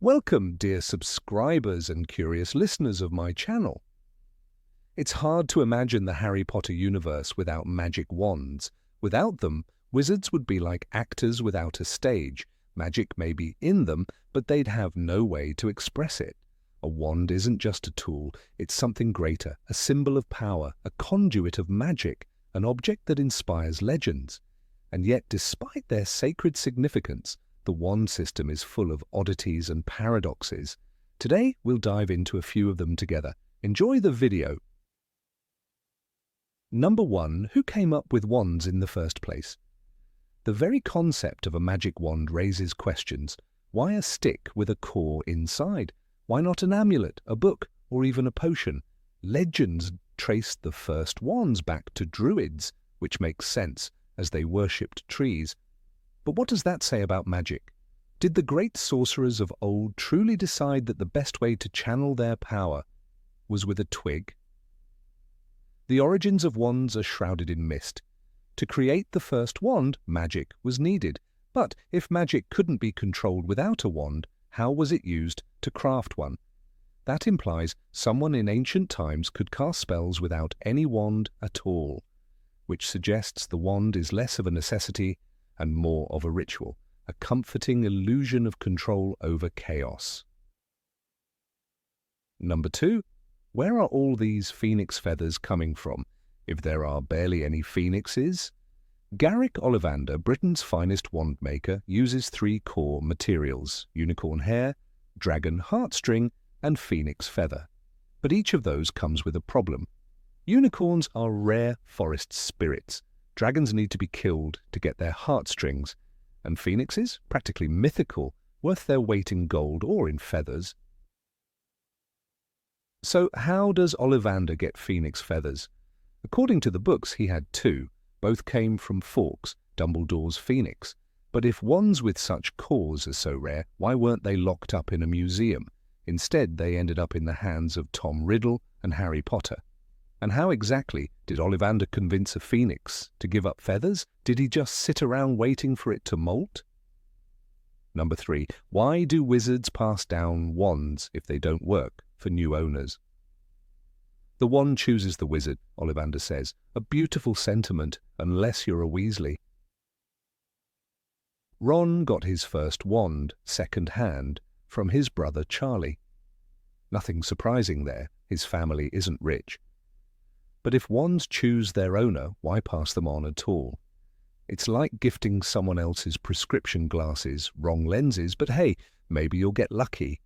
Welcome, dear subscribers and curious listeners of my channel. It's hard to imagine the Harry Potter universe without magic wands. Without them, wizards would be like actors without a stage. Magic may be in them, but they'd have no way to express it. A wand isn't just a tool, it's something greater, a symbol of power, a conduit of magic, an object that inspires legends. And yet, despite their sacred significance, the wand system is full of oddities and paradoxes. Today, we'll dive into a few of them together. Enjoy the video. Number 1. Who came up with wands in the first place? The very concept of a magic wand raises questions. Why a stick with a core inside? Why not an amulet, a book, or even a potion? Legends trace the first wands back to druids, which makes sense, as they worshipped trees. But what does that say about magic? Did the great sorcerers of old truly decide that the best way to channel their power was with a twig? The origins of wands are shrouded in mist. To create the first wand, magic was needed. But if magic couldn't be controlled without a wand, how was it used to craft one? That implies someone in ancient times could cast spells without any wand at all, which suggests the wand is less of a necessity and more of a ritual, a comforting illusion of control over chaos. Number 2. Where are all these phoenix feathers coming from, if there are barely any phoenixes? Garrick Ollivander, Britain's finest wand maker, uses 3 core materials: unicorn hair, dragon heartstring, and phoenix feather. But each of those comes with a problem. Unicorns are rare forest spirits. Dragons need to be killed to get their heartstrings, and phoenixes, practically mythical, worth their weight in gold or in feathers. So how does Ollivander get phoenix feathers? According to the books, he had 2. Both came from Fawkes, Dumbledore's phoenix. But if wands with such cores are so rare, why weren't they locked up in a museum? Instead, they ended up in the hands of Tom Riddle and Harry Potter. And how exactly did Ollivander convince a phoenix to give up feathers? Did he just sit around waiting for it to molt? Number 3. Why do wizards pass down wands if they don't work for new owners? The wand chooses the wizard, Ollivander says. A beautiful sentiment, unless you're a Weasley. Ron got his first wand, Secondhand, from his brother Charlie. Nothing surprising there, his family isn't rich. But if wands choose their owner, why pass them on at all? It's like gifting someone else's prescription glasses, wrong lenses, but hey, maybe you'll get lucky.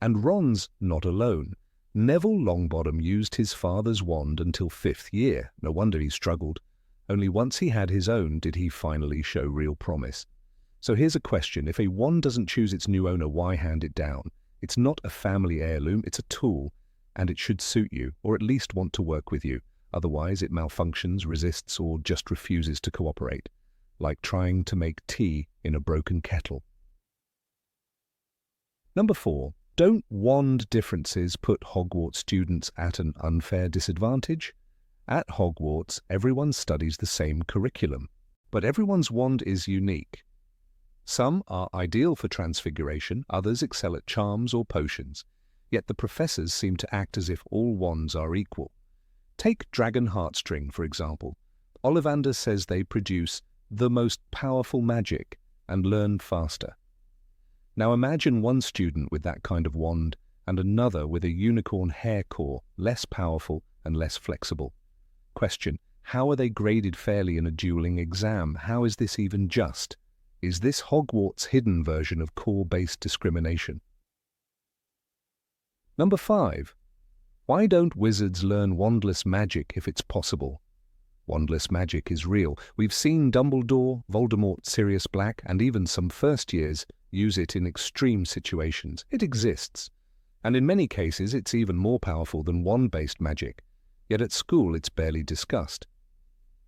And Ron's not alone. Neville Longbottom used his father's wand until 5th year. No wonder he struggled. Only once he had his own did he finally show real promise. So here's a question. If a wand doesn't choose its new owner, why hand it down? It's not a family heirloom, it's a tool, and it should suit you, or at least want to work with you. Otherwise, it malfunctions, resists, or just refuses to cooperate, like trying to make tea in a broken kettle. Number 4. Don't wand differences put Hogwarts students at an unfair disadvantage? At Hogwarts, everyone studies the same curriculum, but everyone's wand is unique. Some are ideal for transfiguration, others excel at charms or potions, yet the professors seem to act as if all wands are equal. Take Dragon Heartstring, for example. Ollivander says they produce the most powerful magic and learn faster. Now imagine one student with that kind of wand and another with a unicorn hair core, less powerful and less flexible. Question: how are they graded fairly in a dueling exam? How is this even just? Is this Hogwarts' hidden version of core-based discrimination? Number 5. Why don't wizards learn wandless magic if it's possible? Wandless magic is real. We've seen Dumbledore, Voldemort, Sirius Black, and even some first years use it in extreme situations. It exists. And in many cases, it's even more powerful than wand-based magic. Yet at school, it's barely discussed.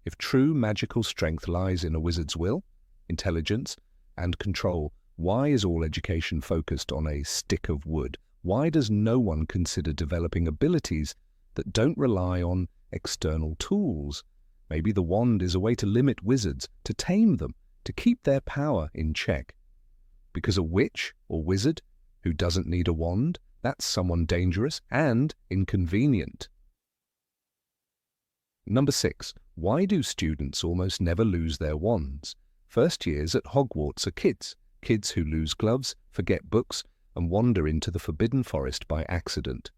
If true magical strength lies in a wizard's will, intelligence, and control, why is all education focused on a stick of wood? Why does no one consider developing abilities that don't rely on external tools? Maybe the wand is a way to limit wizards, to tame them, to keep their power in check. Because a witch or wizard Who doesn't need a wand? That's someone dangerous and inconvenient. Number 6. Why do students almost never lose their wands? First years at Hogwarts are kids. Kids who lose gloves, forget books, and wander into the Forbidden Forest by accident.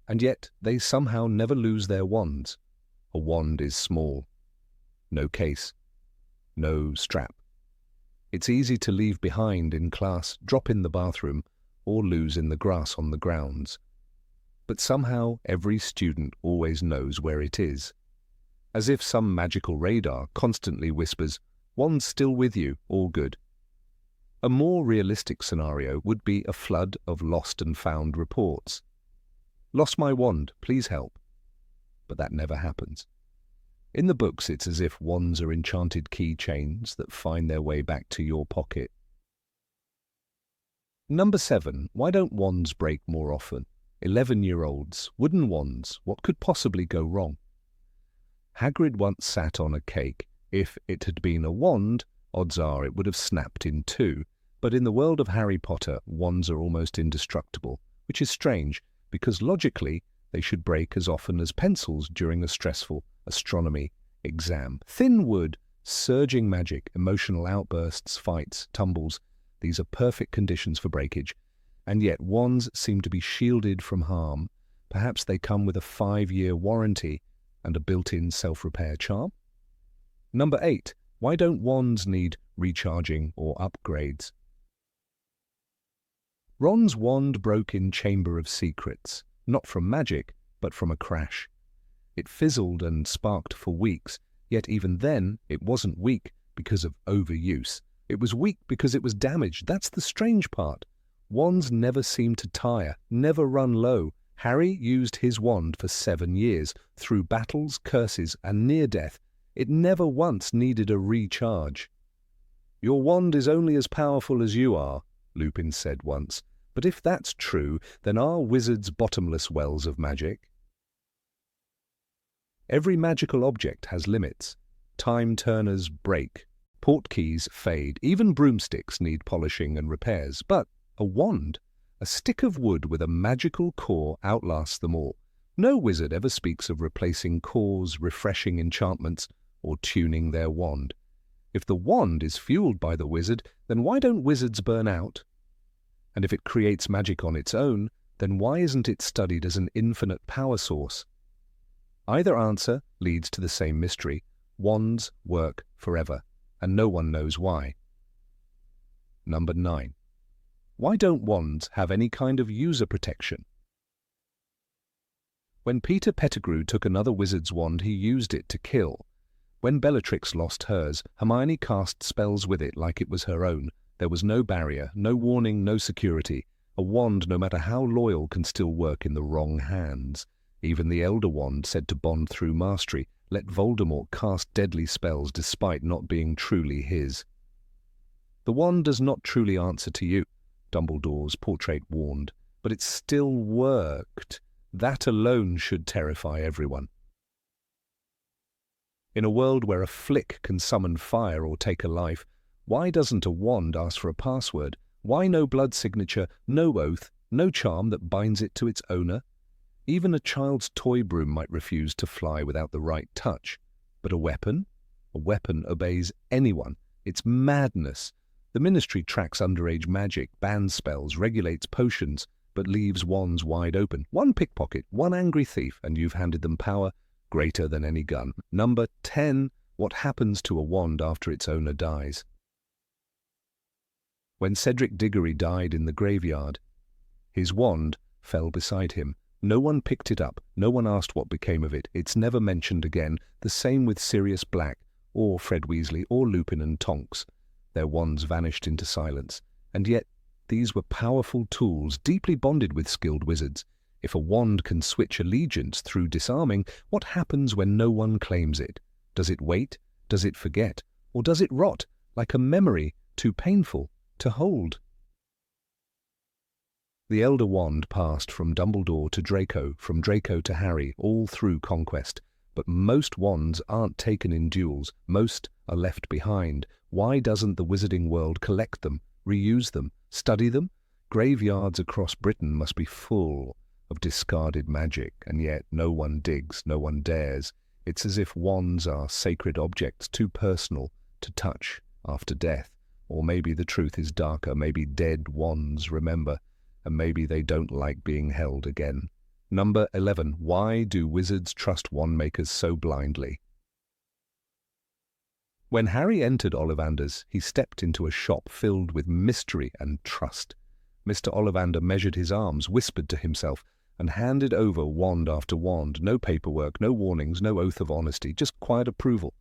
And yet they somehow never lose their wands. A wand is small. No case. No strap. It's easy to leave behind in class, drop in the bathroom, or lose in the grass on the grounds. But somehow every student always knows where it is. As if some magical radar constantly whispers, "Wand's still with you, all good." A more realistic scenario would be a flood of lost and found reports. "Lost my wand, please help." But that never happens. In the books, it's as if wands are enchanted keychains that find their way back to your pocket. Number 7. Why don't wands break more often? 11-year-olds, wooden wands, what could possibly go wrong? Hagrid once sat on a cake. If it had been a wand, odds are it would have snapped in two. But in the world of Harry Potter, wands are almost indestructible, which is strange, because logically they should break as often as pencils during a stressful astronomy exam. Thin wood, surging magic, emotional outbursts, fights, tumbles, these are perfect conditions for breakage. And yet wands seem to be shielded from harm. Perhaps they come with a 5-year warranty and a built-in self-repair charm? Number 8. Why don't wands need recharging or upgrades? Ron's wand broke in Chamber of Secrets, not from magic, but from a crash. It fizzled and sparked for weeks, yet even then it wasn't weak because of overuse. It was weak because it was damaged. That's the strange part. Wands never seem to tire, never run low. Harry used his wand for 7 years, through battles, curses, and near death. It never once needed a recharge. "Your wand is only as powerful as you are," Lupin said once. But if that's true, then are wizards bottomless wells of magic? Every magical object has limits. Time turners break. Portkeys fade. Even broomsticks need polishing and repairs. But a wand, a stick of wood with a magical core, outlasts them all. No wizard ever speaks of replacing cores, refreshing enchantments, or tuning their wand. If the wand is fueled by the wizard, then why don't wizards burn out? And if it creates magic on its own, then why isn't it studied as an infinite power source? Either answer leads to the same mystery. Wands work forever, and no one knows why. Number 9. Why don't wands have any kind of user protection? When Peter Pettigrew took another wizard's wand, he used it to kill. When Bellatrix lost hers, Hermione cast spells with it like it was her own. There was no barrier, no warning, no security. A wand, no matter how loyal, can still work in the wrong hands. Even the Elder Wand, said to bond through mastery, let Voldemort cast deadly spells despite not being truly his. The wand does not truly answer to you, Dumbledore's portrait warned, but it still worked. That alone should terrify everyone. In a world where a flick can summon fire or take a life, why doesn't a wand ask for a password? Why no blood signature, no oath, no charm that binds it to its owner? Even a child's toy broom might refuse to fly without the right touch. But a weapon? A weapon obeys anyone. It's madness. The Ministry tracks underage magic, bans spells, regulates potions, but leaves wands wide open. One pickpocket, one angry thief, and you've handed them power greater than any gun. Number 10. What happens to a wand after its owner dies? When Cedric Diggory died in the graveyard, his wand fell beside him. No one picked it up. No one asked what became of it. It's never mentioned again. The same with Sirius Black, or Fred Weasley, or Lupin and Tonks. Their wands vanished into silence. And yet, these were powerful tools, deeply bonded with skilled wizards. If a wand can switch allegiance through disarming, what happens when no one claims it? Does it wait? Does it forget? Or does it rot, like a memory too painful to hold? The Elder Wand passed from Dumbledore to Draco, from Draco to Harry, all through conquest. But most wands aren't taken in duels. Most are left behind. Why doesn't the wizarding world collect them, reuse them, study them, Graveyards across Britain must be full of discarded magic, and yet no one digs, no one dares. It's as if wands are sacred objects too personal to touch after death. Or maybe the truth is darker, maybe dead wands remember, and maybe they don't like being held again. Number 11. Why do wizards trust wand-makers so blindly? When Harry entered Ollivander's, he stepped into a shop filled with mystery and trust. Mr. Ollivander measured his arms, whispered to himself, and handed over wand after wand. No paperwork, no warnings, no oath of honesty, just quiet approval.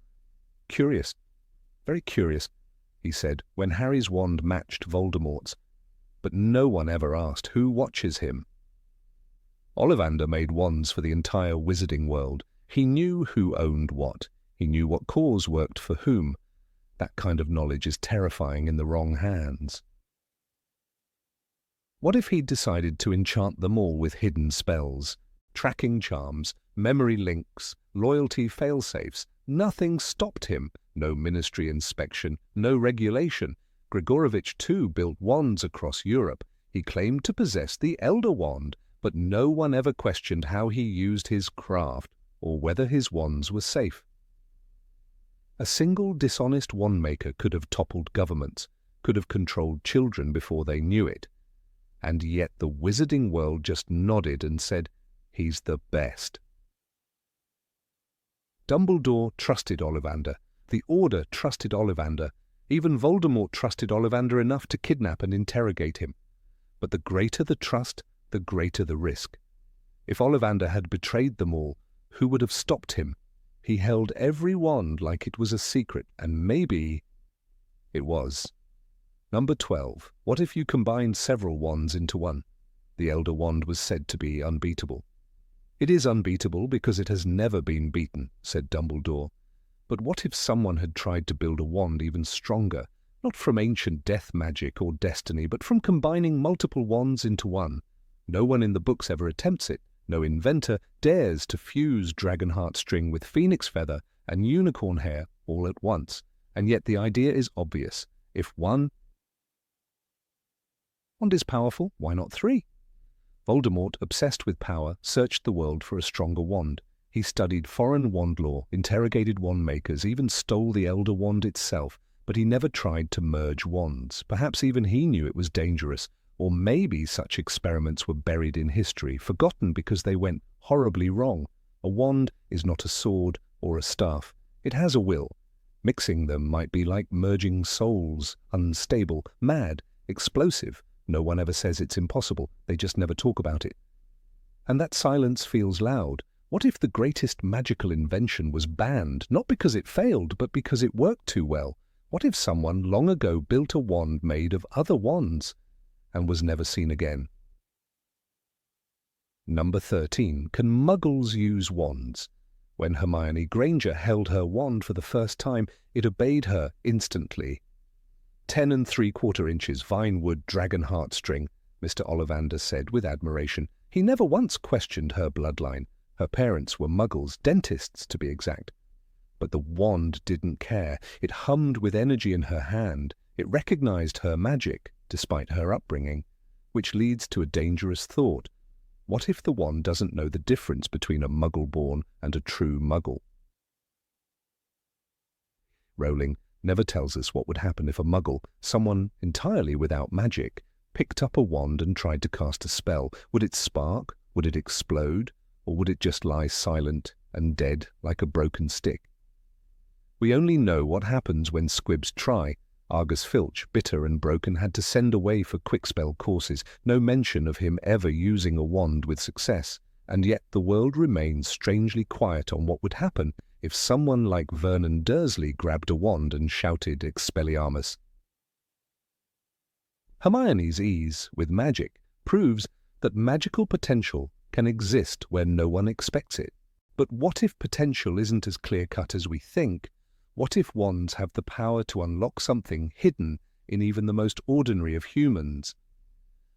Curious, very curious, he said, when Harry's wand matched Voldemort's. But no one ever asked who watches him. Ollivander made wands for the entire wizarding world. He knew who owned what. He knew what cause worked for whom. That kind of knowledge is terrifying in the wrong hands. What if he'd decided to enchant them all with hidden spells, tracking charms, memory links, loyalty failsafes? Nothing stopped him. No ministry inspection, no regulation. Grigorovich, too, built wands across Europe. He claimed to possess the Elder Wand, but no one ever questioned how he used his craft or whether his wands were safe. A single dishonest wand-maker could have toppled governments, could have controlled children before they knew it. And yet the wizarding world just nodded and said, "He's the best." Dumbledore trusted Ollivander. The Order trusted Ollivander. Even Voldemort trusted Ollivander enough to kidnap and interrogate him. But the greater the trust, the greater the risk. If Ollivander had betrayed them all, who would have stopped him? He held every wand like it was a secret, and maybe it was. Number 12. What if you combined several wands into one? The Elder Wand was said to be unbeatable. It is unbeatable because it has never been beaten, said Dumbledore. But what if someone had tried to build a wand even stronger, not from ancient death magic or destiny, but from combining multiple wands into one? No one in the books ever attempts it. No inventor dares to fuse dragon heartstring with phoenix feather and unicorn hair all at once. And yet the idea is obvious. If one wand is powerful, why not three? Voldemort, obsessed with power, searched the world for a stronger wand. He studied foreign wand lore, interrogated wand makers, even stole the Elder Wand itself, but he never tried to merge wands. Perhaps even he knew it was dangerous, or maybe such experiments were buried in history, forgotten because they went horribly wrong. A wand is not a sword or a staff. It has a will. Mixing them might be like merging souls, unstable, mad, explosive. No one ever says it's impossible, they just never talk about it. And that silence feels loud. What if the greatest magical invention was banned, not because it failed, but because it worked too well? What if someone long ago built a wand made of other wands and was never seen again? Number 13. Can Muggles use wands? When Hermione Granger held her wand for the first time, it obeyed her instantly. 10 3/4 inches vinewood dragon heartstring, Mr. Ollivander said with admiration. He never once questioned her bloodline. Her parents were Muggles, dentists to be exact. But the wand didn't care. It hummed with energy in her hand. It recognized her magic, despite her upbringing, which leads to a dangerous thought. What if the wand doesn't know the difference between a Muggle-born and a true Muggle? Rowling never tells us what would happen if a Muggle, someone entirely without magic, picked up a wand and tried to cast a spell. Would it spark? Would it explode? Or would it just lie silent and dead like a broken stick? We only know what happens when squibs try. Argus Filch, bitter and broken, had to send away for quickspell courses. No mention of him ever using a wand with success. And yet the world remains strangely quiet on what would happen if someone like Vernon Dursley grabbed a wand and shouted Expelliarmus. Hermione's ease with magic proves that magical potential can exist where no one expects it. But what if potential isn't as clear-cut as we think? What if wands have the power to unlock something hidden in even the most ordinary of humans?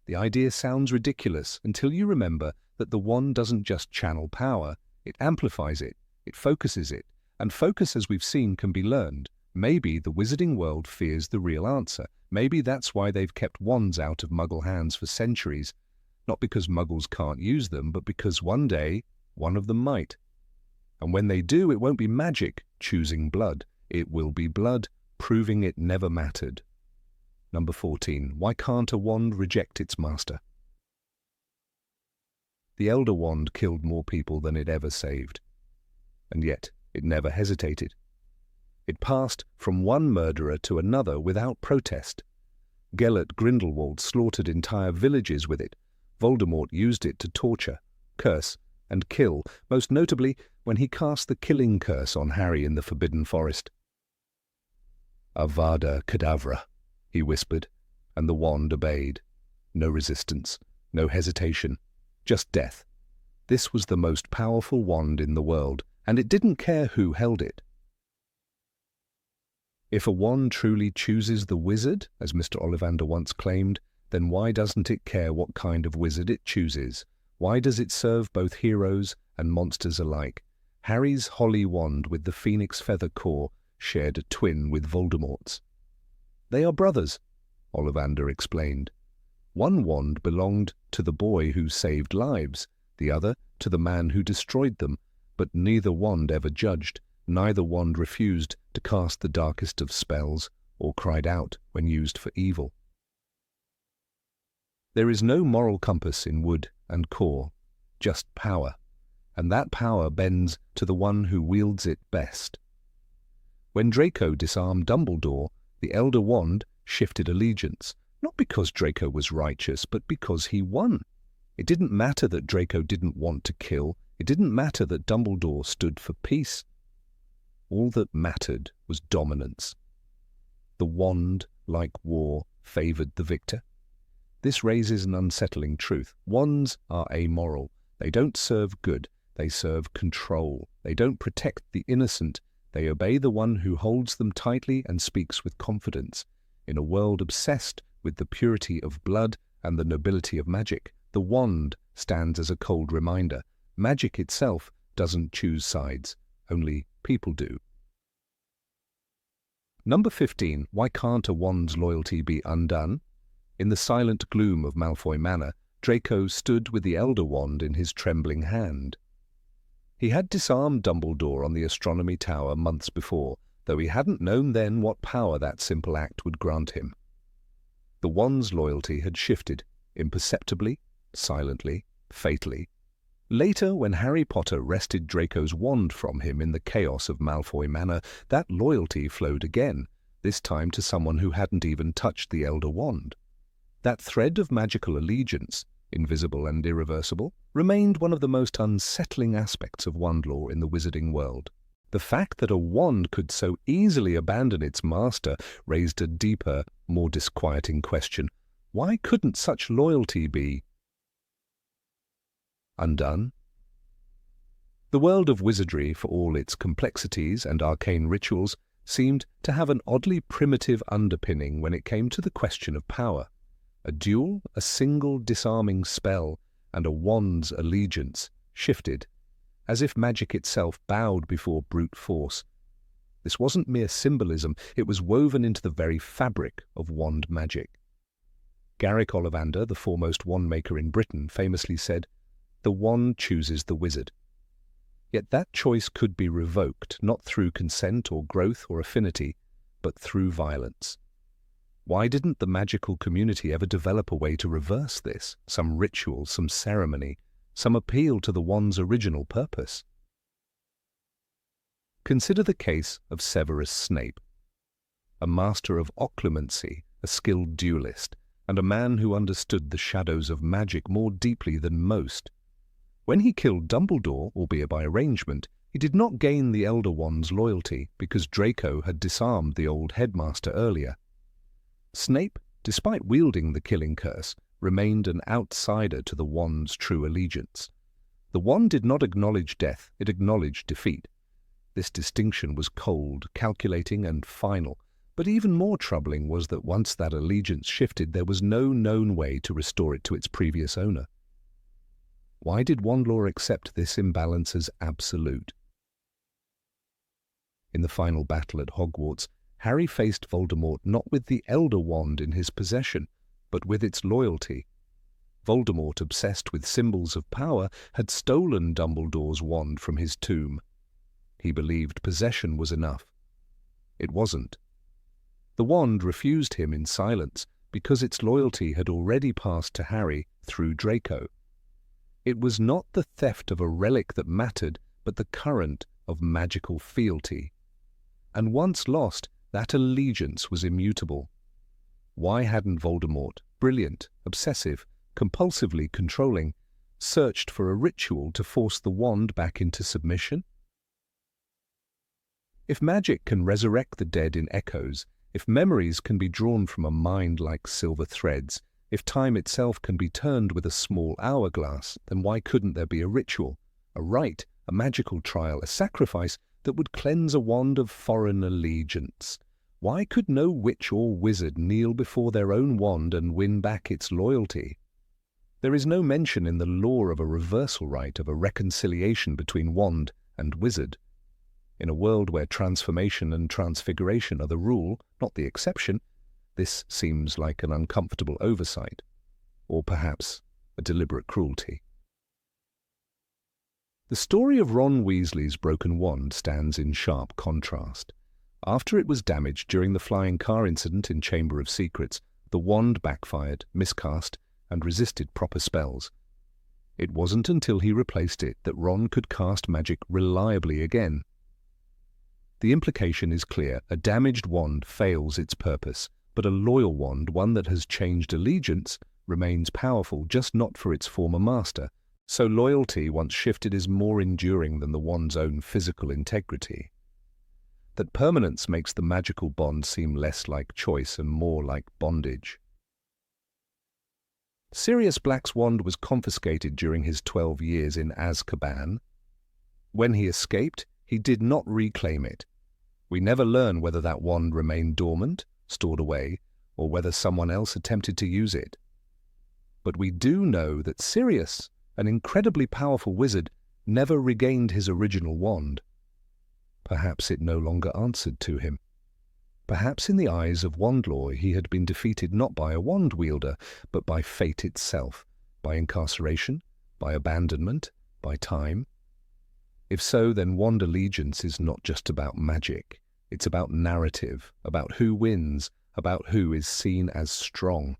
The idea sounds ridiculous until you remember that the wand doesn't just channel power, it amplifies it, it focuses it, and focus, as we've seen, can be learned. Maybe the wizarding world fears the real answer. Maybe that's why they've kept wands out of Muggle hands for centuries. Not because Muggles can't use them, but because one day, one of them might. And when they do, it won't be magic choosing blood. It will be blood proving it never mattered. Number 14. Why can't a wand reject its master? The Elder Wand killed more people than it ever saved. And yet, it never hesitated. It passed from one murderer to another without protest. Gellert Grindelwald slaughtered entire villages with it. Voldemort used it to torture, curse, and kill, most notably when he cast the killing curse on Harry in the Forbidden Forest. Avada Kedavra, he whispered, and the wand obeyed. No resistance, no hesitation, just death. This was the most powerful wand in the world, and it didn't care who held it. If a wand truly chooses the wizard, as Mr. Ollivander once claimed, then why doesn't it care what kind of wizard it chooses? Why does it serve both heroes and monsters alike? Harry's holly wand with the phoenix feather core shared a twin with Voldemort's. They are brothers, Ollivander explained. One wand belonged to the boy who saved lives, the other to the man who destroyed them, but neither wand ever judged, neither wand refused to cast the darkest of spells or cried out when used for evil. There is no moral compass in wood and core, just power, and that power bends to the one who wields it best. When Draco disarmed Dumbledore, the Elder Wand shifted allegiance, not because Draco was righteous, but because he won. It didn't matter that Draco didn't want to kill. It didn't matter that Dumbledore stood for peace. All that mattered was dominance. The wand, like war, favoured the victor. This raises an unsettling truth. Wands are amoral. They don't serve good. They serve control. They don't protect the innocent. They obey the one who holds them tightly and speaks with confidence. In a world obsessed with the purity of blood and the nobility of magic, the wand stands as a cold reminder. Magic itself doesn't choose sides. Only people do. Number 15. Why can't a wand's loyalty be undone? In the silent gloom of Malfoy Manor, Draco stood with the Elder Wand in his trembling hand. He had disarmed Dumbledore on the Astronomy Tower months before, though he hadn't known then what power that simple act would grant him. The wand's loyalty had shifted, imperceptibly, silently, fatally. Later, when Harry Potter wrested Draco's wand from him in the chaos of Malfoy Manor, that loyalty flowed again, this time to someone who hadn't even touched the Elder Wand. That thread of magical allegiance, invisible and irreversible, remained one of the most unsettling aspects of wand lore in the wizarding world. The fact that a wand could so easily abandon its master raised a deeper, more disquieting question. Why couldn't such loyalty be undone? The world of wizardry, for all its complexities and arcane rituals, seemed to have an oddly primitive underpinning when it came to the question of power. A duel, a single disarming spell, and a wand's allegiance shifted, as if magic itself bowed before brute force. This wasn't mere symbolism, it was woven into the very fabric of wand magic. Garrick Ollivander, the foremost wand-maker in Britain, famously said, "The wand chooses the wizard." Yet that choice could be revoked, not through consent or growth or affinity, but through violence. Why didn't the magical community ever develop a way to reverse this? Some ritual, some ceremony, some appeal to the wand's original purpose? Consider the case of Severus Snape, a master of occlumency, a skilled duelist, and a man who understood the shadows of magic more deeply than most. When he killed Dumbledore, albeit by arrangement, he did not gain the Elder Wand's loyalty because Draco had disarmed the old headmaster earlier. Snape, despite wielding the killing curse, remained an outsider to the wand's true allegiance. The wand did not acknowledge death, it acknowledged defeat. This distinction was cold, calculating, and final, but even more troubling was that once that allegiance shifted, there was no known way to restore it to its previous owner. Why did wand lore accept this imbalance as absolute? In the final battle at Hogwarts, Harry faced Voldemort not with the Elder Wand in his possession, but with its loyalty. Voldemort, obsessed with symbols of power, had stolen Dumbledore's wand from his tomb. He believed possession was enough. It wasn't. The wand refused him in silence because its loyalty had already passed to Harry through Draco. It was not the theft of a relic that mattered, but the current of magical fealty. And once lost, that allegiance was immutable. Why hadn't Voldemort, brilliant, obsessive, compulsively controlling, searched for a ritual to force the wand back into submission? If magic can resurrect the dead in echoes, if memories can be drawn from a mind like silver threads, if time itself can be turned with a small hourglass, then why couldn't there be a ritual, a rite, a magical trial, a sacrifice that would cleanse a wand of foreign allegiance? Why could no witch or wizard kneel before their own wand and win back its loyalty? There is no mention in the lore of a reversal rite, of a reconciliation between wand and wizard. In a world where transformation and transfiguration are the rule, not the exception, this seems like an uncomfortable oversight, or perhaps a deliberate cruelty. The story of Ron Weasley's broken wand stands in sharp contrast. After it was damaged during the flying car incident in Chamber of Secrets, the wand backfired, miscast, and resisted proper spells. It wasn't until he replaced it that Ron could cast magic reliably again. The implication is clear: a damaged wand fails its purpose, but a loyal wand, one that has changed allegiance, remains powerful, just not for its former master. So loyalty, once shifted, is more enduring than the wand's own physical integrity. That permanence makes the magical bond seem less like choice and more like bondage. Sirius Black's wand was confiscated during his 12 years in Azkaban. When he escaped, he did not reclaim it. We never learn whether that wand remained dormant, stored away, or whether someone else attempted to use it. But we do know that Sirius, an incredibly powerful wizard, never regained his original wand. Perhaps it no longer answered to him. Perhaps in the eyes of Wandlore he had been defeated not by a wand wielder, but by fate itself, by incarceration, by abandonment, by time. If so, then wand allegiance is not just about magic. It's about narrative, about who wins, about who is seen as strong.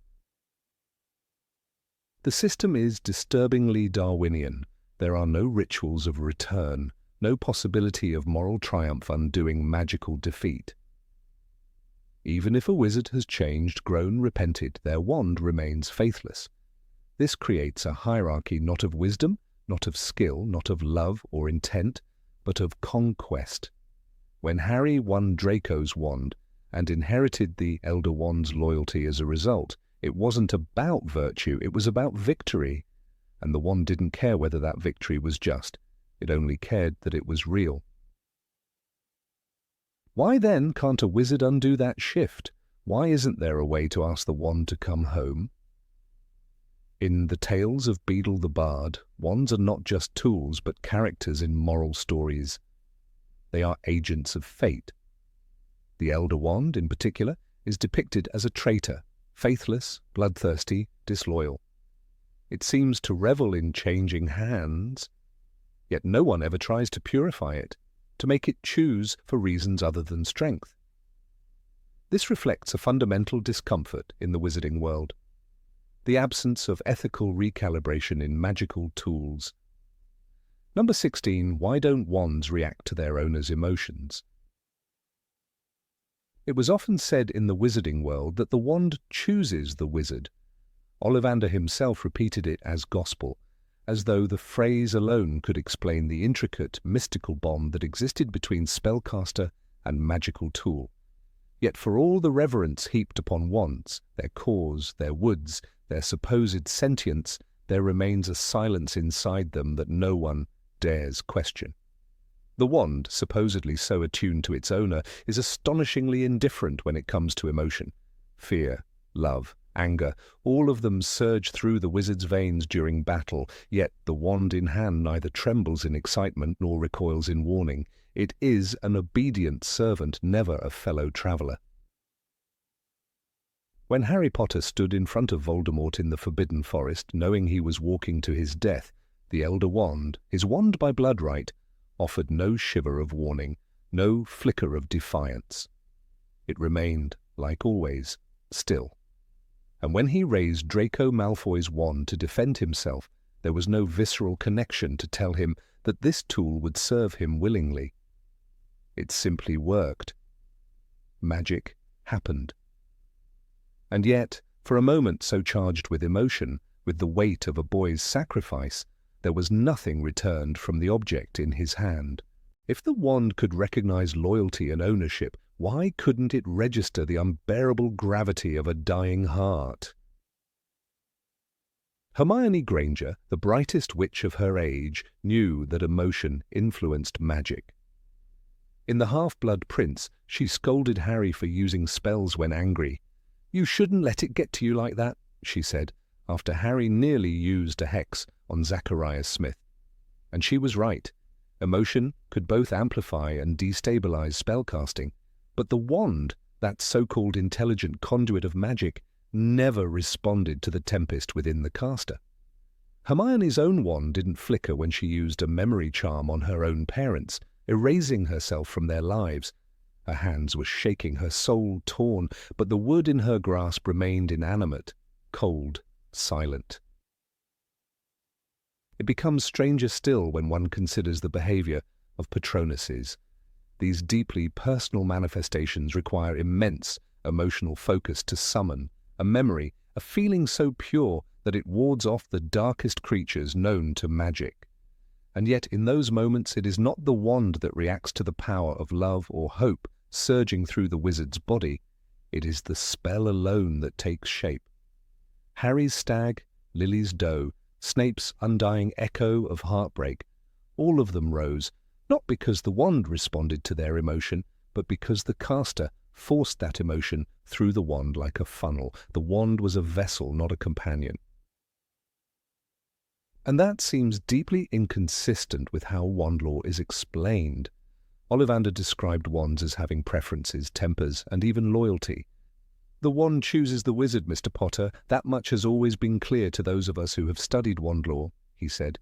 The system is disturbingly Darwinian. There are no rituals of return, no possibility of moral triumph undoing magical defeat. Even if a wizard has changed, grown, repented, their wand remains faithless. This creates a hierarchy not of wisdom, not of skill, not of love or intent, but of conquest. When Harry won Draco's wand and inherited the Elder Wand's loyalty as a result, it wasn't about virtue, it was about victory. And the wand didn't care whether that victory was just. It only cared that it was real. Why then can't a wizard undo that shift? Why isn't there a way to ask the wand to come home? In the tales of Beedle the Bard, wands are not just tools but characters in moral stories. They are agents of fate. The Elder Wand, in particular, is depicted as a traitor, faithless, bloodthirsty, disloyal. It seems to revel in changing hands, yet no one ever tries to purify it, to make it choose for reasons other than strength. This reflects a fundamental discomfort in the wizarding world, the absence of ethical recalibration in magical tools. Number 16, why don't wands react to their owner's emotions? It was often said in the wizarding world that the wand chooses the wizard. Ollivander himself repeated it as gospel, as though the phrase alone could explain the intricate, mystical bond that existed between spellcaster and magical tool. Yet for all the reverence heaped upon wands, their cause, their woods, their supposed sentience, there remains a silence inside them that no one dares question. The wand, supposedly so attuned to its owner, is astonishingly indifferent when it comes to emotion. Fear, love, anger, all of them surge through the wizard's veins during battle, yet the wand in hand neither trembles in excitement nor recoils in warning. It is an obedient servant, never a fellow traveller. When Harry Potter stood in front of Voldemort in the Forbidden Forest, knowing he was walking to his death, the Elder Wand, his wand by blood right, offered no shiver of warning, no flicker of defiance. It remained, like always, still. And when he raised Draco Malfoy's wand to defend himself, there was no visceral connection to tell him that this tool would serve him willingly. It simply worked. Magic happened. And yet, for a moment so charged with emotion, with the weight of a boy's sacrifice, there was nothing returned from the object in his hand. If the wand could recognize loyalty and ownership, why couldn't it register the unbearable gravity of a dying heart? Hermione Granger, the brightest witch of her age, knew that emotion influenced magic. In The Half-Blood Prince, she scolded Harry for using spells when angry. "You shouldn't let it get to you like that," she said, after Harry nearly used a hex on Zacharias Smith. And she was right. Emotion could both amplify and destabilize spellcasting, but the wand, that so-called intelligent conduit of magic, never responded to the tempest within the caster. Hermione's own wand didn't flicker when she used a memory charm on her own parents, erasing herself from their lives. Her hands were shaking, her soul torn, but the wood in her grasp remained inanimate, cold, silent. It becomes stranger still when one considers the behavior of Patronuses. These deeply personal manifestations require immense emotional focus to summon, a memory, a feeling so pure that it wards off the darkest creatures known to magic. And yet in those moments it is not the wand that reacts to the power of love or hope surging through the wizard's body. It is the spell alone that takes shape. Harry's stag, Lily's doe, Snape's undying echo of heartbreak, all of them rose, not because the wand responded to their emotion, but because the caster forced that emotion through the wand like a funnel. The wand was a vessel, not a companion. And that seems deeply inconsistent with how wand law is explained. Ollivander described wands as having preferences, tempers, and even loyalty. "The wand chooses the wizard, Mr. Potter. That much has always been clear to those of us who have studied wand law," he said.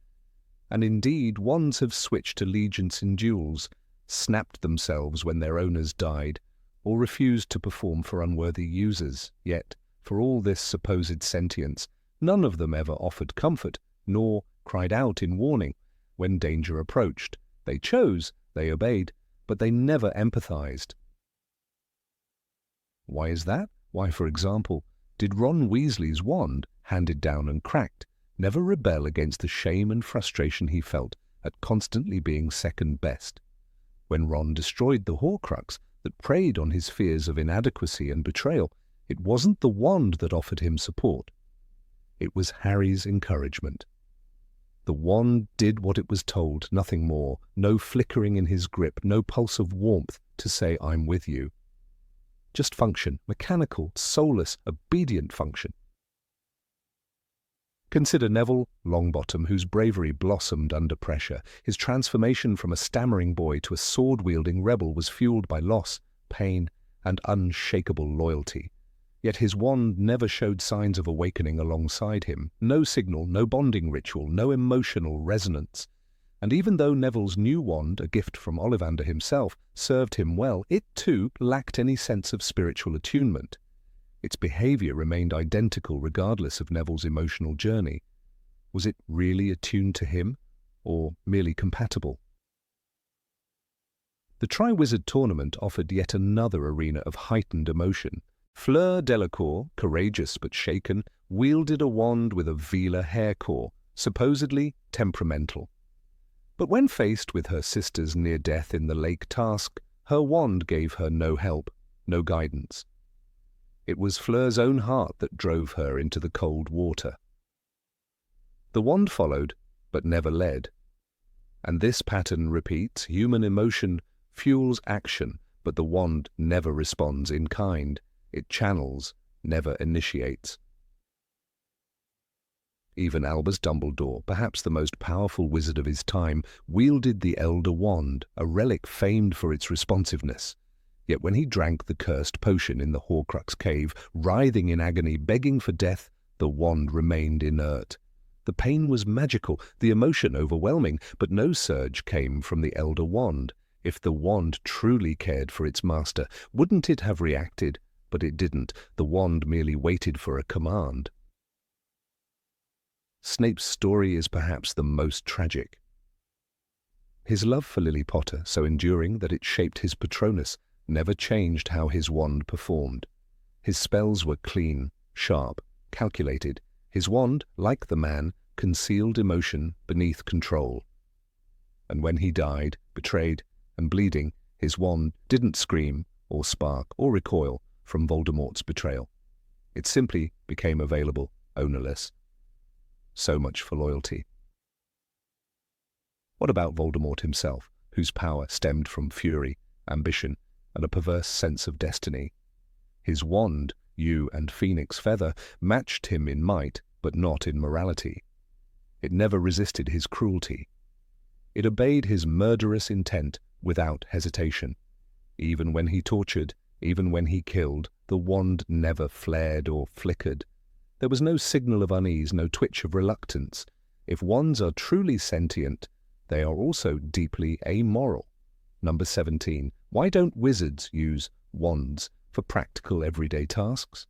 And indeed, wands have switched allegiance in duels, snapped themselves when their owners died, or refused to perform for unworthy users. Yet, for all this supposed sentience, none of them ever offered comfort, nor cried out in warning when danger approached. They chose, they obeyed, but they never empathized. Why is that? Why, for example, did Ron Weasley's wand, handed down and cracked, never rebel against the shame and frustration he felt at constantly being second best? When Ron destroyed the Horcrux that preyed on his fears of inadequacy and betrayal, it wasn't the wand that offered him support. It was Harry's encouragement. The wand did what it was told, nothing more, no flickering in his grip, no pulse of warmth to say, "I'm with you." Just function, mechanical, soulless, obedient function. Consider Neville Longbottom, whose bravery blossomed under pressure. His transformation from a stammering boy to a sword-wielding rebel was fueled by loss, pain, and unshakable loyalty. Yet his wand never showed signs of awakening alongside him. No signal, no bonding ritual, no emotional resonance. And even though Neville's new wand, a gift from Ollivander himself, served him well, it too lacked any sense of spiritual attunement. Its behavior remained identical regardless of Neville's emotional journey. Was it really attuned to him, or merely compatible? The Triwizard Tournament offered yet another arena of heightened emotion. Fleur Delacour, courageous but shaken, wielded a wand with a velar hair core, supposedly temperamental. But when faced with her sister's near death in the lake task, her wand gave her no help, no guidance. It was Fleur's own heart that drove her into the cold water. The wand followed, but never led. And this pattern repeats. Human emotion fuels action, but the wand never responds in kind. It channels, never initiates. Even Albus Dumbledore, perhaps the most powerful wizard of his time, wielded the Elder Wand, a relic famed for its responsiveness. Yet when he drank the cursed potion in the Horcrux cave, writhing in agony, begging for death, the wand remained inert. The pain was magical, the emotion overwhelming, but no surge came from the Elder Wand. If the wand truly cared for its master, wouldn't it have reacted? But it didn't. The wand merely waited for a command. Snape's story is perhaps the most tragic. His love for Lily Potter, so enduring that it shaped his Patronus, never changed how his wand performed. His spells were clean, sharp, calculated. His wand, like the man, concealed emotion beneath control. And when he died, betrayed and bleeding, his wand didn't scream or spark or recoil from Voldemort's betrayal. It simply became available, ownerless. So much for loyalty. What about Voldemort himself, whose power stemmed from fury, ambition, and a perverse sense of destiny? His wand, yew and phoenix feather, matched him in might, but not in morality. It never resisted his cruelty. It obeyed his murderous intent without hesitation. Even when he tortured, even when he killed, the wand never flared or flickered. There was no signal of unease, no twitch of reluctance. If wands are truly sentient, they are also deeply amoral. Number 17. Why don't wizards use wands for practical everyday tasks?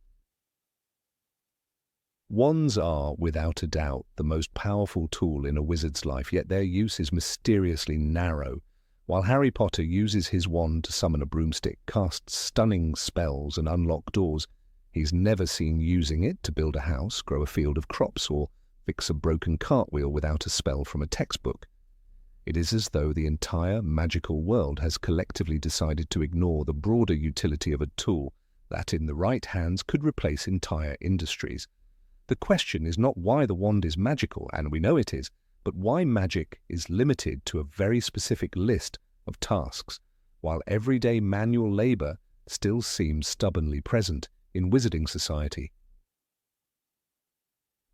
Wands are, without a doubt, the most powerful tool in a wizard's life, yet their use is mysteriously narrow. While Harry Potter uses his wand to summon a broomstick, casts stunning spells and unlock doors, he's never seen using it to build a house, grow a field of crops, or fix a broken cartwheel without a spell from a textbook. It is as though the entire magical world has collectively decided to ignore the broader utility of a tool that, in the right hands, could replace entire industries. The question is not why the wand is magical, and we know it is, but why magic is limited to a very specific list of tasks, while everyday manual labor still seems stubbornly present in wizarding society.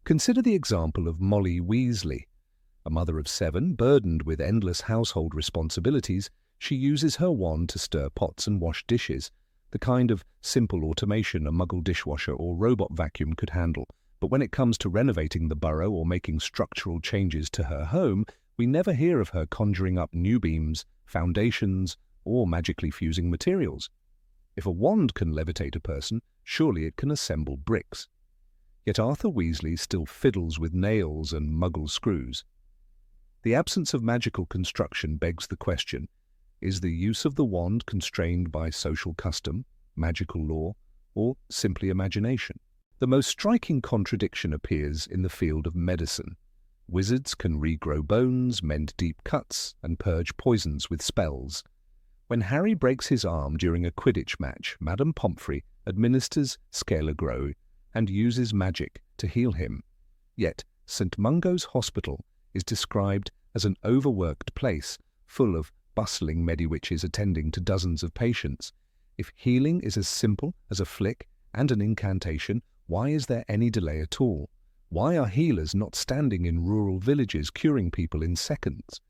Consider the example of Molly Weasley. A mother of 7, burdened with endless household responsibilities, she uses her wand to stir pots and wash dishes, the kind of simple automation a Muggle dishwasher or robot vacuum could handle. But when it comes to renovating the burrow or making structural changes to her home, we never hear of her conjuring up new beams, foundations, or magically fusing materials. If a wand can levitate a person, surely it can assemble bricks. Yet Arthur Weasley still fiddles with nails and Muggle screws. The absence of magical construction begs the question, is the use of the wand constrained by social custom, magical law, or simply imagination? The most striking contradiction appears in the field of medicine. Wizards can regrow bones, mend deep cuts, and purge poisons with spells. When Harry breaks his arm during a Quidditch match, Madame Pomfrey administers Scalegro and uses magic to heal him. Yet St. Mungo's Hospital is described as an overworked place, full of bustling mediwitches attending to dozens of patients. If healing is as simple as a flick and an incantation, why is there any delay at all? Why are healers not standing in rural villages curing people in seconds?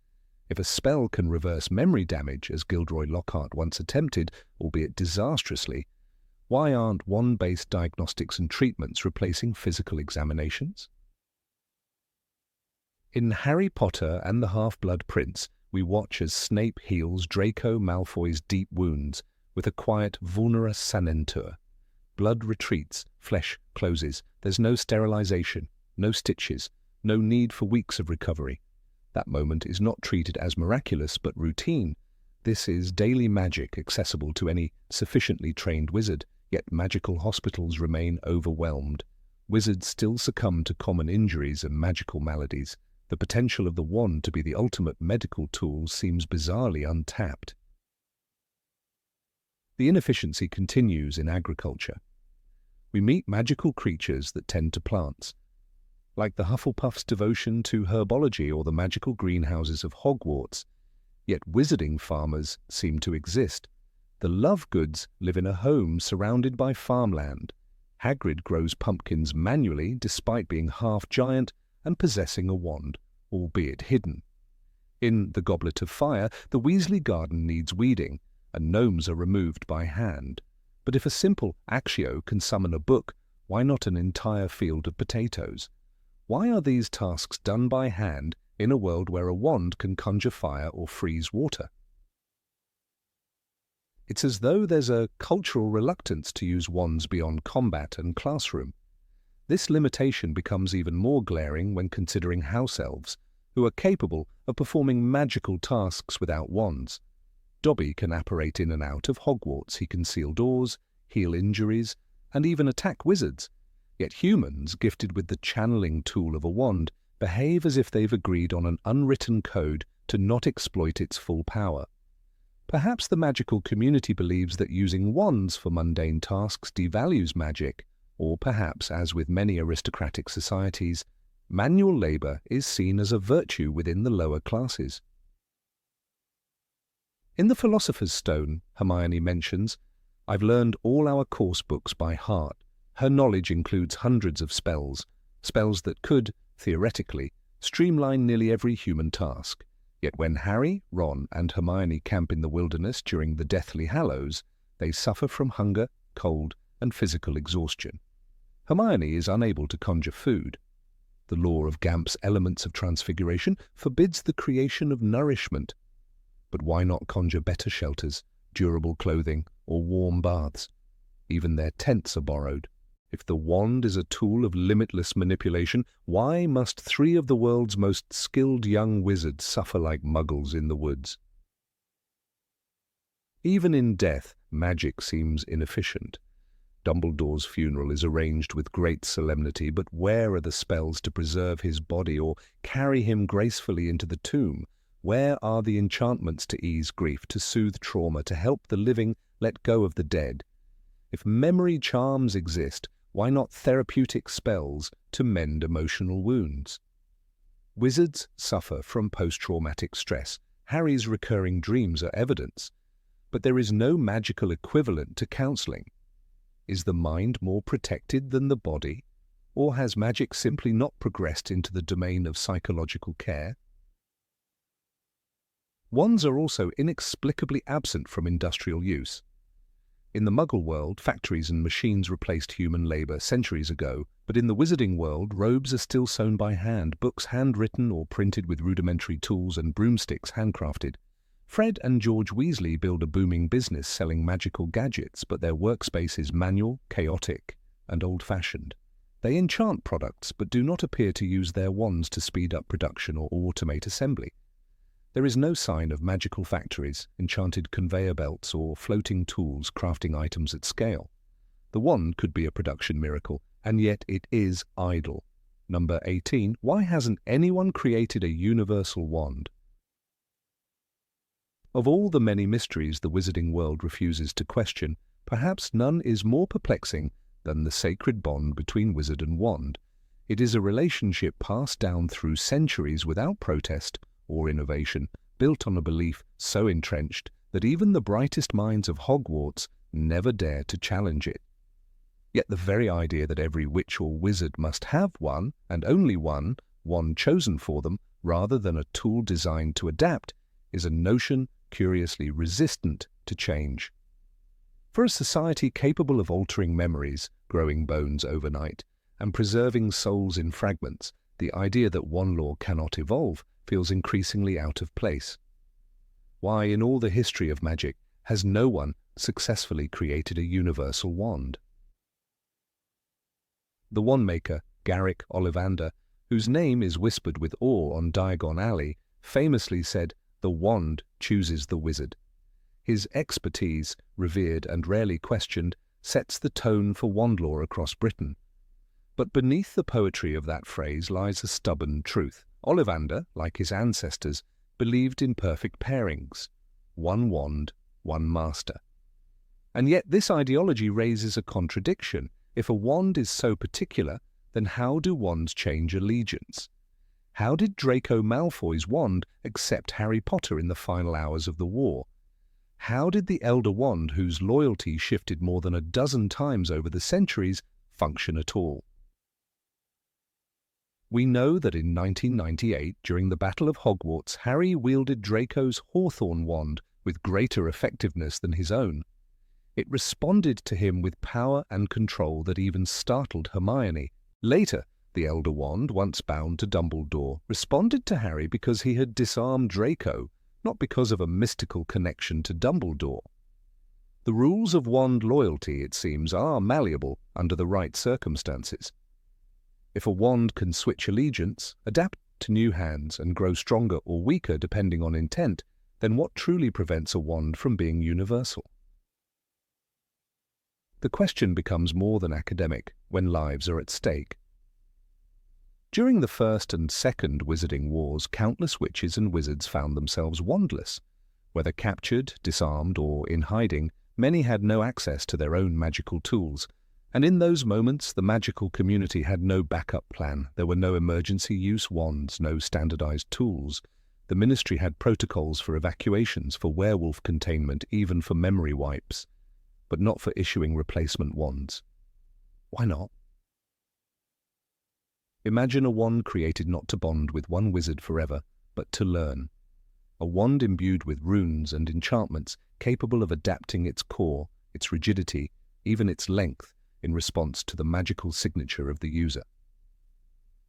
If a spell can reverse memory damage, as Gilderoy Lockhart once attempted, albeit disastrously, why aren't wand-based diagnostics and treatments replacing physical examinations? In Harry Potter and the Half-Blood Prince, we watch as Snape heals Draco Malfoy's deep wounds with a quiet vulnera sanentur. Blood retreats, flesh closes, there's no sterilization, no stitches, no need for weeks of recovery. That moment is not treated as miraculous but routine. This is daily magic accessible to any sufficiently trained wizard, yet magical hospitals remain overwhelmed. Wizards still succumb to common injuries and magical maladies. The potential of the wand to be the ultimate medical tool seems bizarrely untapped. The inefficiency continues in agriculture. We meet magical creatures that tend to plants, like the Hufflepuff's devotion to herbology or the magical greenhouses of Hogwarts. Yet wizarding farmers seem to exist. The Lovegoods live in a home surrounded by farmland. Hagrid grows pumpkins manually despite being half giant, and possessing a wand, albeit hidden. In The Goblet of Fire, the Weasley garden needs weeding, and gnomes are removed by hand. But if a simple Accio can summon a book, why not an entire field of potatoes? Why are these tasks done by hand in a world where a wand can conjure fire or freeze water? It's as though there's a cultural reluctance to use wands beyond combat and classroom. This limitation becomes even more glaring when considering house elves, who are capable of performing magical tasks without wands. Dobby can apparate in and out of Hogwarts. He can seal doors, heal injuries, and even attack wizards. Yet humans, gifted with the channeling tool of a wand, behave as if they've agreed on an unwritten code to not exploit its full power. Perhaps the magical community believes that using wands for mundane tasks devalues magic, or perhaps, as with many aristocratic societies, manual labor is seen as a virtue within the lower classes. In the Philosopher's Stone, Hermione mentions, "I've learned all our course books by heart." Her knowledge includes hundreds of spells that could, theoretically, streamline nearly every human task. Yet when Harry, Ron, and Hermione camp in the wilderness during the Deathly Hallows, they suffer from hunger, cold, and physical exhaustion. Hermione is unable to conjure food. The law of Gamp's elements of transfiguration forbids the creation of nourishment. But why not conjure better shelters, durable clothing, or warm baths? Even their tents are borrowed. If the wand is a tool of limitless manipulation, why must 3 of the world's most skilled young wizards suffer like muggles in the woods? Even in death, magic seems inefficient. Dumbledore's funeral is arranged with great solemnity, but where are the spells to preserve his body or carry him gracefully into the tomb? Where are the enchantments to ease grief, to soothe trauma, to help the living let go of the dead? If memory charms exist, why not therapeutic spells to mend emotional wounds? Wizards suffer from post-traumatic stress. Harry's recurring dreams are evidence. But there is no magical equivalent to counseling. Is the mind more protected than the body? Or has magic simply not progressed into the domain of psychological care? Wands are also inexplicably absent from industrial use. In the Muggle world, factories and machines replaced human labor centuries ago, but in the Wizarding world, robes are still sewn by hand, books handwritten or printed with rudimentary tools, and broomsticks handcrafted. Fred and George Weasley build a booming business selling magical gadgets, but their workspace is manual, chaotic, and old-fashioned. They enchant products, but do not appear to use their wands to speed up production or automate assembly. There is no sign of magical factories, enchanted conveyor belts, or floating tools crafting items at scale. The wand could be a production miracle, and yet it is idle. Number 18. Why hasn't anyone created a universal wand? Of all the many mysteries the wizarding world refuses to question, perhaps none is more perplexing than the sacred bond between wizard and wand. It is a relationship passed down through centuries without protest or innovation, built on a belief so entrenched that even the brightest minds of Hogwarts never dare to challenge it. Yet the very idea that every witch or wizard must have one, and only one, wand chosen for them, rather than a tool designed to adapt, is a notion curiously resistant to change. For a society capable of altering memories, growing bones overnight, and preserving souls in fragments, the idea that one law cannot evolve feels increasingly out of place. Why, in all the history of magic, has no one successfully created a universal wand? The wandmaker, Garrick Ollivander, whose name is whispered with awe on Diagon Alley, famously said, "The wand chooses the wizard." His expertise, revered and rarely questioned, sets the tone for wand lore across Britain. But beneath the poetry of that phrase lies a stubborn truth. Ollivander, like his ancestors, believed in perfect pairings. One wand, one master. And yet this ideology raises a contradiction. If a wand is so particular, then how do wands change allegiance? How did Draco Malfoy's wand accept Harry Potter in the final hours of the war? How did the Elder Wand, whose loyalty shifted more than a dozen times over the centuries, function at all? We know that in 1998, during the Battle of Hogwarts, Harry wielded Draco's Hawthorn wand with greater effectiveness than his own. It responded to him with power and control that even startled Hermione. Later, the Elder Wand, once bound to Dumbledore, responded to Harry because he had disarmed Draco, not because of a mystical connection to Dumbledore. The rules of wand loyalty, it seems, are malleable under the right circumstances. If a wand can switch allegiance, adapt to new hands, and grow stronger or weaker depending on intent, then what truly prevents a wand from being universal? The question becomes more than academic when lives are at stake. During the First and Second Wizarding Wars, countless witches and wizards found themselves wandless. Whether captured, disarmed, or in hiding, many had no access to their own magical tools, and in those moments the magical community had no backup plan. There were no emergency use wands, no standardized tools. The ministry had protocols for evacuations, for werewolf containment, even for memory wipes, but not for issuing replacement wands. Why not? Imagine a wand created not to bond with one wizard forever, but to learn. A wand imbued with runes and enchantments, capable of adapting its core, its rigidity, even its length, in response to the magical signature of the user.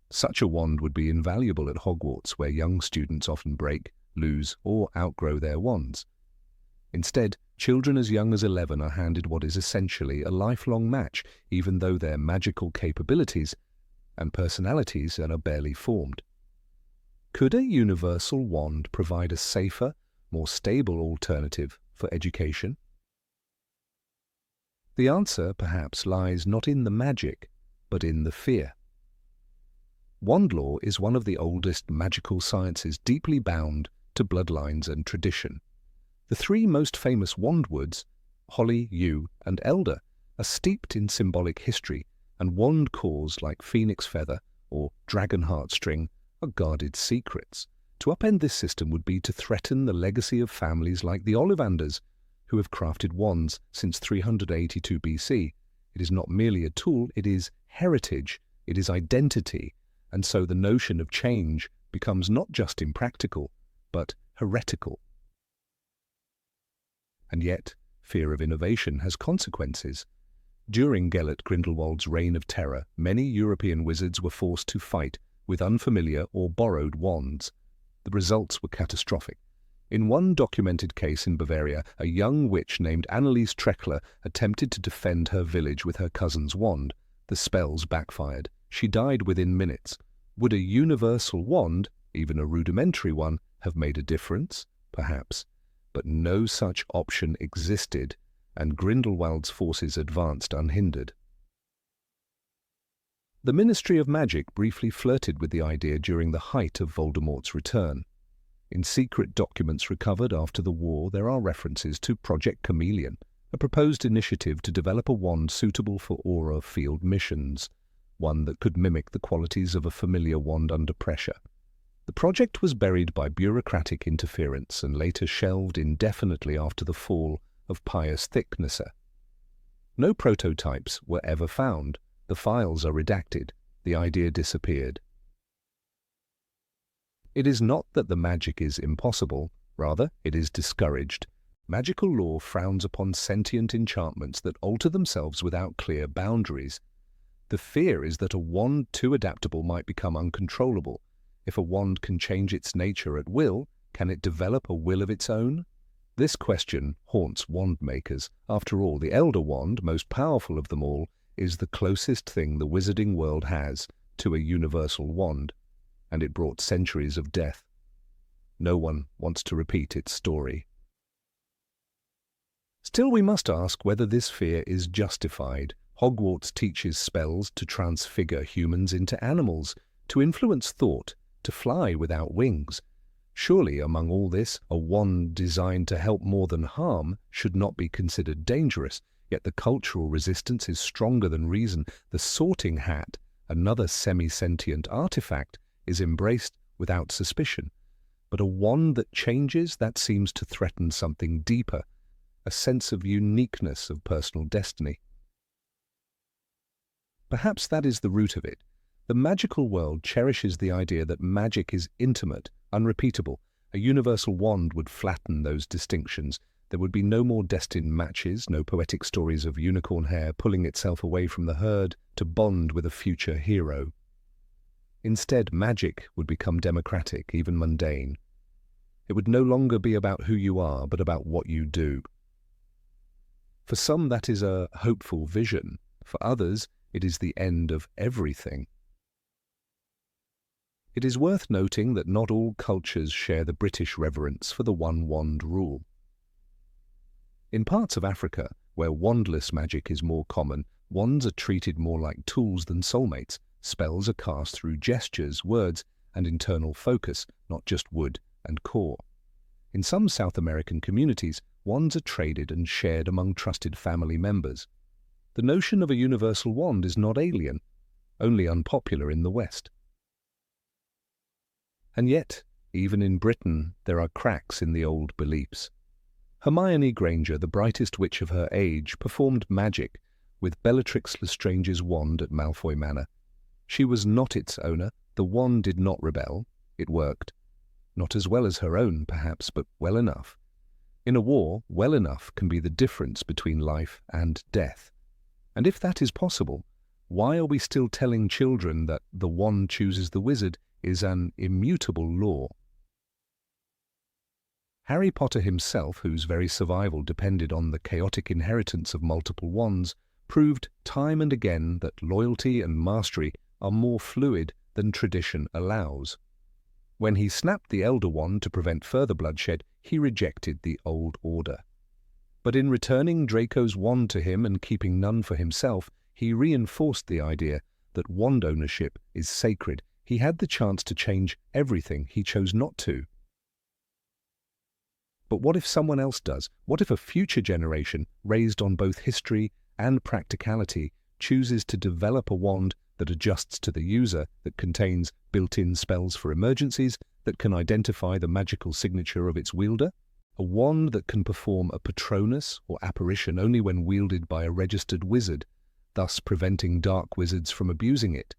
Such a wand would be invaluable at Hogwarts, where young students often break, lose, or outgrow their wands. Instead, children as young as 11 are handed what is essentially a lifelong match, even though their magical capabilities and personalities are barely formed. Could a universal wand provide a safer, more stable alternative for education? The answer, perhaps, lies not in the magic, but in the fear. Wand lore is one of the oldest magical sciences, deeply bound to bloodlines and tradition. The three most famous wandwoods, Holly, Yew, and Elder, are steeped in symbolic history, and wand cores like Phoenix Feather or Dragon Heartstring are guarded secrets. To upend this system would be to threaten the legacy of families like the Ollivanders, who have crafted wands since 382 BC. It is not merely a tool, it is heritage, it is identity, and so the notion of change becomes not just impractical, but heretical. And yet, fear of innovation has consequences. During Gellert Grindelwald's reign of terror, many European wizards were forced to fight with unfamiliar or borrowed wands. The results were catastrophic. In one documented case in Bavaria, a young witch named Anneliese Treckler attempted to defend her village with her cousin's wand. The spells backfired. She died within minutes. Would a universal wand, even a rudimentary one, have made a difference? Perhaps. But no such option existed, and Grindelwald's forces advanced unhindered. The Ministry of Magic briefly flirted with the idea during the height of Voldemort's return. In secret documents recovered after the war, there are references to Project Chameleon, a proposed initiative to develop a wand suitable for aura field missions, one that could mimic the qualities of a familiar wand under pressure. The project was buried by bureaucratic interference and later shelved indefinitely after the fall of Pius Thicknesser. No prototypes were ever found. The files are redacted. The idea disappeared. It is not that the magic is impossible, rather it is discouraged. Magical law frowns upon sentient enchantments that alter themselves without clear boundaries. The fear is that a wand too adaptable might become uncontrollable. If a wand can change its nature at will, can it develop a will of its own? This question haunts wand makers. After all, the Elder Wand, most powerful of them all, is the closest thing the wizarding world has to a universal wand, and it brought centuries of death. No one wants to repeat its story. Still, we must ask whether this fear is justified. Hogwarts teaches spells to transfigure humans into animals, to influence thought, to fly without wings. Surely, among all this, a wand designed to help more than harm should not be considered dangerous, yet the cultural resistance is stronger than reason. The sorting hat, another semi-sentient artifact, is embraced without suspicion. But a wand that changes, that seems to threaten something deeper, a sense of uniqueness of personal destiny. Perhaps that is the root of it. The magical world cherishes the idea that magic is intimate, unrepeatable. A universal wand would flatten those distinctions. There would be no more destined matches, no poetic stories of unicorn hair pulling itself away from the herd to bond with a future hero. Instead, magic would become democratic, even mundane. It would no longer be about who you are, but about what you do. For some, that is a hopeful vision. For others, it is the end of everything. It is worth noting that not all cultures share the British reverence for the one-wand rule. In parts of Africa, where wandless magic is more common, wands are treated more like tools than soulmates. Spells are cast through gestures, words, and internal focus, not just wood and core. In some South American communities, wands are traded and shared among trusted family members. The notion of a universal wand is not alien, only unpopular in the West. And yet, even in Britain, there are cracks in the old beliefs. Hermione Granger, the brightest witch of her age, performed magic with Bellatrix Lestrange's wand at Malfoy Manor. She was not its owner. The wand did not rebel. It worked. Not as well as her own, perhaps, but well enough. In a war, well enough can be the difference between life and death. And if that is possible, why are we still telling children that the wand chooses the wizard is an immutable law? Harry Potter himself, whose very survival depended on the chaotic inheritance of multiple wands, proved time and again that loyalty and mastery are more fluid than tradition allows. When he snapped the Elder Wand to prevent further bloodshed, he rejected the old order. But in returning Draco's wand to him and keeping none for himself, he reinforced the idea that wand ownership is sacred. He had the chance to change everything. He chose not to. But what if someone else does? What if a future generation, raised on both history and practicality, chooses to develop a wand that adjusts to the user, that contains built-in spells for emergencies, that can identify the magical signature of its wielder? A wand that can perform a Patronus or apparition only when wielded by a registered wizard, thus preventing dark wizards from abusing it?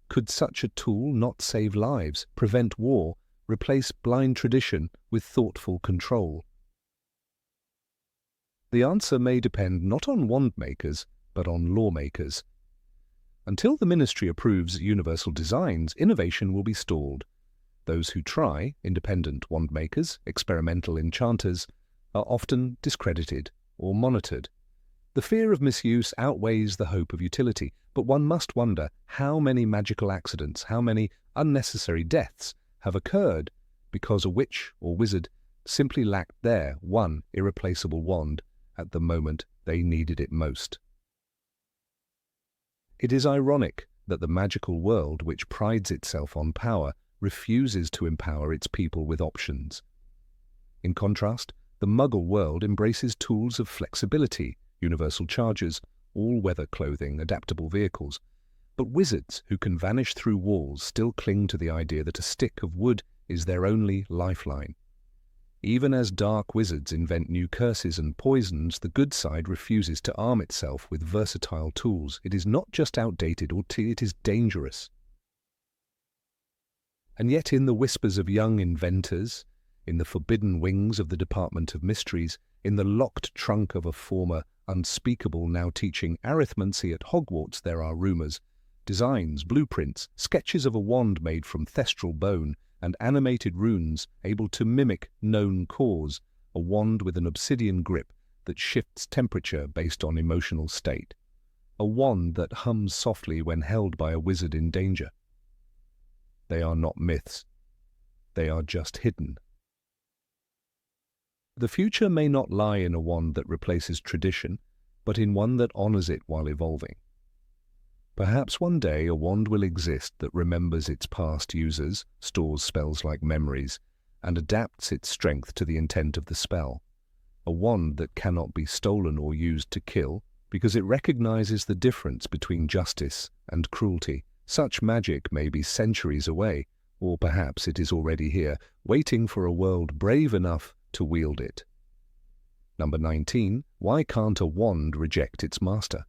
Could such a tool not save lives, prevent war, replace blind tradition with thoughtful control? The answer may depend not on wand makers, but on lawmakers. Until the ministry approves universal designs, innovation will be stalled. Those who try, independent wand makers, experimental enchanters, are often discredited or monitored. The fear of misuse outweighs the hope of utility, but one must wonder how many magical accidents, how many unnecessary deaths have occurred because a witch or wizard simply lacked their one irreplaceable wand at the moment they needed it most. It is ironic that the magical world, which prides itself on power, refuses to empower its people with options. In contrast, the Muggle world embraces tools of flexibility, universal chargers, all-weather clothing, adaptable vehicles. But wizards who can vanish through walls still cling to the idea that a stick of wood is their only lifeline. Even as dark wizards invent new curses and poisons, the good side refuses to arm itself with versatile tools. It is not just outdated, it is dangerous. And yet in the whispers of young inventors, in the forbidden wings of the Department of Mysteries, in the locked trunk of a former unspeakable now teaching arithmancy at Hogwarts, there are rumours, designs, blueprints, sketches of a wand made from thestral bone, and animated runes able to mimic known cause, a wand with an obsidian grip that shifts temperature based on emotional state, a wand that hums softly when held by a wizard in danger. They are not myths. They are just hidden. The future may not lie in a wand that replaces tradition, but in one that honors it while evolving. Perhaps one day a wand will exist that remembers its past users, stores spells like memories, and adapts its strength to the intent of the spell. A wand that cannot be stolen or used to kill, because it recognizes the difference between justice and cruelty. Such magic may be centuries away, or perhaps it is already here, waiting for a world brave enough to wield it. Number 19. Why can't a wand reject its master?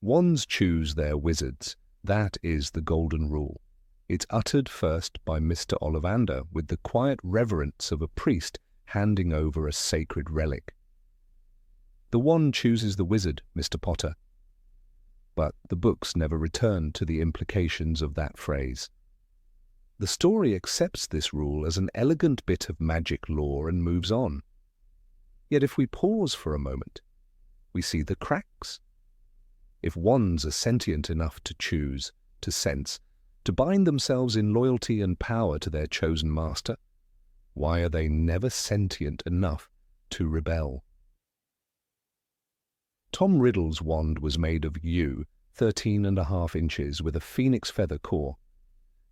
Wands choose their wizards. That is the golden rule. It's uttered first by Mr. Ollivander with the quiet reverence of a priest handing over a sacred relic. The wand chooses the wizard, Mr. Potter. But the books never return to the implications of that phrase. The story accepts this rule as an elegant bit of magic lore and moves on. Yet if we pause for a moment, we see the cracks. If wands are sentient enough to choose, to sense, to bind themselves in loyalty and power to their chosen master, why are they never sentient enough to rebel? Tom Riddle's wand was made of yew, 13.5 inches, with a phoenix feather core.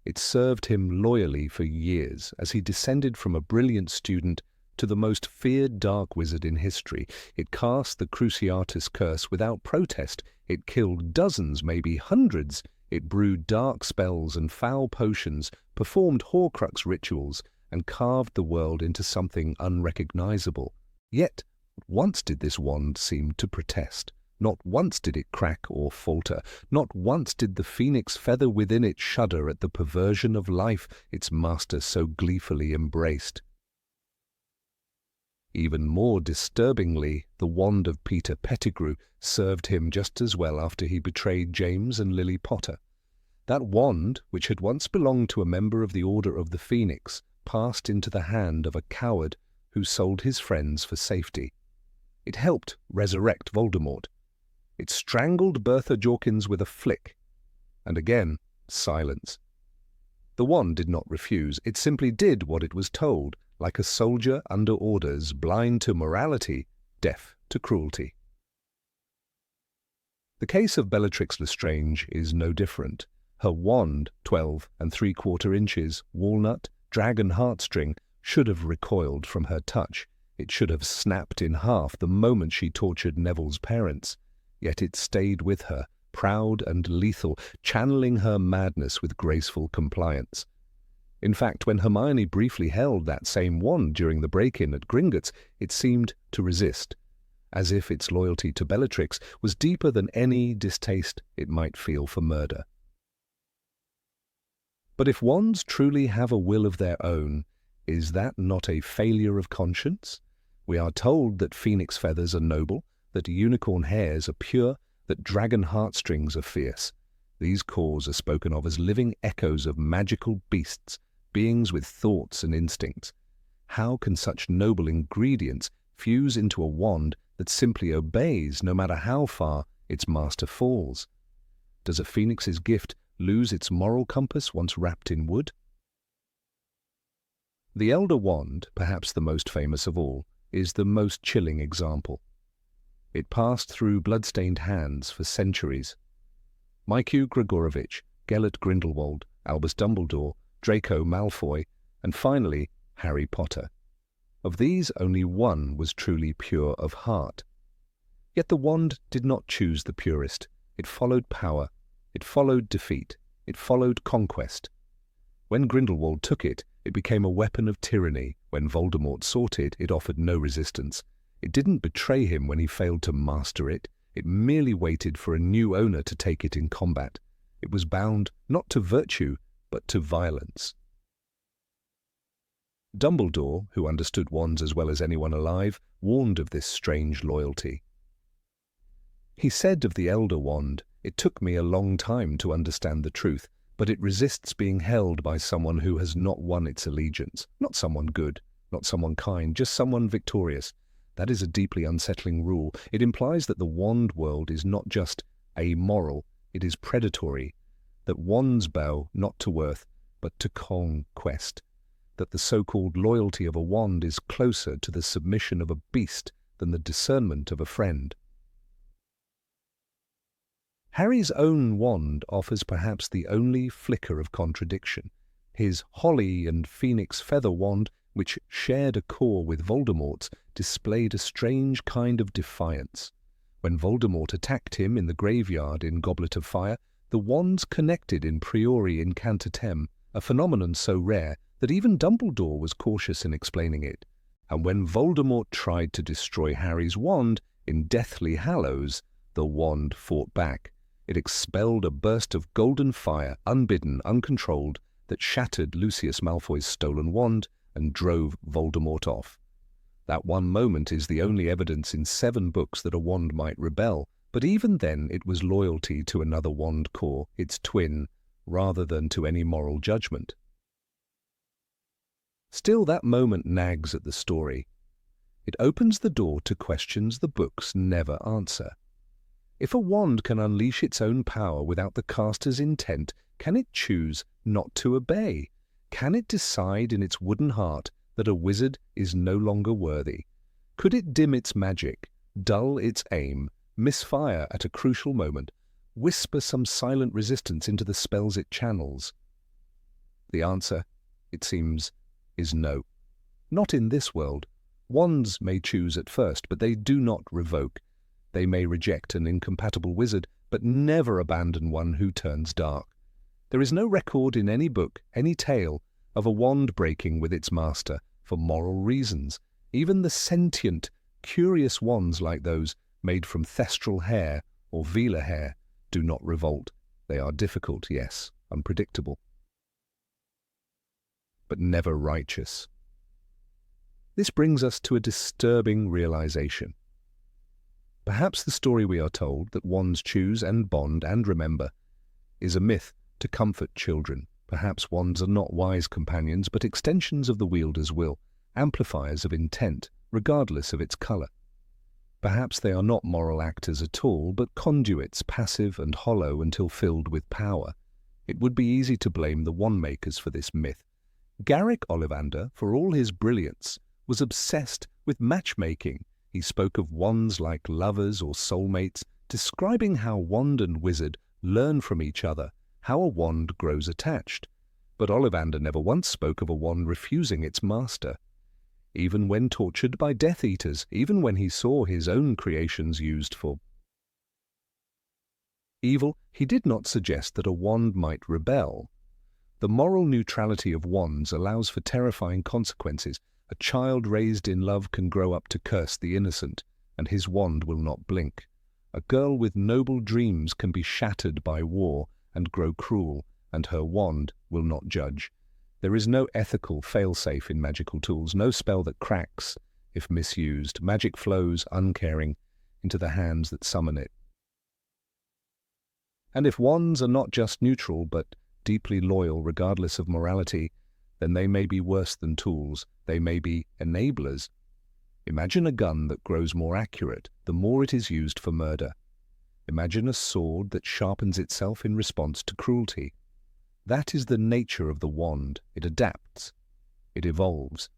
It served him loyally for years as he descended from a brilliant student to the most feared dark wizard in history. It cast the Cruciatus curse without protest. It killed dozens, maybe hundreds. It brewed dark spells and foul potions, performed Horcrux rituals, and carved the world into something unrecognizable. Yet, once did this wand seem to protest. Not once did it crack or falter. Not once did the phoenix feather within it shudder at the perversion of life its master so gleefully embraced. Even more disturbingly, the wand of Peter Pettigrew served him just as well after he betrayed James and Lily Potter. That wand, which had once belonged to a member of the Order of the Phoenix, passed into the hand of a coward who sold his friends for safety. It helped resurrect Voldemort. It strangled Bertha Jorkins with a flick. And again, silence. The wand did not refuse. It simply did what it was told, like a soldier under orders, blind to morality, deaf to cruelty. The case of Bellatrix Lestrange is no different. Her wand, 12.75 inches, walnut, dragon heartstring, should have recoiled from her touch. It should have snapped in half the moment she tortured Neville's parents. Yet it stayed with her, proud and lethal, channeling her madness with graceful compliance. In fact, when Hermione briefly held that same wand during the break-in at Gringotts, it seemed to resist, as if its loyalty to Bellatrix was deeper than any distaste it might feel for murder. But if wands truly have a will of their own, is that not a failure of conscience? We are told that phoenix feathers are noble, that unicorn hairs are pure, that dragon heartstrings are fierce. These cores are spoken of as living echoes of magical beasts, beings with thoughts and instincts. How can such noble ingredients fuse into a wand that simply obeys no matter how far its master falls? Does a phoenix's gift lose its moral compass once wrapped in wood? The Elder Wand, perhaps the most famous of all, is the most chilling example. It passed through blood-stained hands for centuries. Michael Gregorovitch, Gellert Grindelwald, Albus Dumbledore, Draco Malfoy, and finally Harry Potter. Of these, only one was truly pure of heart. Yet the wand did not choose the purest. It followed power. It followed defeat. It followed conquest. When Grindelwald took it, it became a weapon of tyranny. When Voldemort sought it, it offered no resistance. It didn't betray him when he failed to master it. It merely waited for a new owner to take it in combat. It was bound not to virtue, but to violence. Dumbledore, who understood wands as well as anyone alive, warned of this strange loyalty. He said of the Elder Wand, "It took me a long time to understand the truth, but it resists being held by someone who has not won its allegiance. Not someone good, not someone kind, just someone victorious. That is a deeply unsettling rule. It implies that the wand world is not just amoral, it is predatory. That wands bow not to worth, but to conquest. That the so-called loyalty of a wand is closer to the submission of a beast than the discernment of a friend." Harry's own wand offers perhaps the only flicker of contradiction. His holly and phoenix feather wand, which shared a core with Voldemort's, displayed a strange kind of defiance. When Voldemort attacked him in the graveyard in Goblet of Fire, the wands connected in priori incantatem, a phenomenon so rare that even Dumbledore was cautious in explaining it. And when Voldemort tried to destroy Harry's wand in Deathly Hallows, the wand fought back. It expelled a burst of golden fire, unbidden, uncontrolled, that shattered Lucius Malfoy's stolen wand and drove Voldemort off. That one moment is the only evidence in 7 books that a wand might rebel, but even then it was loyalty to another wand core, its twin, rather than to any moral judgment. Still, that moment nags at the story. It opens the door to questions the books never answer. If a wand can unleash its own power without the caster's intent, can it choose not to obey? Can it decide in its wooden heart that a wizard is no longer worthy? Could it dim its magic, dull its aim, misfire at a crucial moment, whisper some silent resistance into the spells it channels? The answer, it seems, is no. Not in this world. Wands may choose at first, but they do not revoke. They may reject an incompatible wizard, but never abandon one who turns dark. There is no record in any book, any tale, of a wand breaking with its master for moral reasons. Even the sentient, curious wands like those made from thestral hair or Vela hair do not revolt. They are difficult, yes, unpredictable, but never righteous. This brings us to a disturbing realization. Perhaps the story we are told, that wands choose and bond and remember, is a myth to comfort children. Perhaps wands are not wise companions, but extensions of the wielder's will, amplifiers of intent, regardless of its color. Perhaps they are not moral actors at all, but conduits, passive and hollow until filled with power. It would be easy to blame the wand-makers for this myth. Garrick Ollivander, for all his brilliance, was obsessed with matchmaking. He spoke of wands like lovers or soulmates, describing how wand and wizard learn from each other, how a wand grows attached. But Ollivander never once spoke of a wand refusing its master. Even when tortured by Death Eaters, even when he saw his own creations used for evil, he did not suggest that a wand might rebel. The moral neutrality of wands allows for terrifying consequences. A child raised in love can grow up to curse the innocent, and his wand will not blink. A girl with noble dreams can be shattered by war and grow cruel, and her wand will not judge. There is no ethical fail-safe in magical tools, no spell that cracks if misused. Magic flows, uncaring, into the hands that summon it. And if wands are not just neutral, but deeply loyal regardless of morality, then they may be worse than tools. They may be enablers. Imagine a gun that grows more accurate the more it is used for murder. Imagine a sword that sharpens itself in response to cruelty. That is the nature of the wand. It adapts. It evolves.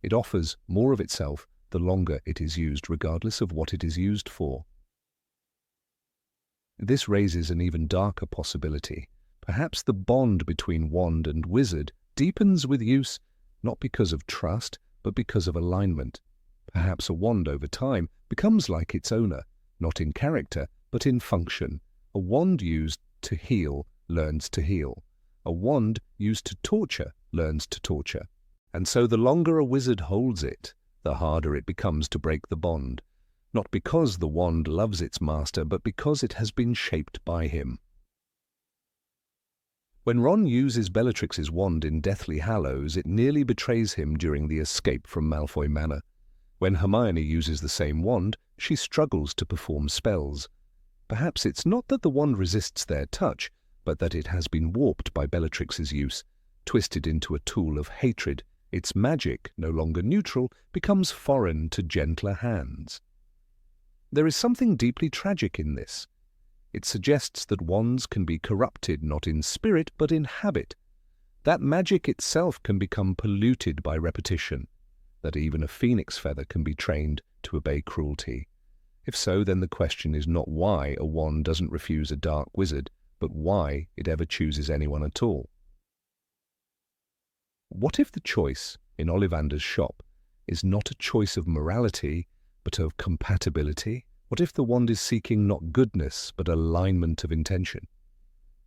It offers more of itself the longer it is used, regardless of what it is used for. This raises an even darker possibility. Perhaps the bond between wand and wizard deepens with use, not because of trust, but because of alignment. Perhaps a wand over time becomes like its owner, not in character, but in function. A wand used to heal learns to heal. A wand used to torture learns to torture. And so the longer a wizard holds it, the harder it becomes to break the bond. Not because the wand loves its master, but because it has been shaped by him. When Ron uses Bellatrix's wand in Deathly Hallows, it nearly betrays him during the escape from Malfoy Manor. When Hermione uses the same wand, she struggles to perform spells. Perhaps it's not that the wand resists their touch, but that it has been warped by Bellatrix's use, twisted into a tool of hatred. Its magic, no longer neutral, becomes foreign to gentler hands. There is something deeply tragic in this. It suggests that wands can be corrupted not in spirit but in habit, that magic itself can become polluted by repetition, that even a phoenix feather can be trained to obey cruelty. If so, then the question is not why a wand doesn't refuse a dark wizard, but why it ever chooses anyone at all. What if the choice in Ollivander's shop is not a choice of morality, but of compatibility? What if the wand is seeking not goodness, but alignment of intention?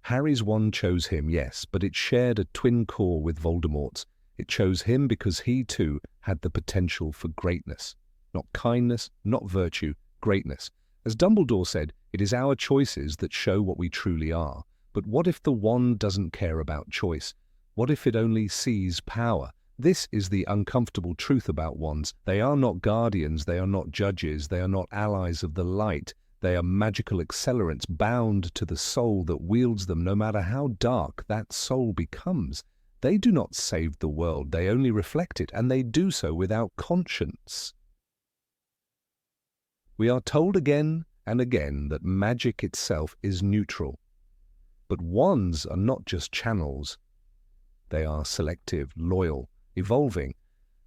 Harry's wand chose him, yes, but it shared a twin core with Voldemort's. It chose him because he, too, had the potential for greatness. Not kindness, not virtue, greatness. As Dumbledore said, it is our choices that show what we truly are. But what if the wand doesn't care about choice? What if it only sees power? This is the uncomfortable truth about wands. They are not guardians, they are not judges, they are not allies of the light. They are magical accelerants bound to the soul that wields them, no matter how dark that soul becomes. They do not save the world, they only reflect it, and they do so without conscience. We are told again and again that magic itself is neutral. But wands are not just channels. They are selective, loyal, evolving.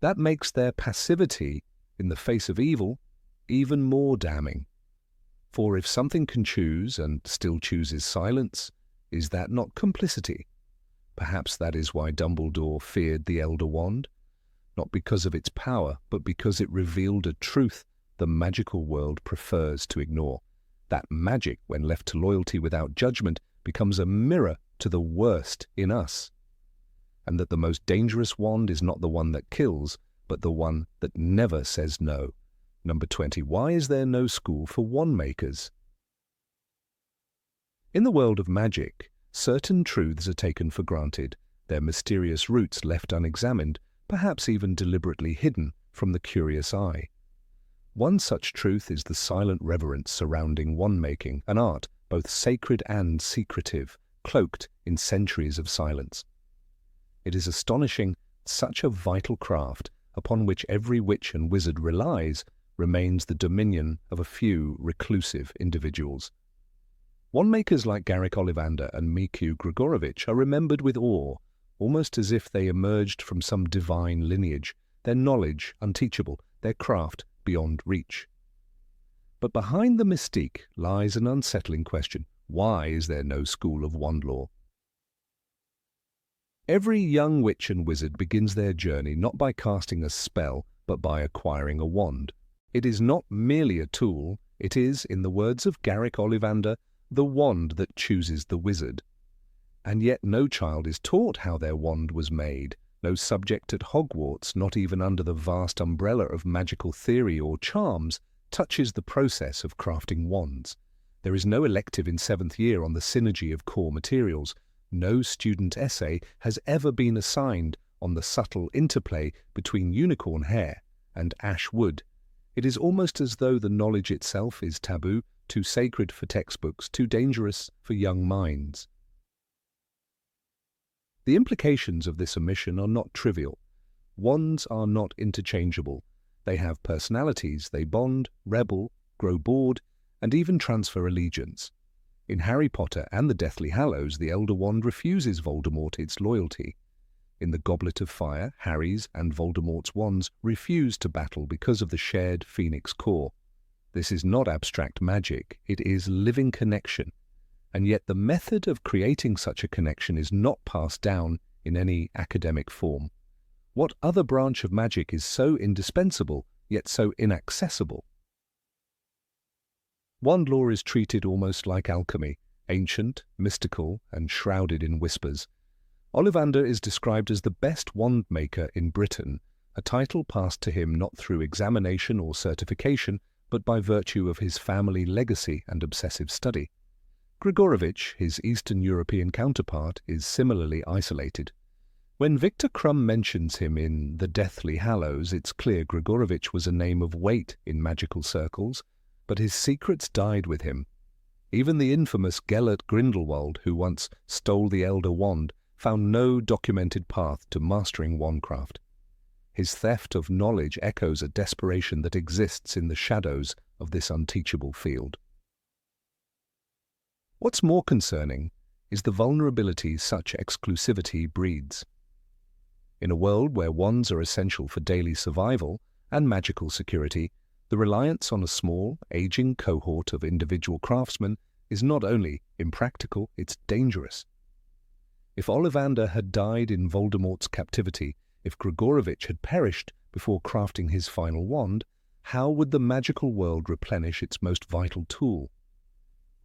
That makes their passivity in the face of evil even more damning. For if something can choose and still chooses silence, is that not complicity? Perhaps that is why Dumbledore feared the Elder Wand, not because of its power, but because it revealed a truth the magical world prefers to ignore. That magic, when left to loyalty without judgment, becomes a mirror to the worst in us. And that the most dangerous wand is not the one that kills, but the one that never says no. Number 20. Why is there no school for wand makers? In the world of magic, certain truths are taken for granted, their mysterious roots left unexamined, perhaps even deliberately hidden from the curious eye. One such truth is the silent reverence surrounding wand-making, an art both sacred and secretive, cloaked in centuries of silence. It is astonishing such a vital craft, upon which every witch and wizard relies, remains the dominion of a few reclusive individuals. Wand-makers like Garrick Ollivander and Miku Grigorovich are remembered with awe, almost as if they emerged from some divine lineage, their knowledge unteachable, their craft beyond reach. But behind the mystique lies an unsettling question. Why is there no school of wand lore? Every young witch and wizard begins their journey not by casting a spell, but by acquiring a wand. It is not merely a tool, it is, in the words of Garrick Ollivander, the wand that chooses the wizard. And yet no child is taught how their wand was made, no subject at Hogwarts, not even under the vast umbrella of magical theory or charms, touches the process of crafting wands. There is no elective in 7th year on the synergy of core materials. No student essay has ever been assigned on the subtle interplay between unicorn hair and ash wood. It is almost as though the knowledge itself is taboo, too sacred for textbooks, too dangerous for young minds. The implications of this omission are not trivial. Wands are not interchangeable. They have personalities, they bond, rebel, grow bored, and even transfer allegiance. In Harry Potter and the Deathly Hallows, the Elder Wand refuses Voldemort its loyalty. In the Goblet of Fire, Harry's and Voldemort's wands refuse to battle because of the shared Phoenix core. This is not abstract magic, it is living connection. And yet the method of creating such a connection is not passed down in any academic form. What other branch of magic is so indispensable, yet so inaccessible? Wand lore is treated almost like alchemy, ancient, mystical, and shrouded in whispers. Ollivander is described as the best wand maker in Britain, a title passed to him not through examination or certification, but by virtue of his family legacy and obsessive study. Grigorovich, his Eastern European counterpart, is similarly isolated. When Victor Crumb mentions him in The Deathly Hallows, it's clear Grigorovich was a name of weight in magical circles, but his secrets died with him. Even the infamous Gellert Grindelwald, who once stole the Elder Wand, found no documented path to mastering wandcraft. His theft of knowledge echoes a desperation that exists in the shadows of this unteachable field. What's more concerning is the vulnerability such exclusivity breeds. In a world where wands are essential for daily survival and magical security, the reliance on a small, aging cohort of individual craftsmen is not only impractical, it's dangerous. If Ollivander had died in Voldemort's captivity, if Grigorovich had perished before crafting his final wand, how would the magical world replenish its most vital tool?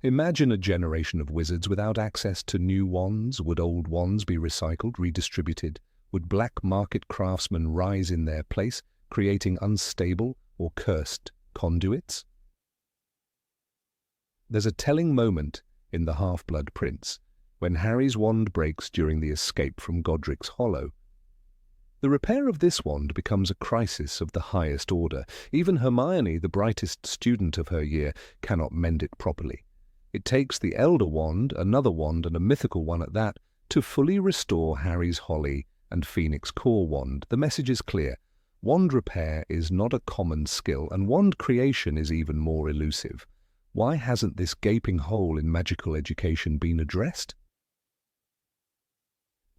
Imagine a generation of wizards without access to new wands. Would old wands be recycled, redistributed? Would black market craftsmen rise in their place, creating unstable or cursed conduits? There's a telling moment in The Half-Blood Prince when Harry's wand breaks during the escape from Godric's Hollow. The repair of this wand becomes a crisis of the highest order. Even Hermione, the brightest student of her year, cannot mend it properly. It takes the Elder Wand, another wand, and a mythical one at that, to fully restore Harry's Holly and Phoenix Core wand. The message is clear. Wand repair is not a common skill, and wand creation is even more elusive. Why hasn't this gaping hole in magical education been addressed?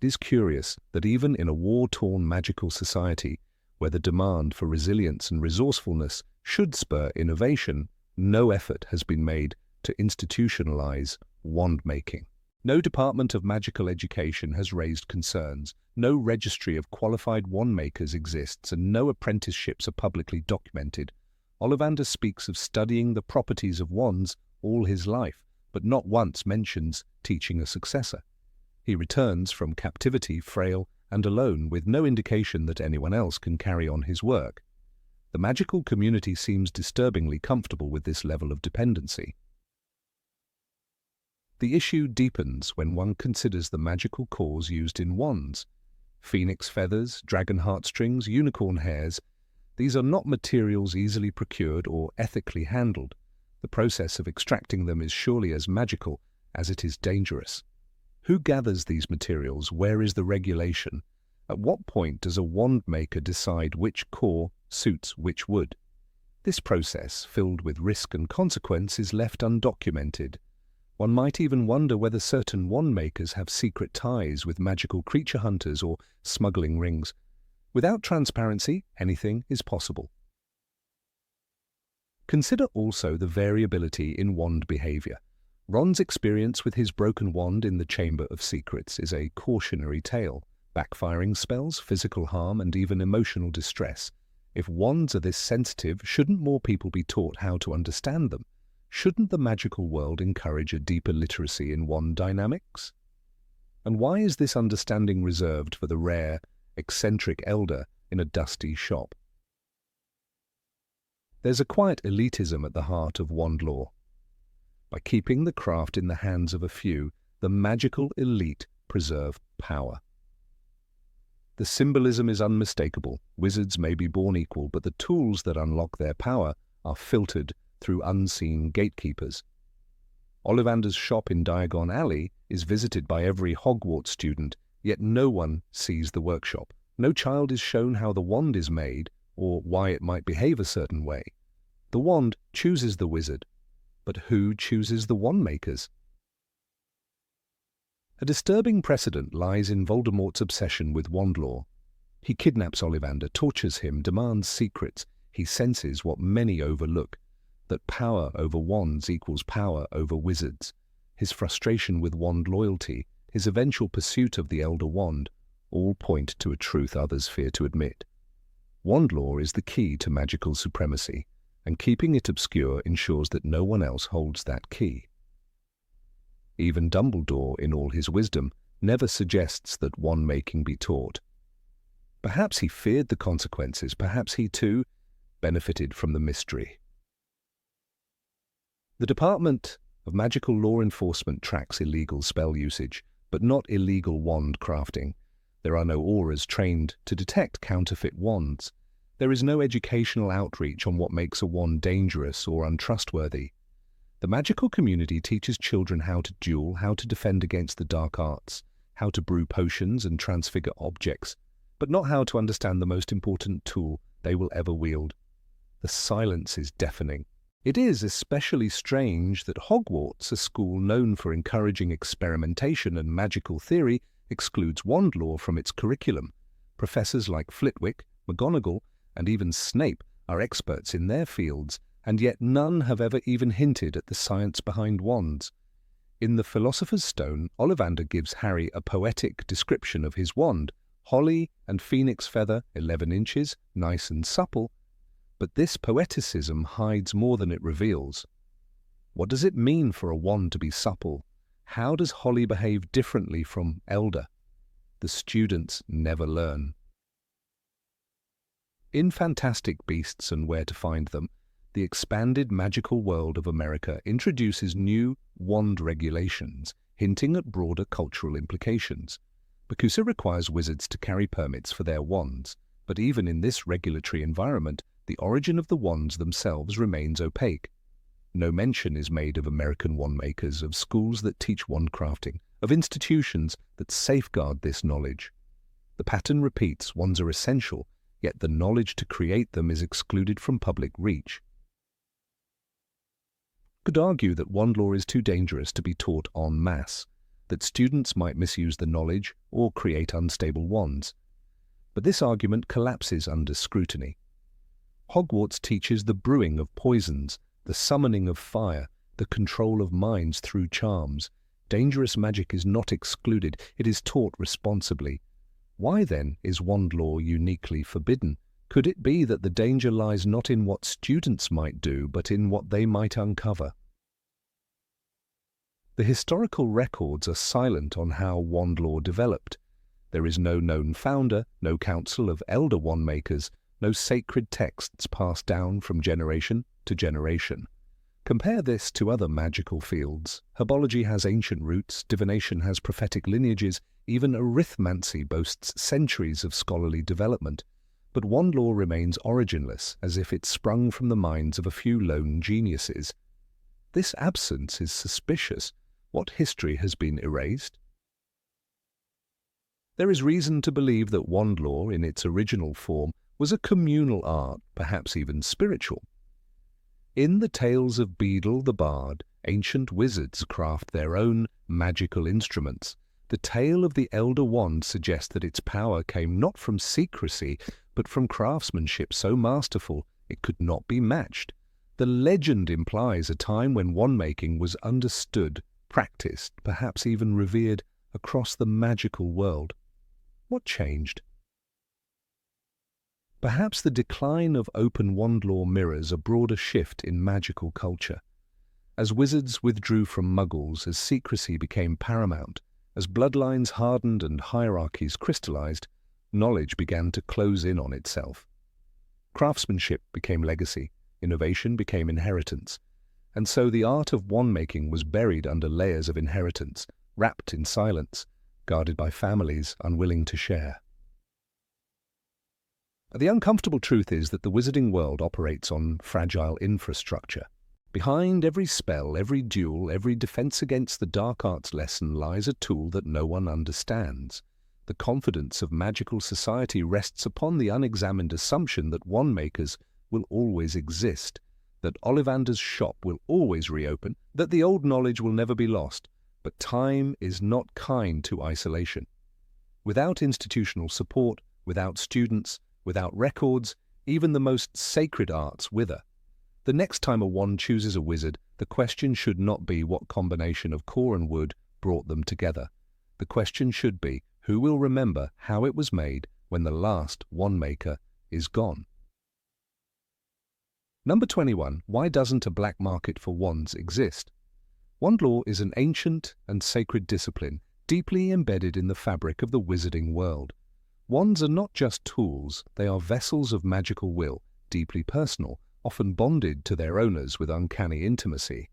It is curious that even in a war-torn magical society, where the demand for resilience and resourcefulness should spur innovation, no effort has been made to institutionalize wand-making. No department of magical education has raised concerns, no registry of qualified wand-makers exists, and no apprenticeships are publicly documented. Ollivander speaks of studying the properties of wands all his life, but not once mentions teaching a successor. He returns from captivity frail and alone, with no indication that anyone else can carry on his work. The magical community seems disturbingly comfortable with this level of dependency. The issue deepens when one considers the magical cores used in wands. Phoenix feathers, dragon heartstrings, unicorn hairs. These are not materials easily procured or ethically handled. The process of extracting them is surely as magical as it is dangerous. Who gathers these materials? Where is the regulation? At what point does a wand maker decide which core suits which wood? This process, filled with risk and consequence, is left undocumented. One might even wonder whether certain wand makers have secret ties with magical creature hunters or smuggling rings. Without transparency, anything is possible. Consider also the variability in wand behavior. Ron's experience with his broken wand in the Chamber of Secrets is a cautionary tale. Backfiring spells, physical harm, and even emotional distress. If wands are this sensitive, shouldn't more people be taught how to understand them? Shouldn't the magical world encourage a deeper literacy in wand dynamics? And why is this understanding reserved for the rare, eccentric elder in a dusty shop? There's a quiet elitism at the heart of wand lore. By keeping the craft in the hands of a few, the magical elite preserve power. The symbolism is unmistakable. Wizards may be born equal, but the tools that unlock their power are filtered through unseen gatekeepers. Ollivander's shop in Diagon Alley is visited by every Hogwarts student, yet no one sees the workshop. No child is shown how the wand is made or why it might behave a certain way. The wand chooses the wizard, but who chooses the wand makers? A disturbing precedent lies in Voldemort's obsession with wand lore. He kidnaps Ollivander, tortures him, demands secrets. He senses what many overlook, that power over wands equals power over wizards. His frustration with wand loyalty, his eventual pursuit of the Elder Wand, all point to a truth others fear to admit. Wand lore is the key to magical supremacy, and keeping it obscure ensures that no one else holds that key. Even Dumbledore, in all his wisdom, never suggests that wand-making be taught. Perhaps he feared the consequences, perhaps he too benefited from the mystery. The Department of Magical Law Enforcement tracks illegal spell usage, but not illegal wand crafting. There are no auras trained to detect counterfeit wands. There is no educational outreach on what makes a wand dangerous or untrustworthy. The magical community teaches children how to duel, how to defend against the dark arts, how to brew potions and transfigure objects, but not how to understand the most important tool they will ever wield. The silence is deafening. It is especially strange that Hogwarts, a school known for encouraging experimentation and magical theory, excludes wand lore from its curriculum. Professors like Flitwick, McGonagall, and even Snape are experts in their fields, and yet none have ever even hinted at the science behind wands. In The Philosopher's Stone, Ollivander gives Harry a poetic description of his wand, holly and phoenix feather, 11 inches, nice and supple. But this poeticism hides more than it reveals. What does it mean for a wand to be supple? How does holly behave differently from elder? The students never learn. In Fantastic Beasts and Where to Find Them, the expanded magical world of America introduces new wand regulations, hinting at broader cultural implications. Bakusa requires wizards to carry permits for their wands, but even in this regulatory environment, the origin of the wands themselves remains opaque. No mention is made of American wand makers, of schools that teach wand crafting, of institutions that safeguard this knowledge. The pattern repeats: wands are essential, yet the knowledge to create them is excluded from public reach. Could argue that wand lore is too dangerous to be taught en masse, that students might misuse the knowledge or create unstable wands. But this argument collapses under scrutiny. Hogwarts teaches the brewing of poisons, the summoning of fire, the control of minds through charms. Dangerous magic is not excluded, it is taught responsibly. Why then is wand lore uniquely forbidden? Could it be that the danger lies not in what students might do, but in what they might uncover? The historical records are silent on how wand lore developed. There is no known founder, no council of elder wand makers, no sacred texts passed down from generation to generation. Compare this to other magical fields. Herbology has ancient roots, divination has prophetic lineages, even arithmancy boasts centuries of scholarly development. But wand lore remains originless, as if it sprung from the minds of a few lone geniuses. This absence is suspicious. What history has been erased? There is reason to believe that wand lore, in its original form, was a communal art, perhaps even spiritual. In the tales of Beadle the Bard, ancient wizards craft their own magical instruments. The tale of the Elder Wand suggests that its power came not from secrecy, but from craftsmanship so masterful it could not be matched. The legend implies a time when wand-making was understood, practiced, perhaps even revered across the magical world. What changed? Perhaps the decline of open wand lore mirrors a broader shift in magical culture. As wizards withdrew from Muggles, as secrecy became paramount, as bloodlines hardened and hierarchies crystallized, knowledge began to close in on itself. Craftsmanship became legacy, innovation became inheritance, and so the art of wand-making was buried under layers of inheritance, wrapped in silence, guarded by families unwilling to share. The uncomfortable truth is that the wizarding world operates on fragile infrastructure. Behind every spell, every duel, every defense against the dark arts lesson lies a tool that no one understands. The confidence of magical society rests upon the unexamined assumption that wand-makers will always exist, that Ollivander's shop will always reopen, that the old knowledge will never be lost. But time is not kind to isolation. Without institutional support, without students, without records, even the most sacred arts wither. The next time a wand chooses a wizard, the question should not be what combination of core and wood brought them together. The question should be, who will remember how it was made when the last wand maker is gone? Number 21. Why doesn't a black market for wands exist? Wand lore is an ancient and sacred discipline, deeply embedded in the fabric of the wizarding world. Wands are not just tools, they are vessels of magical will, deeply personal, often bonded to their owners with uncanny intimacy.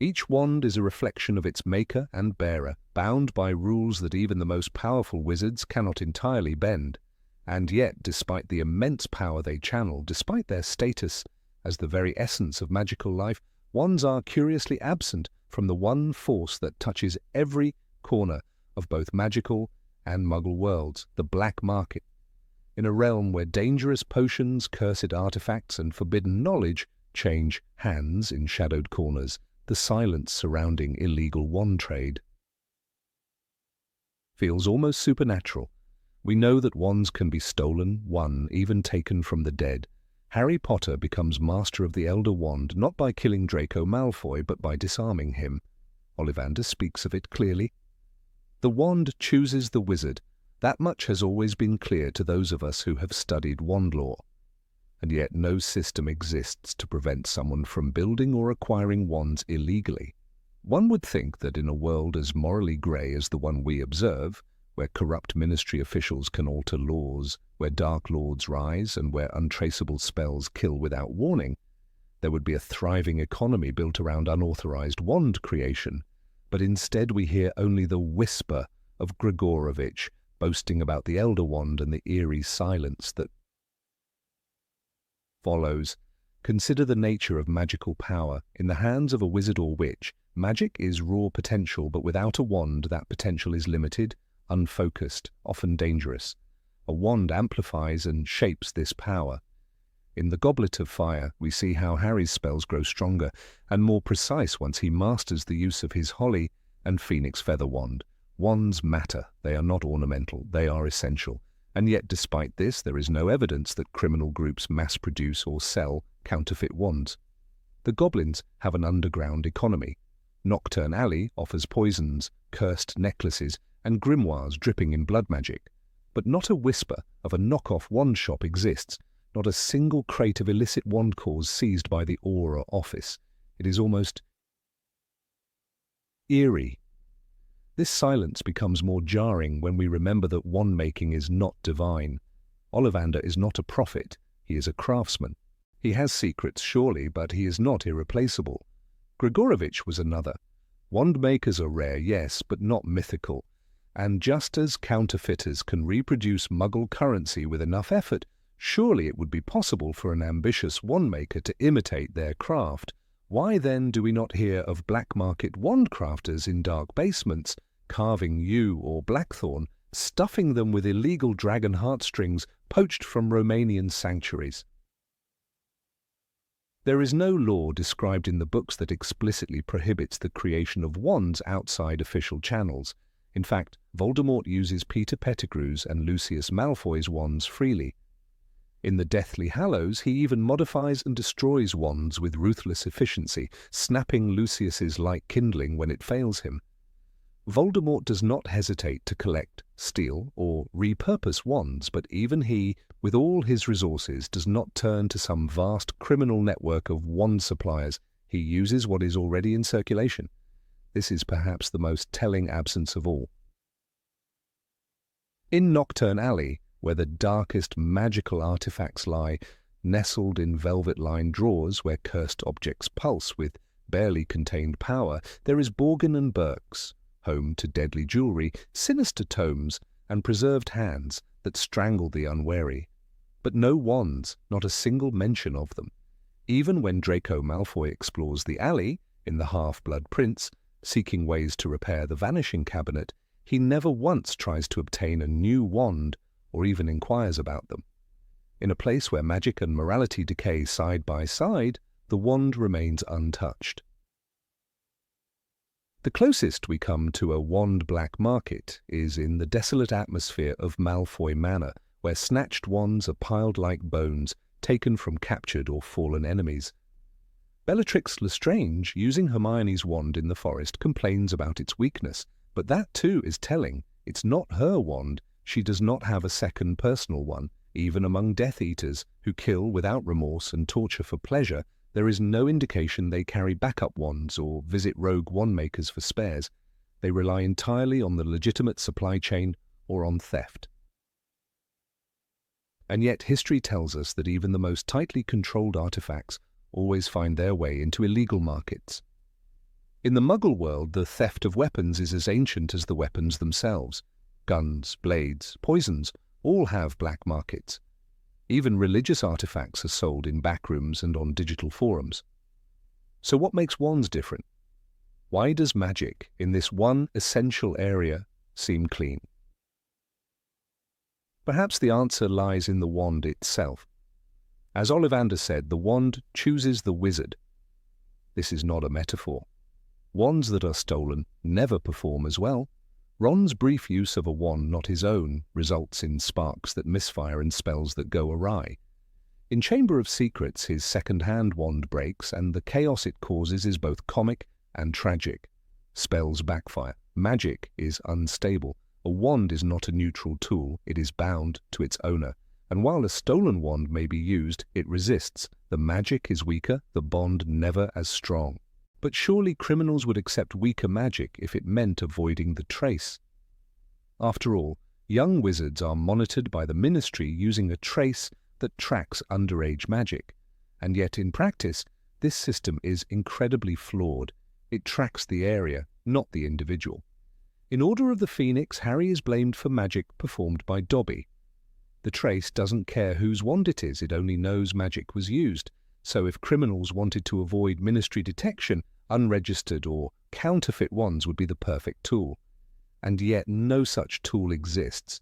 Each wand is a reflection of its maker and bearer, bound by rules that even the most powerful wizards cannot entirely bend. And yet, despite the immense power they channel, despite their status as the very essence of magical life, wands are curiously absent from the one force that touches every corner of both magical and Muggle worlds, the black market. In a realm where dangerous potions, cursed artifacts, and forbidden knowledge change hands in shadowed corners, the silence surrounding illegal wand trade feels almost supernatural. We know that wands can be stolen, won, even taken from the dead. Harry Potter becomes master of the Elder Wand not by killing Draco Malfoy, but by disarming him. Ollivander speaks of it clearly. The wand chooses the wizard. That much has always been clear to those of us who have studied wand lore. And yet no system exists to prevent someone from building or acquiring wands illegally. One would think that in a world as morally grey as the one we observe, where corrupt ministry officials can alter laws, where dark lords rise, and where untraceable spells kill without warning, there would be a thriving economy built around unauthorized wand creation, but instead we hear only the whisper of Grigorovich boasting about the Elder Wand and the eerie silence that follows. Consider the nature of magical power. In the hands of a wizard or witch, magic is raw potential, but without a wand, that potential is limited, unfocused, often dangerous. A wand amplifies and shapes this power. In the Goblet of Fire, we see how Harry's spells grow stronger and more precise once he masters the use of his Holly and Phoenix Feather Wand. Wands matter. They are not ornamental. They are essential. And yet, despite this, there is no evidence that criminal groups mass-produce or sell counterfeit wands. The goblins have an underground economy. Nocturne Alley offers poisons, cursed necklaces, and grimoires dripping in blood magic. But not a whisper of a knockoff wand shop exists, not a single crate of illicit wand cores seized by the Aura office. It is almost eerie. This silence becomes more jarring when we remember that wand-making is not divine. Ollivander is not a prophet, he is a craftsman. He has secrets, surely, but he is not irreplaceable. Grigorovich was another. Wand-makers are rare, yes, but not mythical. And just as counterfeiters can reproduce Muggle currency with enough effort, surely it would be possible for an ambitious wand-maker to imitate their craft. Why then do we not hear of black-market wand-crafters in dark basements, carving yew or blackthorn, stuffing them with illegal dragon heartstrings poached from Romanian sanctuaries? There is no law described in the books that explicitly prohibits the creation of wands outside official channels. In fact, Voldemort uses Peter Pettigrew's and Lucius Malfoy's wands freely. In the Deathly Hallows, he even modifies and destroys wands with ruthless efficiency, snapping Lucius's light kindling when it fails him. Voldemort does not hesitate to collect, steal, or repurpose wands, but even he, with all his resources, does not turn to some vast criminal network of wand suppliers. He uses what is already in circulation. This is perhaps the most telling absence of all. In Nocturne Alley, where the darkest magical artifacts lie, nestled in velvet-lined drawers where cursed objects pulse with barely contained power, there is Borgin and Burke's, home to deadly jewelry, sinister tomes, and preserved hands that strangle the unwary. But no wands, not a single mention of them. Even when Draco Malfoy explores the alley, in The Half-Blood Prince, seeking ways to repair the Vanishing Cabinet, he never once tries to obtain a new wand or even inquires about them. In a place where magic and morality decay side by side, the wand remains untouched. The closest we come to a wand black market is in the desolate atmosphere of Malfoy Manor, where snatched wands are piled like bones taken from captured or fallen enemies. Bellatrix Lestrange, using Hermione's wand in the forest, complains about its weakness, but that too is telling. It's not her wand. She does not have a second personal one. Even among Death Eaters, who kill without remorse and torture for pleasure, there is no indication they carry backup wands or visit rogue wand-makers for spares. They rely entirely on the legitimate supply chain or on theft. And yet history tells us that even the most tightly controlled artifacts always find their way into illegal markets. In the Muggle world, the theft of weapons is as ancient as the weapons themselves. Guns, blades, poisons all have black markets. Even religious artifacts are sold in backrooms and on digital forums. So what makes wands different? Why does magic, in this one essential area, seem clean? Perhaps the answer lies in the wand itself. As Ollivander said, the wand chooses the wizard. This is not a metaphor. Wands that are stolen never perform as well. Ron's brief use of a wand not his own results in sparks that misfire and spells that go awry. In Chamber of Secrets, his second-hand wand breaks, and the chaos it causes is both comic and tragic. Spells backfire. Magic is unstable. A wand is not a neutral tool. It is bound to its owner. And while a stolen wand may be used, it resists. The magic is weaker, the bond never as strong. But surely criminals would accept weaker magic if it meant avoiding the trace. After all, young wizards are monitored by the Ministry using a trace that tracks underage magic, and yet in practice, This system is incredibly flawed. It tracks the area, not the individual. In Order of the Phoenix, Harry is blamed for magic performed by Dobby. The trace doesn't care whose wand it is, it only knows magic was used. So if criminals wanted to avoid ministry detection, unregistered or counterfeit wands would be the perfect tool. And yet no such tool exists.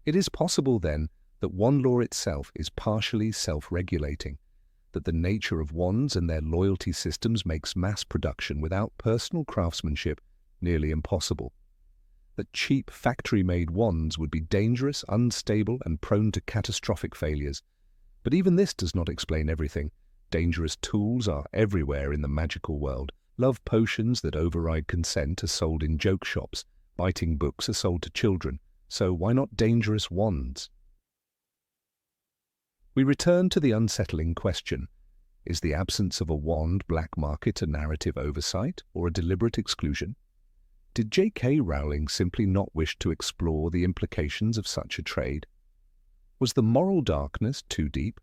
It is possible, then, that wand law itself is partially self-regulating, that the nature of wands and their loyalty systems makes mass production without personal craftsmanship nearly impossible, that cheap factory-made wands would be dangerous, unstable, and prone to catastrophic failures. But even this does not explain everything. Dangerous tools are everywhere in the magical world. Love potions that override consent are sold in joke shops. Biting books are sold to children. So why not dangerous wands? We return to the unsettling question. Is the absence of a wand black market a narrative oversight or a deliberate exclusion? Did J.K. Rowling simply not wish to explore the implications of such a trade? Was the moral darkness too deep?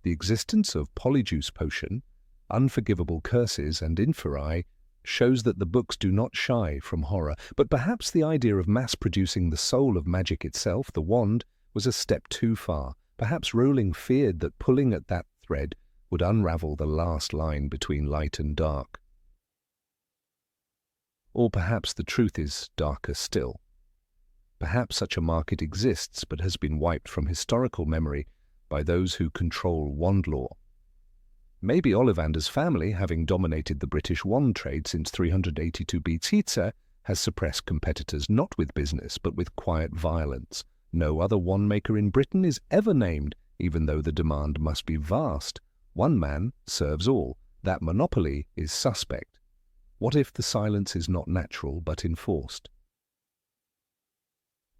The existence of Polyjuice Potion, Unforgivable Curses, and Inferi shows that the books do not shy from horror, but perhaps the idea of mass-producing the soul of magic itself, the wand, was a step too far. Perhaps Rowling feared that pulling at that thread would unravel the last line between light and dark. Or perhaps the truth is darker still. Perhaps such a market exists but has been wiped from historical memory by those who control wand law. Maybe Ollivander's family, having dominated the British wand trade since 382 BC, has suppressed competitors not with business but with quiet violence. No other wand maker in Britain is ever named, even though the demand must be vast. One man serves all. That monopoly is suspect. What if the silence is not natural but enforced?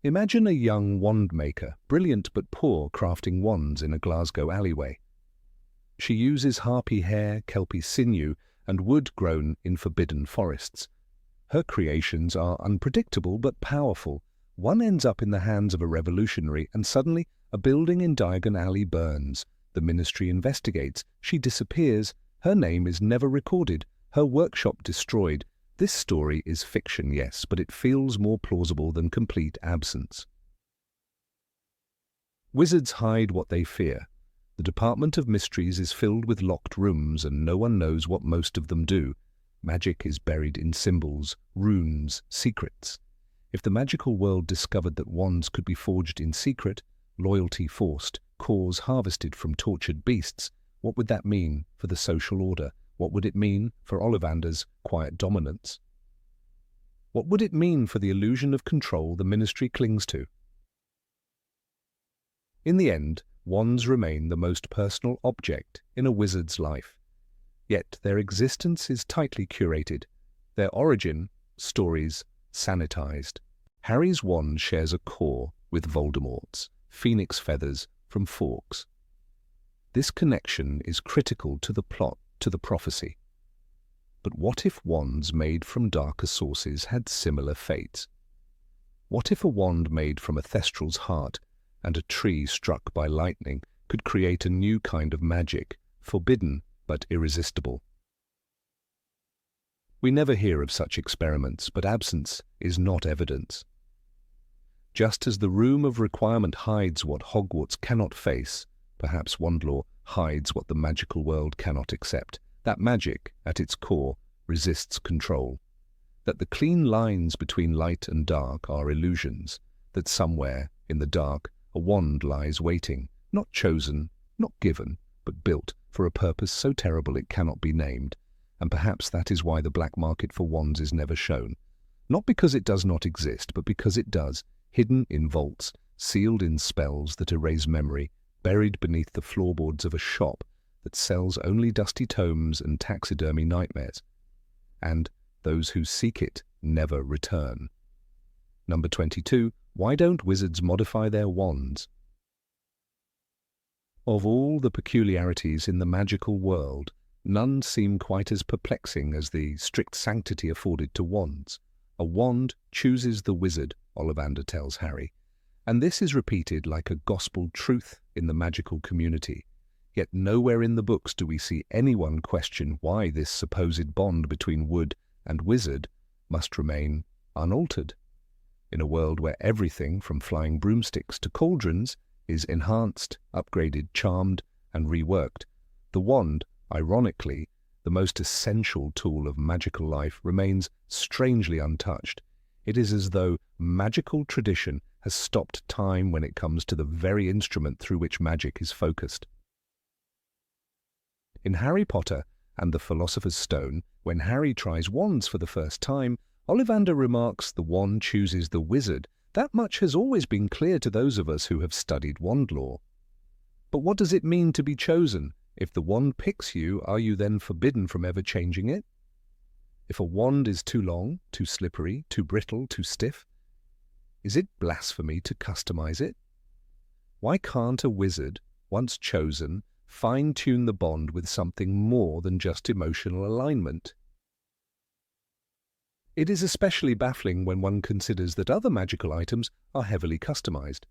Imagine a young wand maker, brilliant but poor, crafting wands in a Glasgow alleyway. She uses harpy hair, kelpie sinew, and wood grown in forbidden forests. Her creations are unpredictable but powerful. One ends up in the hands of a revolutionary, and suddenly a building in Diagon Alley burns. The ministry investigates. She disappears. Her name is never recorded. Her workshop destroyed. This story is fiction, yes, but it feels more plausible than complete absence. Wizards hide what they fear. The Department of Mysteries is filled with locked rooms, and no one knows what most of them do. Magic is buried in symbols, runes, secrets. If the magical world discovered that wands could be forged in secret, loyalty forced, cores harvested from tortured beasts, what would that mean for the social order? What would it mean for Ollivander's quiet dominance? What would it mean for the illusion of control the ministry clings to? In the end, wands remain the most personal object in a wizard's life. Yet their existence is tightly curated. Their origin, stories, sanitized. Harry's wand shares a core with Voldemort's, phoenix feathers from Fawkes. This connection is critical to the plot, to the prophecy. But what if wands made from darker sources had similar fates? What if a wand made from a thestral's heart and a tree struck by lightning could create a new kind of magic, forbidden but irresistible? We never hear of such experiments, but absence is not evidence. Just as the room of requirement hides what Hogwarts cannot face, perhaps wand law hides what the magical world cannot accept. That magic, at its core, resists control. That the clean lines between light and dark are illusions. That somewhere, in the dark, a wand lies waiting, not chosen, not given, but built for a purpose so terrible it cannot be named. And perhaps that is why the black market for wands is never shown. Not because it does not exist, but because it does, hidden in vaults, sealed in spells that erase memory, buried beneath the floorboards of a shop that sells only dusty tomes and taxidermy nightmares. And those who seek it never return. Number 22. Why don't wizards modify their wands? Of all the peculiarities in the magical world, none seem quite as perplexing as the strict sanctity afforded to wands. A wand chooses the wizard, Ollivander tells Harry, and this is repeated like a gospel truth in the magical community. Yet nowhere in the books do we see anyone question why this supposed bond between wood and wizard must remain unaltered. In a world where everything from flying broomsticks to cauldrons is enhanced, upgraded, charmed, and reworked, the wand, ironically, the most essential tool of magical life, remains strangely untouched. It is as though magical tradition has stopped time when it comes to the very instrument through which magic is focused. In Harry Potter and the Philosopher's Stone, when Harry tries wands for the first time, Ollivander remarks the wand chooses the wizard. That much has always been clear to those of us who have studied wand lore. But what does it mean to be chosen? If the wand picks you, are you then forbidden from ever changing it? If a wand is too long, too slippery, too brittle, too stiff, is it blasphemy to customize it? Why can't a wizard, once chosen, fine-tune the bond with something more than just emotional alignment? It is especially baffling when one considers that other magical items are heavily customized.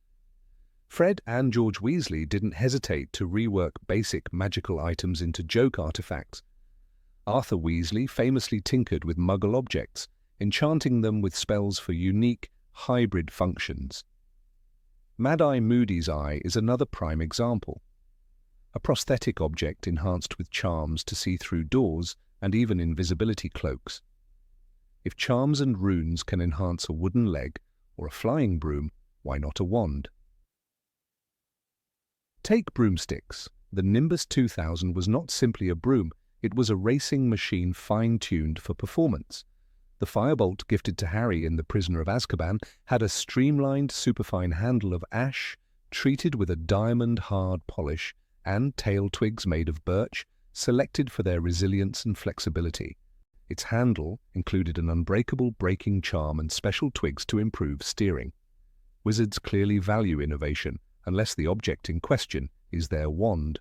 Fred and George Weasley didn't hesitate to rework basic magical items into joke artifacts. Arthur Weasley famously tinkered with Muggle objects, enchanting them with spells for unique, hybrid functions. Mad-Eye Moody's eye is another prime example. A prosthetic object enhanced with charms to see through doors and even invisibility cloaks. If charms and runes can enhance a wooden leg or a flying broom, why not a wand? Take broomsticks. The Nimbus 2000 was not simply a broom, it was a racing machine fine-tuned for performance. The firebolt gifted to Harry in The Prisoner of Azkaban had a streamlined, superfine handle of ash, treated with a diamond-hard polish, and tail twigs made of birch, selected for their resilience and flexibility. Its handle included an unbreakable braking charm and special twigs to improve steering. Wizards clearly value innovation, unless the object in question is their wand.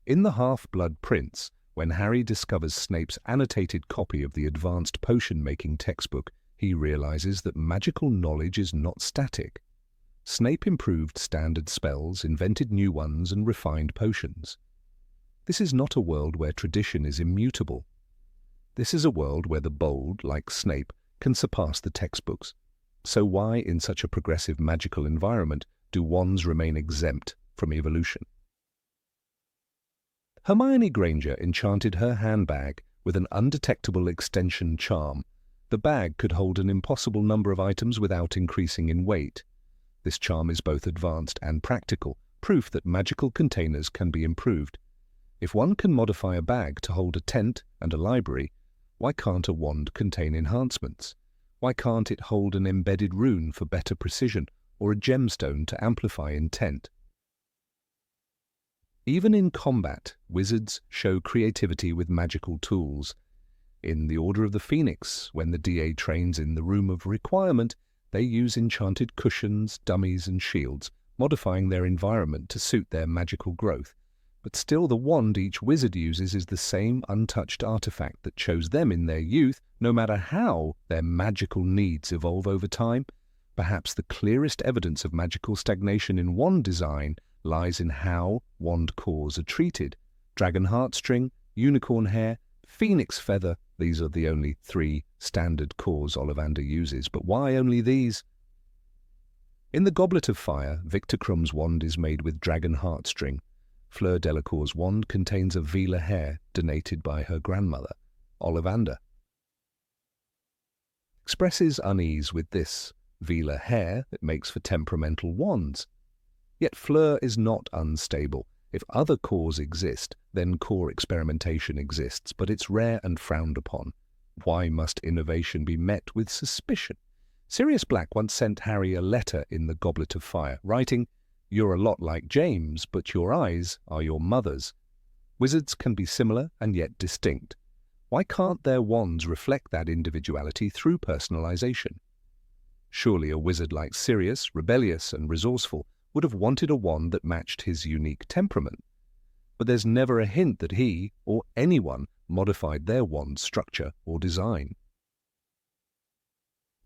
In The Half-Blood Prince, when Harry discovers Snape's annotated copy of the advanced potion-making textbook, he realizes that magical knowledge is not static. Snape improved standard spells, invented new ones, and refined potions. This is not a world where tradition is immutable. This is a world where the bold, like Snape, can surpass the textbooks. So why, in such a progressive magical environment, do wands remain exempt from evolution? Hermione Granger enchanted her handbag with an undetectable extension charm. The bag could hold an impossible number of items without increasing in weight. This charm is both advanced and practical, proof that magical containers can be improved. If one can modify a bag to hold a tent and a library, why can't a wand contain enhancements? Why can't it hold an embedded rune for better precision or a gemstone to amplify intent? Even in combat, wizards show creativity with magical tools. In The Order of the Phoenix, when the DA trains in the Room of Requirement, they use enchanted cushions, dummies, and shields, modifying their environment to suit their magical growth. But still, the wand each wizard uses is the same untouched artifact that chose them in their youth, no matter how their magical needs evolve over time. Perhaps the clearest evidence of magical stagnation in wand design lies in how wand cores are treated. Dragon heartstring, unicorn hair, phoenix feather, these are the only 3 standard cores Ollivander uses, but why only these? In The Goblet of Fire, Victor Krumm's wand is made with dragon heartstring. Fleur Delacour's wand contains a Velar hair donated by her grandmother, Ollivander. Expresses unease with this Velar hair that makes for temperamental wands. Yet Fleur is not unstable. If other cores exist, then core experimentation exists, but it's rare and frowned upon. Why must innovation be met with suspicion? Sirius Black once sent Harry a letter in The Goblet of Fire, writing, "You're a lot like James, but your eyes are your mother's." Wizards can be similar and yet distinct. Why can't their wands reflect that individuality through personalization? Surely a wizard like Sirius, rebellious and resourceful, would have wanted a wand that matched his unique temperament. But there's never a hint that he, or anyone, modified their wand's structure or design.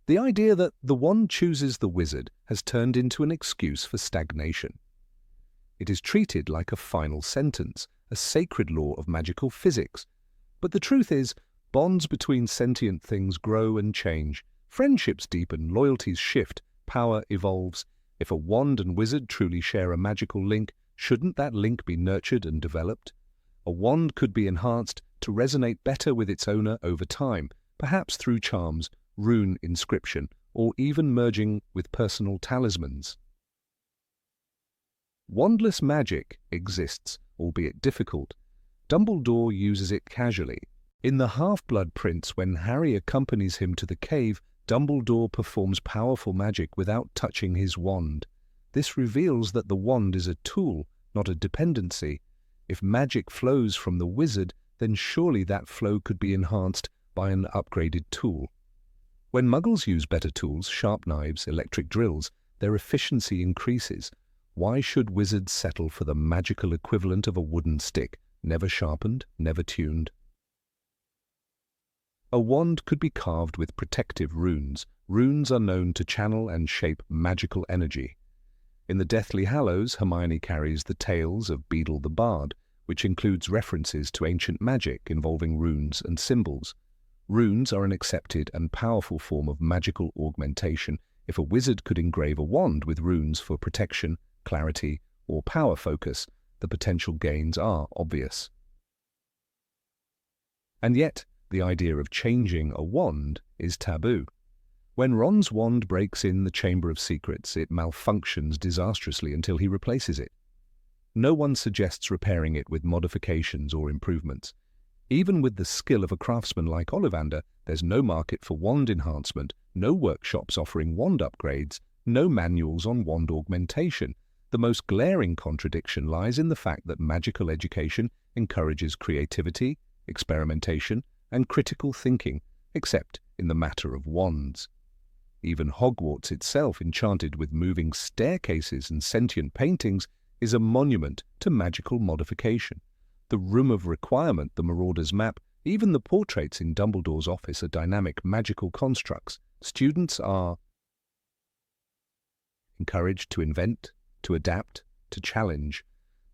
The idea that the wand chooses the wizard has turned into an excuse for stagnation. It is treated like a final sentence, a sacred law of magical physics. But the truth is, bonds between sentient things grow and change. Friendships deepen, loyalties shift, power evolves. If a wand and wizard truly share a magical link, shouldn't that link be nurtured and developed? A wand could be enhanced to resonate better with its owner over time, perhaps through charms, rune inscription, or even merging with personal talismans. Wandless magic exists, albeit difficult. Dumbledore uses it casually. In The Half-Blood Prince, when Harry accompanies him to the cave, Dumbledore performs powerful magic without touching his wand. This reveals that the wand is a tool, not a dependency. If magic flows from the wizard, then surely that flow could be enhanced by an upgraded tool. When Muggles use better tools, sharp knives, electric drills, their efficiency increases. Why should wizards settle for the magical equivalent of a wooden stick, never sharpened, never tuned? A wand could be carved with protective runes. Runes are known to channel and shape magical energy. In the Deathly Hallows, Hermione carries the Tales of Beedle the Bard, which includes references to ancient magic involving runes and symbols. Runes are an accepted and powerful form of magical augmentation. If a wizard could engrave a wand with runes for protection, clarity, or power focus, the potential gains are obvious. And yet, the idea of changing a wand is taboo. When Ron's wand breaks in the Chamber of Secrets, it malfunctions disastrously until he replaces it. No one suggests repairing it with modifications or improvements. Even with the skill of a craftsman like Ollivander, there's no market for wand enhancement, no workshops offering wand upgrades, no manuals on wand augmentation. The most glaring contradiction lies in the fact that magical education encourages creativity, experimentation, and critical thinking, except in the matter of wands. Even Hogwarts itself, enchanted with moving staircases and sentient paintings, is a monument to magical modification. The Room of Requirement, the Marauder's Map, even the portraits in Dumbledore's office are dynamic magical constructs. Students are encouraged to invent, to adapt, to challenge.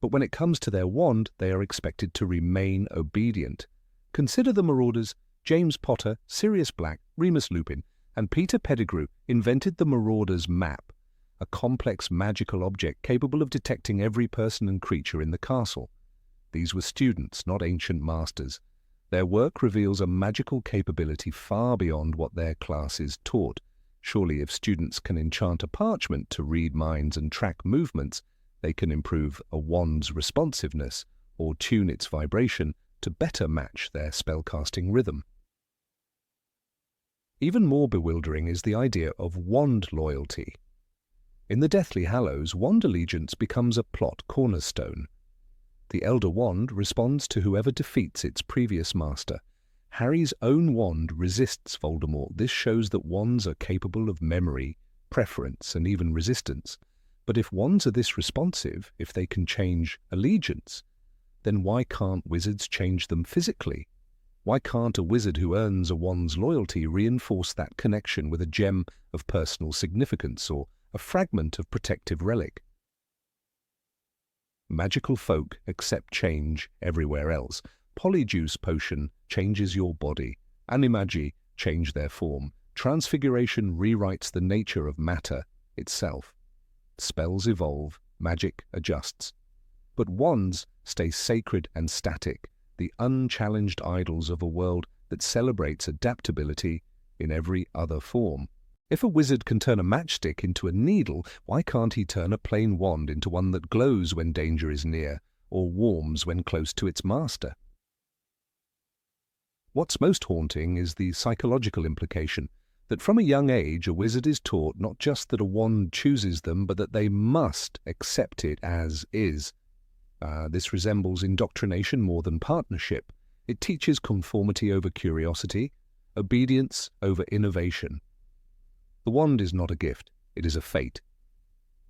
But when it comes to their wand, they are expected to remain obedient. Consider the Marauders. James Potter, Sirius Black, Remus Lupin, and Peter Pettigrew invented the Marauder's Map, a complex magical object capable of detecting every person and creature in the castle. These were students, not ancient masters. Their work reveals a magical capability far beyond what their classes taught. Surely if students can enchant a parchment to read minds and track movements, they can improve a wand's responsiveness or tune its vibration to better match their spellcasting rhythm. Even more bewildering is the idea of wand loyalty. In the Deathly Hallows, wand allegiance becomes a plot cornerstone. The Elder Wand responds to whoever defeats its previous master. Harry's own wand resists Voldemort. This shows that wands are capable of memory, preference, and even resistance. But if wands are this responsive, if they can change allegiance, then why can't wizards change them physically? Why can't a wizard who earns a wand's loyalty reinforce that connection with a gem of personal significance or a fragment of protective relic? Magical folk accept change everywhere else. Polyjuice potion changes your body. Animagi change their form. Transfiguration rewrites the nature of matter itself. Spells evolve, magic adjusts. But wands stay sacred and static, the unchallenged idols of a world that celebrates adaptability in every other form. If a wizard can turn a matchstick into a needle, why can't he turn a plain wand into one that glows when danger is near, or warms when close to its master? What's most haunting is the psychological implication that from a young age a wizard is taught not just that a wand chooses them, but that they must accept it as is. This resembles indoctrination more than partnership. It teaches conformity over curiosity, obedience over innovation. The wand is not a gift, it is a fate.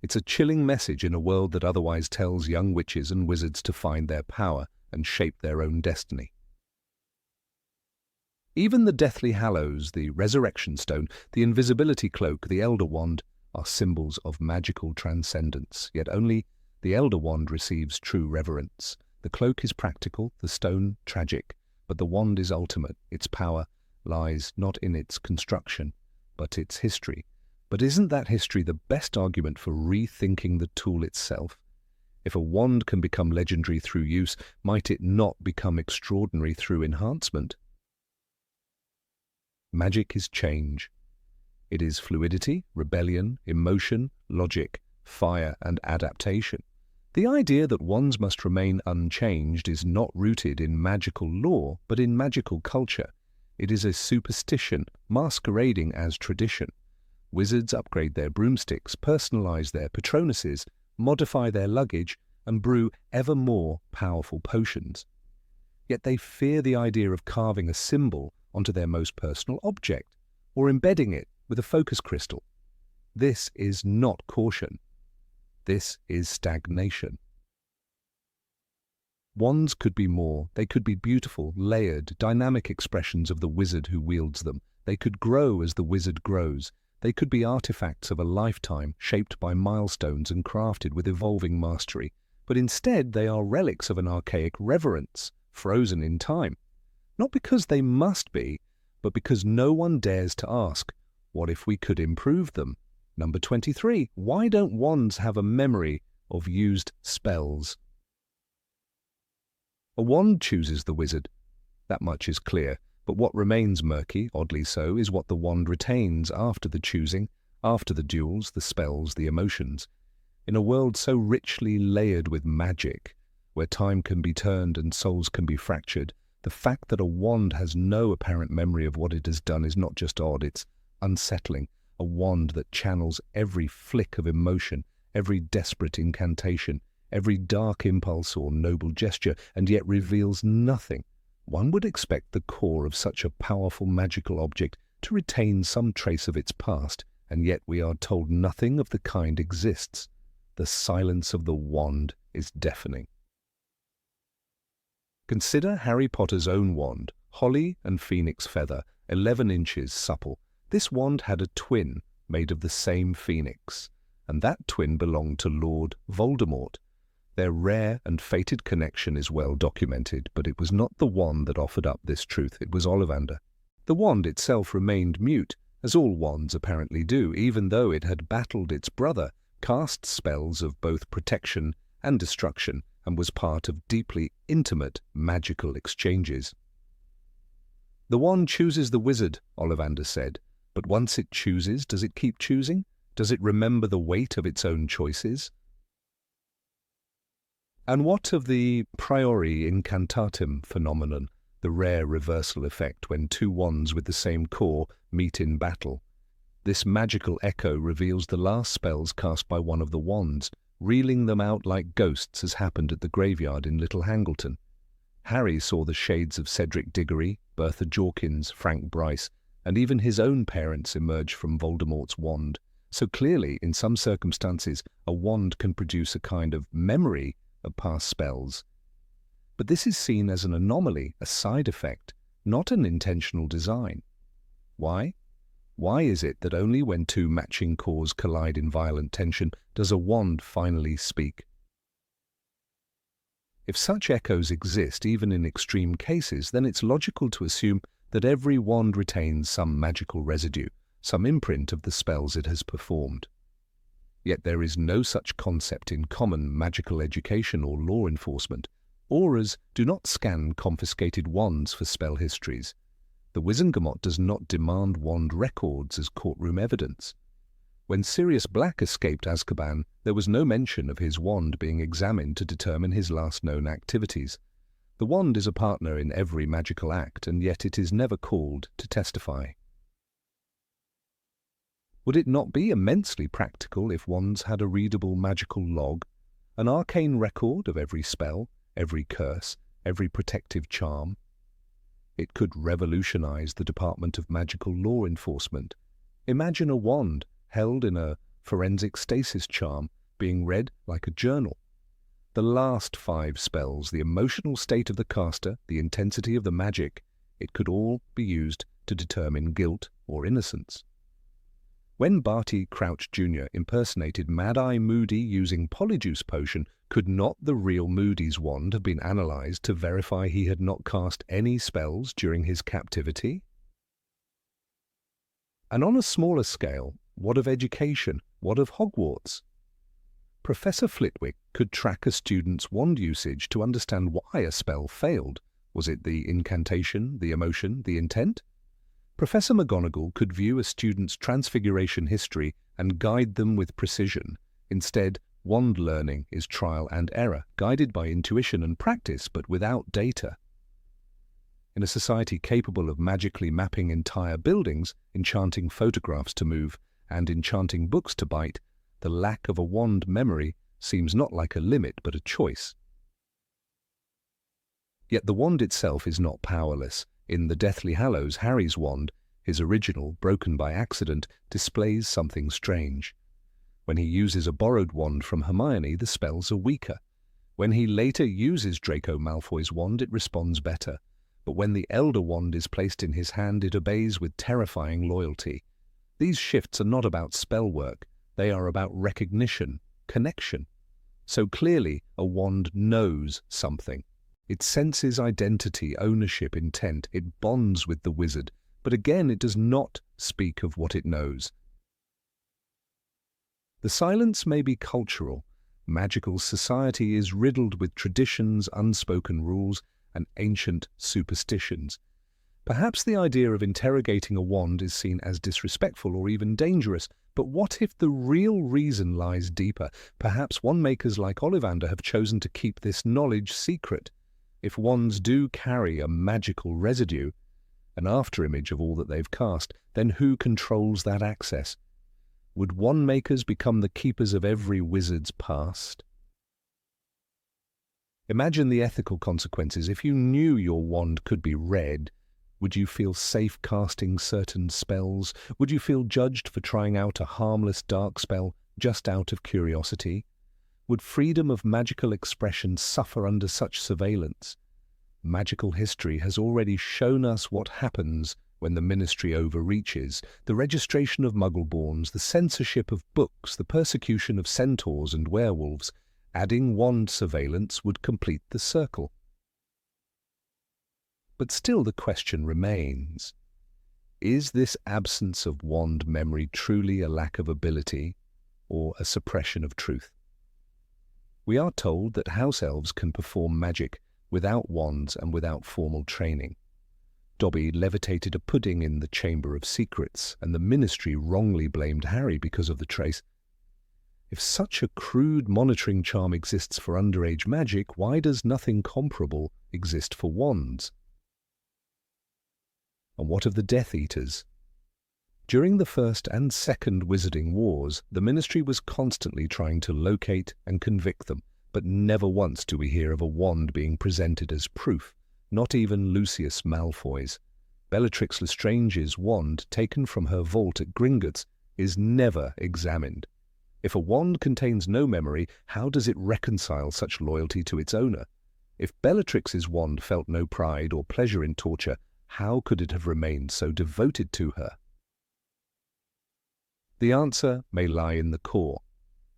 It's a chilling message in a world that otherwise tells young witches and wizards to find their power and shape their own destiny. Even the Deathly Hallows, the Resurrection Stone, the Invisibility Cloak, the Elder Wand are symbols of magical transcendence, yet only The elder wand receives true reverence. The cloak is practical, the stone tragic, but the wand is ultimate. Its power lies not in its construction, but its history. But isn't that history the best argument for rethinking the tool itself? If a wand can become legendary through use, might it not become extraordinary through enhancement? Magic is change. It is fluidity, rebellion, emotion, logic, fire, and adaptation. The idea that wands must remain unchanged is not rooted in magical lore, but in magical culture. It is a superstition masquerading as tradition. Wizards upgrade their broomsticks, personalize their patronuses, modify their luggage, and brew ever more powerful potions. Yet they fear the idea of carving a symbol onto their most personal object, or embedding it with a focus crystal. This is not caution. This is stagnation. Wands could be more. They could be beautiful, layered, dynamic expressions of the wizard who wields them. They could grow as the wizard grows. They could be artifacts of a lifetime, shaped by milestones and crafted with evolving mastery. But instead, they are relics of an archaic reverence, frozen in time. Not because they must be, but because no one dares to ask, what if we could improve them? Number 23. Why don't wands have a memory of used spells? A wand chooses the wizard. That much is clear. But what remains murky, oddly so, is what the wand retains after the choosing, after the duels, the spells, the emotions. In a world so richly layered with magic, where time can be turned and souls can be fractured, the fact that a wand has no apparent memory of what it has done is not just odd, it's unsettling. A wand that channels every flick of emotion, every desperate incantation, every dark impulse or noble gesture, and yet reveals nothing. One would expect the core of such a powerful magical object to retain some trace of its past, and yet we are told nothing of the kind exists. The silence of the wand is deafening. Consider Harry Potter's own wand, holly and phoenix feather, 11 inches supple. This wand had a twin made of the same phoenix, and that twin belonged to Lord Voldemort. Their rare and fated connection is well documented, but it was not the wand that offered up this truth, it was Ollivander. The wand itself remained mute, as all wands apparently do, even though it had battled its brother, cast spells of both protection and destruction, and was part of deeply intimate magical exchanges. The wand chooses the wizard, Ollivander said, but once it chooses, does it keep choosing? Does it remember the weight of its own choices? And what of the priori incantatem phenomenon, the rare reversal effect when two wands with the same core meet in battle? This magical echo reveals the last spells cast by one of the wands, reeling them out like ghosts as happened at the graveyard in Little Hangleton. Harry saw the shades of Cedric Diggory, Bertha Jorkins, Frank Bryce, and even his own parents emerge from Voldemort's wand. So clearly, in some circumstances, a wand can produce a kind of memory of past spells. But this is seen as an anomaly, a side effect, not an intentional design. Why? Why is it that only when two matching cores collide in violent tension does a wand finally speak? If such echoes exist even in extreme cases, then it's logical to assume that every wand retains some magical residue, some imprint of the spells it has performed. Yet there is no such concept in common magical education or law enforcement. Auras do not scan confiscated wands for spell histories. The Wizengamot does not demand wand records as courtroom evidence. When Sirius Black escaped Azkaban, there was no mention of his wand being examined to determine his last known activities. The wand is a partner in every magical act, and yet it is never called to testify. Would it not be immensely practical if wands had a readable magical log, an arcane record of every spell, every curse, every protective charm? It could revolutionize the Department of Magical Law Enforcement. Imagine a wand held in a forensic stasis charm being read like a journal. The last 5 spells, the emotional state of the caster, the intensity of the magic, it could all be used to determine guilt or innocence. When Barty Crouch Jr. impersonated Mad-Eye Moody using Polyjuice Potion, could not the real Moody's wand have been analysed to verify he had not cast any spells during his captivity? And on a smaller scale, what of education? What of Hogwarts? Professor Flitwick could track a student's wand usage to understand why a spell failed. Was it the incantation, the emotion, the intent? Professor McGonagall could view a student's transfiguration history and guide them with precision. Instead, wand learning is trial and error, guided by intuition and practice, but without data. In a society capable of magically mapping entire buildings, enchanting photographs to move, and enchanting books to bite, the lack of a wand memory seems not like a limit but a choice. Yet the wand itself is not powerless. In the Deathly Hallows, Harry's wand, his original, broken by accident, displays something strange. When he uses a borrowed wand from Hermione, the spells are weaker. When he later uses Draco Malfoy's wand, it responds better. But when the Elder Wand is placed in his hand, it obeys with terrifying loyalty. These shifts are not about spell work. They are about recognition, connection. So clearly, a wand knows something. It senses identity, ownership, intent. It bonds with the wizard. But again, it does not speak of what it knows. The silence may be cultural. Magical society is riddled with traditions, unspoken rules, and ancient superstitions. Perhaps the idea of interrogating a wand is seen as disrespectful or even dangerous, but what if the real reason lies deeper? Perhaps wand-makers like Ollivander have chosen to keep this knowledge secret. If wands do carry a magical residue, an afterimage of all that they've cast, then who controls that access? Would wand-makers become the keepers of every wizard's past? Imagine the ethical consequences. If you knew your wand could be read, would you feel safe casting certain spells? Would you feel judged for trying out a harmless dark spell just out of curiosity? Would freedom of magical expression suffer under such surveillance? Magical history has already shown us what happens when the ministry overreaches: the registration of Muggleborns, the censorship of books, the persecution of centaurs and werewolves. Adding wand surveillance would complete the circle. But still the question remains: is this absence of wand memory truly a lack of ability or a suppression of truth? We are told that house elves can perform magic without wands and without formal training. Dobby levitated a pudding in the Chamber of Secrets, and the ministry wrongly blamed Harry because of the trace. If such a crude monitoring charm exists for underage magic, why does nothing comparable exist for wands? And what of the Death Eaters? During the First and Second Wizarding Wars, the Ministry was constantly trying to locate and convict them, but never once do we hear of a wand being presented as proof, not even Lucius Malfoy's. Bellatrix Lestrange's wand, taken from her vault at Gringotts, is never examined. If a wand contains no memory, how does it reconcile such loyalty to its owner? If Bellatrix's wand felt no pride or pleasure in torture, how could it have remained so devoted to her? The answer may lie in the core.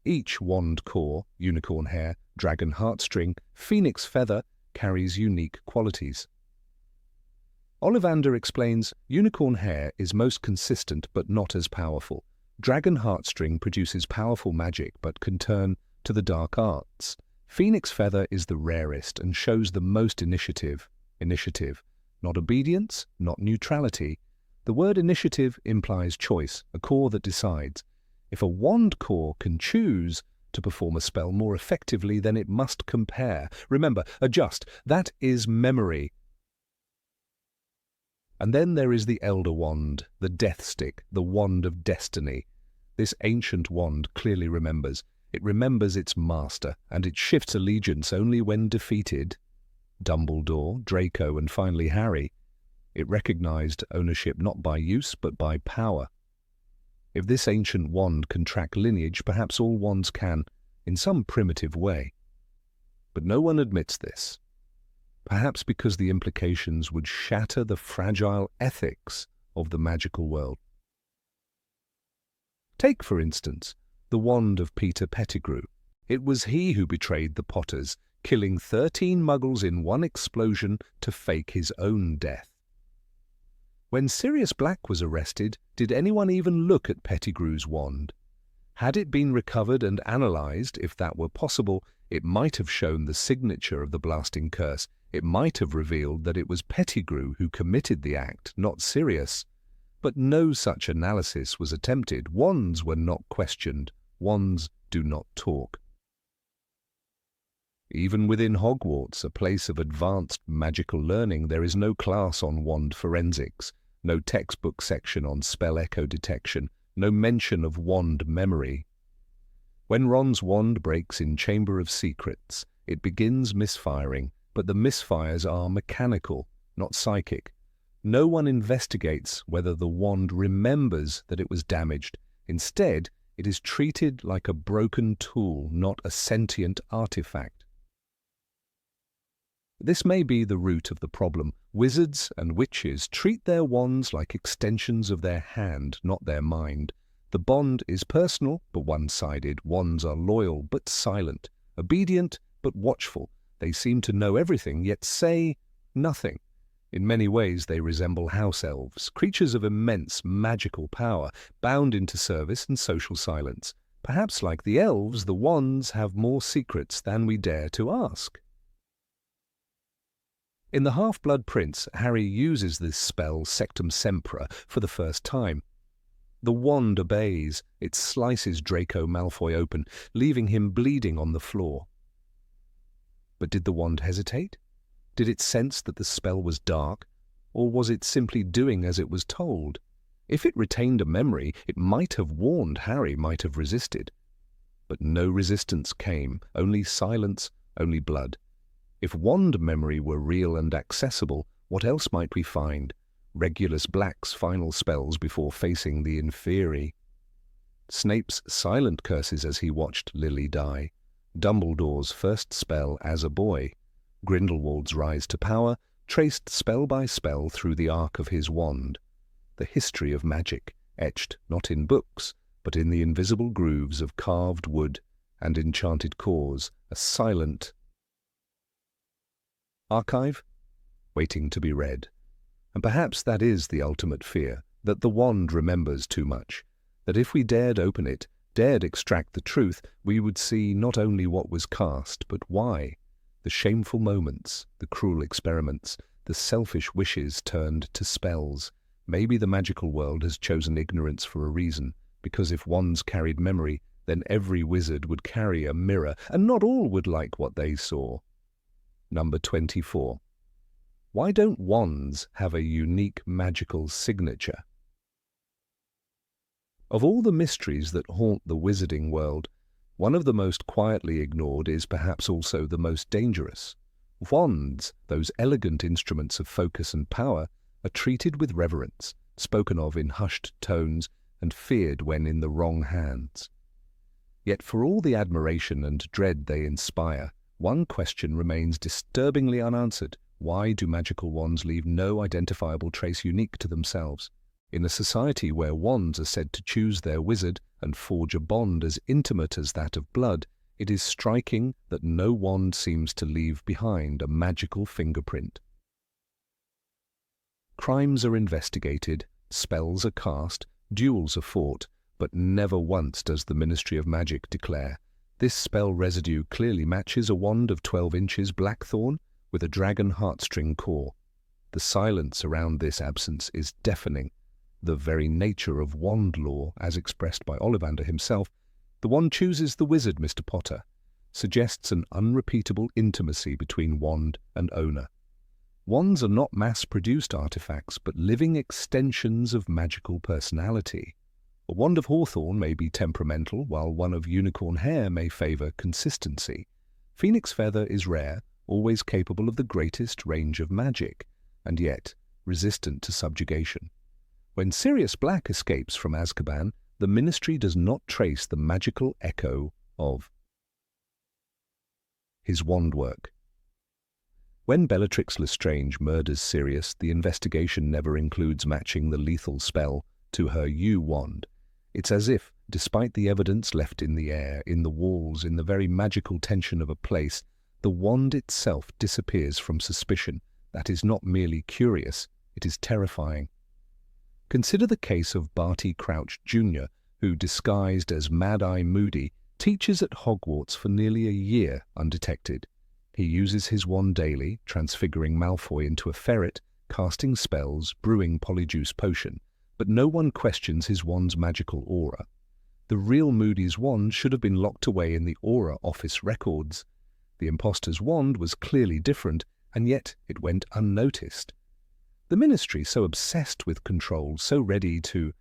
Each wand core, unicorn hair, dragon heartstring, phoenix feather, carries unique qualities. Ollivander explains, unicorn hair is most consistent but not as powerful. Dragon heartstring produces powerful magic but can turn to the dark arts. Phoenix feather is the rarest and shows the most initiative. Not obedience, not neutrality. The word initiative implies choice, a core that decides. If a wand core can choose to perform a spell more effectively, then it must compare. Remember, adjust. That is memory. And then there is the Elder Wand, the Death Stick, the Wand of Destiny. This ancient wand clearly remembers. It remembers its master, and it shifts allegiance only when defeated. Dumbledore, Draco, and finally Harry. It recognized ownership not by use, but by power. If this ancient wand can track lineage, perhaps all wands can, in some primitive way. But no one admits this. Perhaps because the implications would shatter the fragile ethics of the magical world. Take, for instance, the wand of Peter Pettigrew. It was he who betrayed the Potters, killing 13 Muggles in one explosion to fake his own death. When Sirius Black was arrested, did anyone even look at Pettigrew's wand? Had it been recovered and analysed, if that were possible, it might have shown the signature of the blasting curse. It might have revealed that it was Pettigrew who committed the act, not Sirius. But no such analysis was attempted. Wands were not questioned. Wands do not talk. Even within Hogwarts, a place of advanced magical learning, there is no class on wand forensics, no textbook section on spell echo detection, no mention of wand memory. When Ron's wand breaks in Chamber of Secrets, it begins misfiring, but the misfires are mechanical, not psychic. No one investigates whether the wand remembers that it was damaged. Instead, it is treated like a broken tool, not a sentient artifact. This may be the root of the problem. Wizards and witches treat their wands like extensions of their hand, not their mind. The bond is personal but one-sided. Wands are loyal but silent, obedient but watchful. They seem to know everything, yet say nothing. In many ways they resemble house elves, creatures of immense magical power, bound into service and social silence. Perhaps like the elves, the wands have more secrets than we dare to ask. In The Half-Blood Prince, Harry uses this spell, Sectum Sempra, for the first time. The wand obeys. It slices Draco Malfoy open, leaving him bleeding on the floor. But did the wand hesitate? Did it sense that the spell was dark, or was it simply doing as it was told? If it retained a memory, it might have warned Harry, might have resisted. But no resistance came, only silence, only blood. If wand memory were real and accessible, what else might we find? Regulus Black's final spells before facing the Inferi. Snape's silent curses as he watched Lily die. Dumbledore's first spell as a boy. Grindelwald's rise to power, traced spell by spell through the arc of his wand. The history of magic, etched not in books, but in the invisible grooves of carved wood and enchanted cores, a silent archive, waiting to be read. And perhaps that is the ultimate fear, that the wand remembers too much, that if we dared open it, dared extract the truth, we would see not only what was cast, but why. The shameful moments, the cruel experiments, the selfish wishes turned to spells. Maybe the magical world has chosen ignorance for a reason, because if wands carried memory, then every wizard would carry a mirror, and not all would like what they saw. Number 24. Why don't wands have a unique magical signature? Of all the mysteries that haunt the wizarding world, one of the most quietly ignored is perhaps also the most dangerous. Wands, those elegant instruments of focus and power, are treated with reverence, spoken of in hushed tones, and feared when in the wrong hands. Yet for all the admiration and dread they inspire, one question remains disturbingly unanswered. Why do magical wands leave no identifiable trace unique to themselves? In a society where wands are said to choose their wizard and forge a bond as intimate as that of blood, it is striking that no wand seems to leave behind a magical fingerprint. Crimes are investigated, spells are cast, duels are fought, but never once does the Ministry of Magic declare, "This spell residue clearly matches a wand of 12 inches blackthorn with a dragon heartstring core." The silence around this absence is deafening. The very nature of wand law, as expressed by Ollivander himself, "The wand chooses the wizard, Mr. Potter," suggests an unrepeatable intimacy between wand and owner. Wands are not mass-produced artifacts, but living extensions of magical personality. A wand of hawthorn may be temperamental, while one of unicorn hair may favour consistency. Phoenix feather is rare, always capable of the greatest range of magic, and yet resistant to subjugation. When Sirius Black escapes from Azkaban, the Ministry does not trace the magical echo of his wand work. When Bellatrix Lestrange murders Sirius, the investigation never includes matching the lethal spell to her U wand. It's as if Despite the evidence left in the air, in the walls, in the very magical tension of a place, the wand itself disappears from suspicion. That is not merely curious, it is terrifying. Consider the case of Barty Crouch Jr., who, disguised as Mad-Eye Moody, teaches at Hogwarts for nearly a year undetected. He uses his wand daily, transfiguring Malfoy into a ferret, casting spells, brewing polyjuice potion, but no one questions his wand's magical aura. The real Moody's wand should have been locked away in the Aura office records. The impostor's wand was clearly different, and yet it went unnoticed. The Ministry, so obsessed with control, so ready to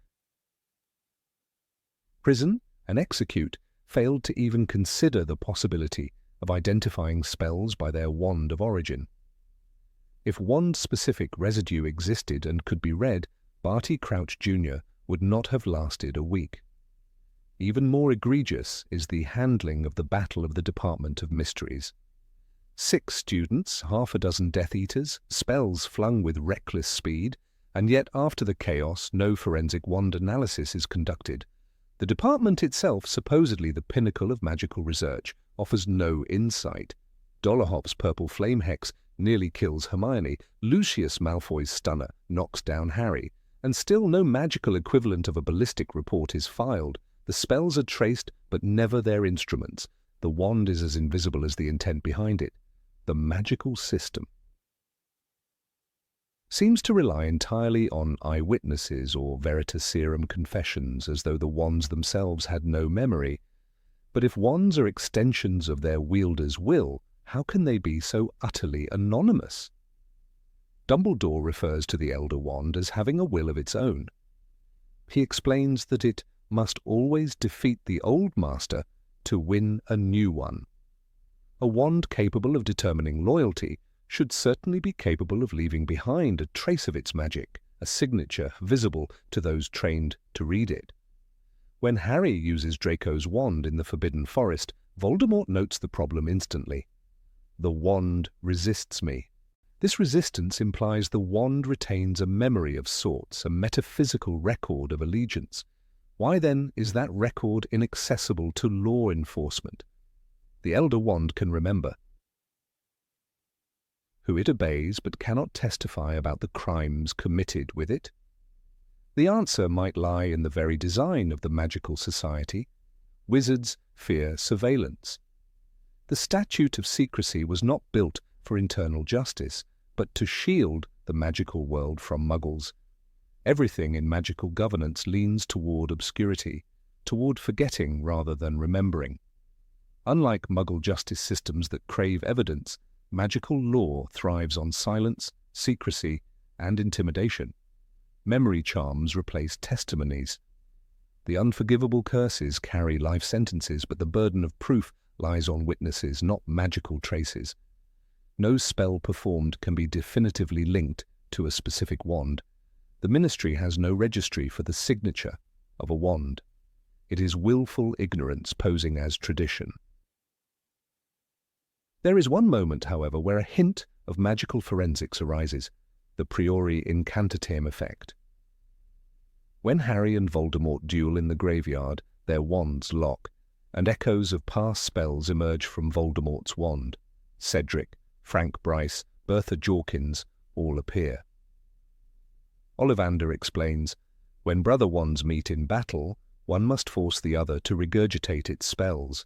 prison and execute, failed to even consider the possibility of identifying spells by their wand of origin. If wand-specific residue existed and could be read, Barty Crouch Jr. would not have lasted a week. Even more egregious is the handling of the Battle of the Department of Mysteries. 6 students, half a dozen Death Eaters, spells flung with reckless speed, and yet after the chaos no forensic wand analysis is conducted. The department itself, supposedly the pinnacle of magical research, offers no insight. Dolohop's purple flame hex nearly kills Hermione, Lucius Malfoy's stunner knocks down Harry, and still no magical equivalent of a ballistic report is filed. The spells are traced, but never their instruments. The wand is as invisible as the intent behind it. The magical system seems to rely entirely on eyewitnesses or veritaserum confessions, as though the wands themselves had no memory. But if wands are extensions of their wielder's will, how can they be so utterly anonymous? Dumbledore refers to the Elder Wand as having a will of its own. He explains that it must always defeat the old master to win a new one. A wand capable of determining loyalty should certainly be capable of leaving behind a trace of its magic, a signature visible to those trained to read it. When Harry uses Draco's wand in the Forbidden Forest, Voldemort notes the problem instantly. The wand resists me. This resistance implies the wand retains a memory of sorts, a metaphysical record of allegiance. Why then is that record inaccessible to law enforcement? The Elder Wand can remember who it obeys but cannot testify about the crimes committed with it. The answer might lie in the very design of the magical society. Wizards fear surveillance. The Statute of Secrecy was not built for internal justice, but to shield the magical world from Muggles. Everything in magical governance leans toward obscurity, toward forgetting rather than remembering. Unlike Muggle justice systems that crave evidence, magical law thrives on silence, secrecy, and intimidation. Memory charms replace testimonies. The unforgivable curses carry life sentences, but the burden of proof lies on witnesses, not magical traces. No spell performed can be definitively linked to a specific wand. The Ministry has no registry for the signature of a wand. It is willful ignorance posing as tradition. There is one moment, however, where a hint of magical forensics arises, the priori incantatem effect. When Harry and Voldemort duel in the graveyard, their wands lock, and echoes of past spells emerge from Voldemort's wand. Cedric, Frank Bryce, Bertha Jorkins all appear. Ollivander explains, when brother wands meet in battle, one must force the other to regurgitate its spells.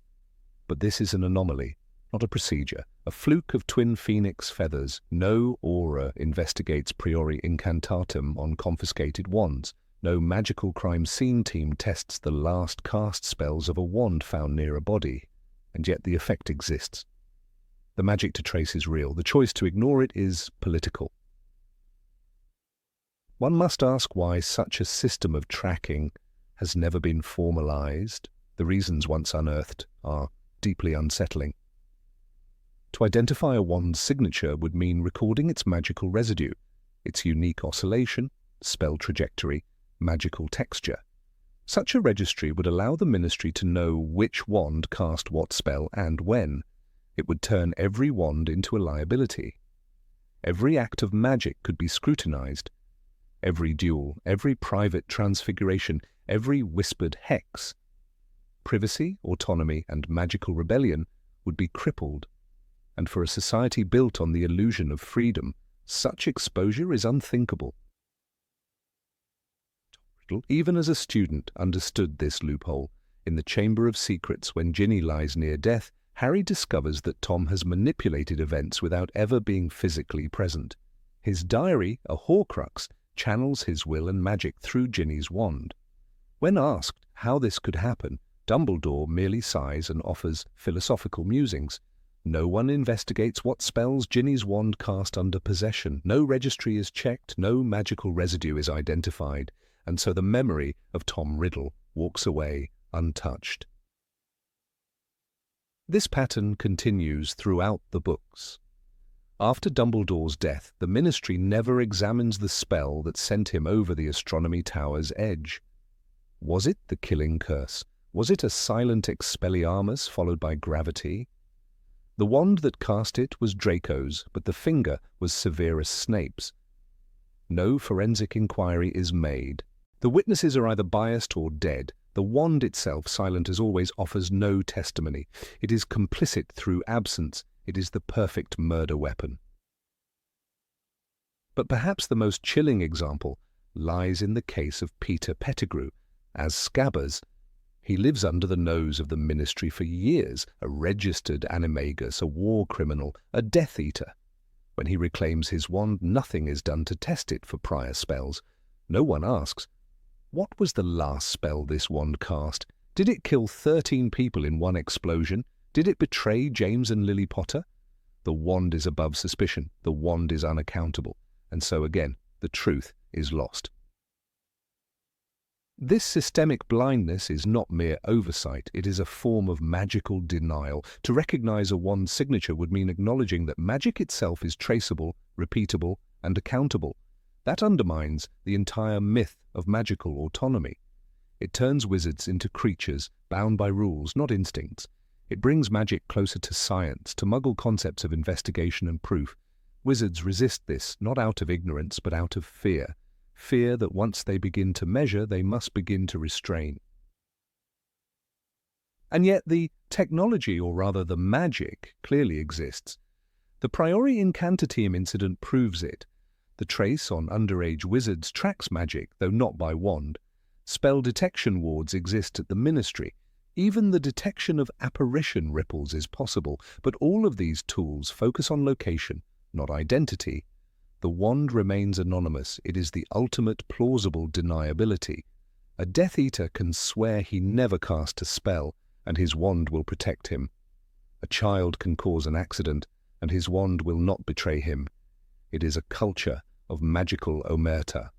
But this is an anomaly, not a procedure, a fluke of twin phoenix feathers. No aura investigates priori incantatem on confiscated wands. No magical crime scene team tests the last cast spells of a wand found near a body, and yet the effect exists. The magic to trace is real. The choice to ignore it is political. One must ask why such a system of tracking has never been formalized. The reasons once unearthed are deeply unsettling. To identify a wand's signature would mean recording its magical residue, its unique oscillation, spell trajectory, magical texture. Such a registry would allow the Ministry to know which wand cast what spell and when. It would turn every wand into a liability. Every act of magic could be scrutinized. Every duel, every private transfiguration, every whispered hex privacy, autonomy, and magical rebellion would be crippled. And for a society built on the illusion of freedom, such exposure is unthinkable. Even as a student, understood this loophole. In the Chamber of Secrets, when Ginny lies near death, Harry discovers that Tom has manipulated events without ever being physically present. His diary, a Horcrux, channels his will and magic through Ginny's wand. When asked how this could happen, Dumbledore merely sighs and offers philosophical musings. No one investigates what spells Ginny's wand cast under possession. No registry is checked, no magical residue is identified, and so the memory of Tom Riddle walks away untouched. This pattern continues throughout the books. After Dumbledore's death, the Ministry never examines the spell that sent him over the Astronomy Tower's edge. Was it the Killing Curse? Was it a silent Expelliarmus followed by gravity? The wand that cast it was Draco's, but the finger was Severus Snape's. No forensic inquiry is made. The witnesses are either biased or dead. The wand itself, silent as always, offers no testimony. It is complicit through absence. It is the perfect murder weapon. But perhaps the most chilling example lies in the case of Peter Pettigrew. As Scabbers, he lives under the nose of the Ministry for years, a registered animagus, a war criminal, a Death Eater. When he reclaims his wand, nothing is done to test it for prior spells. No one asks, what was the last spell this wand cast? Did it kill 13 people in one explosion? Did it betray James and Lily Potter? The wand is above suspicion. The wand is unaccountable. And so again, the truth is lost. This systemic blindness is not mere oversight. It is a form of magical denial. To recognize a wand's signature would mean acknowledging that magic itself is traceable, repeatable, and accountable. That undermines the entire myth of magical autonomy. It turns wizards into creatures bound by rules, not instincts. It brings magic closer to science, to Muggle concepts of investigation and proof. Wizards resist this, not out of ignorance, but out of fear. Fear that once they begin to measure, they must begin to restrain. And yet the technology, or rather the magic, clearly exists. The Priori Incantatem incident proves it. The trace on underage wizards tracks magic, though not by wand. Spell detection wards exist at the Ministry. Even the detection of apparition ripples is possible, but all of these tools focus on location, not identity. The wand remains anonymous. It is the ultimate plausible deniability. A Death Eater can swear he never cast a spell, and his wand will protect him. A child can cause an accident, and his wand will not betray him. It is a culture of magical omerta.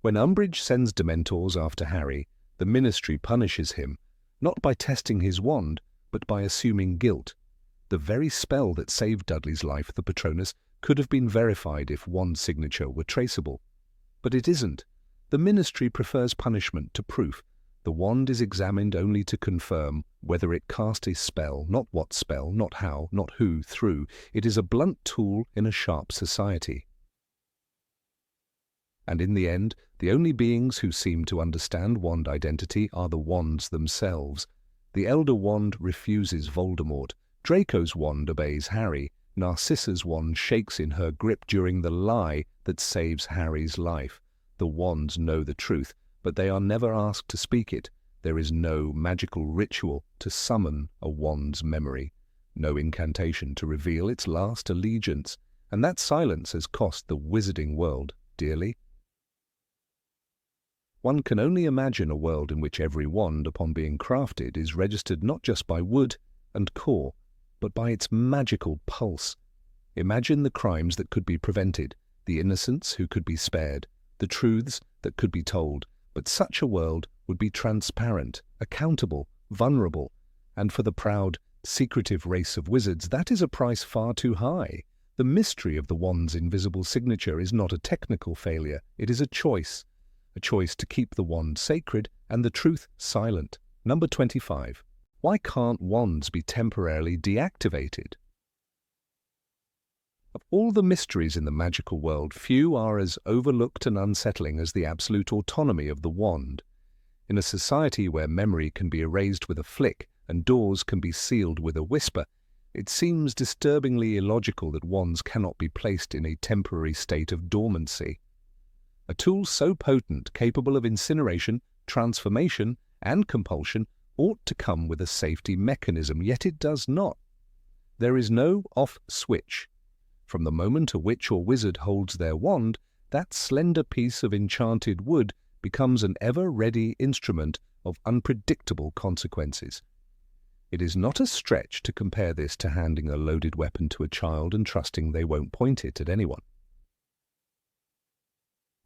When Umbridge sends Dementors after Harry, the Ministry punishes him, not by testing his wand, but by assuming guilt. The very spell that saved Dudley's life, the Patronus, could have been verified if wand signature were traceable. But it isn't. The Ministry prefers punishment to proof. The wand is examined only to confirm whether it cast a spell, not what spell, not how, not who through. It is a blunt tool in a sharp society. And in the end, the only beings who seem to understand wand identity are the wands themselves. The Elder Wand refuses Voldemort. Draco's wand obeys Harry. Narcissa's wand shakes in her grip during the lie that saves Harry's life. The wands know the truth, but they are never asked to speak it. There is no magical ritual to summon a wand's memory, no incantation to reveal its last allegiance, and that silence has cost the wizarding world dearly. One can only imagine a world in which every wand, upon being crafted, is registered not just by wood and core, but by its magical pulse. Imagine the crimes that could be prevented, the innocents who could be spared, the truths that could be told. But such a world would be transparent, accountable, vulnerable, and for the proud, secretive race of wizards, that is a price far too high. The mystery of the wand's invisible signature is not a technical failure, it is a choice to keep the wand sacred and the truth silent. Number 25. Why can't wands be temporarily deactivated? Of all the mysteries in the magical world, few are as overlooked and unsettling as the absolute autonomy of the wand. In a society where memory can be erased with a flick and doors can be sealed with a whisper, it seems disturbingly illogical that wands cannot be placed in a temporary state of dormancy. A tool so potent, capable of incineration, transformation, and compulsion ought to come with a safety mechanism, yet it does not. There is no off switch. From the moment a witch or wizard holds their wand, that slender piece of enchanted wood becomes an ever-ready instrument of unpredictable consequences. It is not a stretch to compare this to handing a loaded weapon to a child and trusting they won't point it at anyone.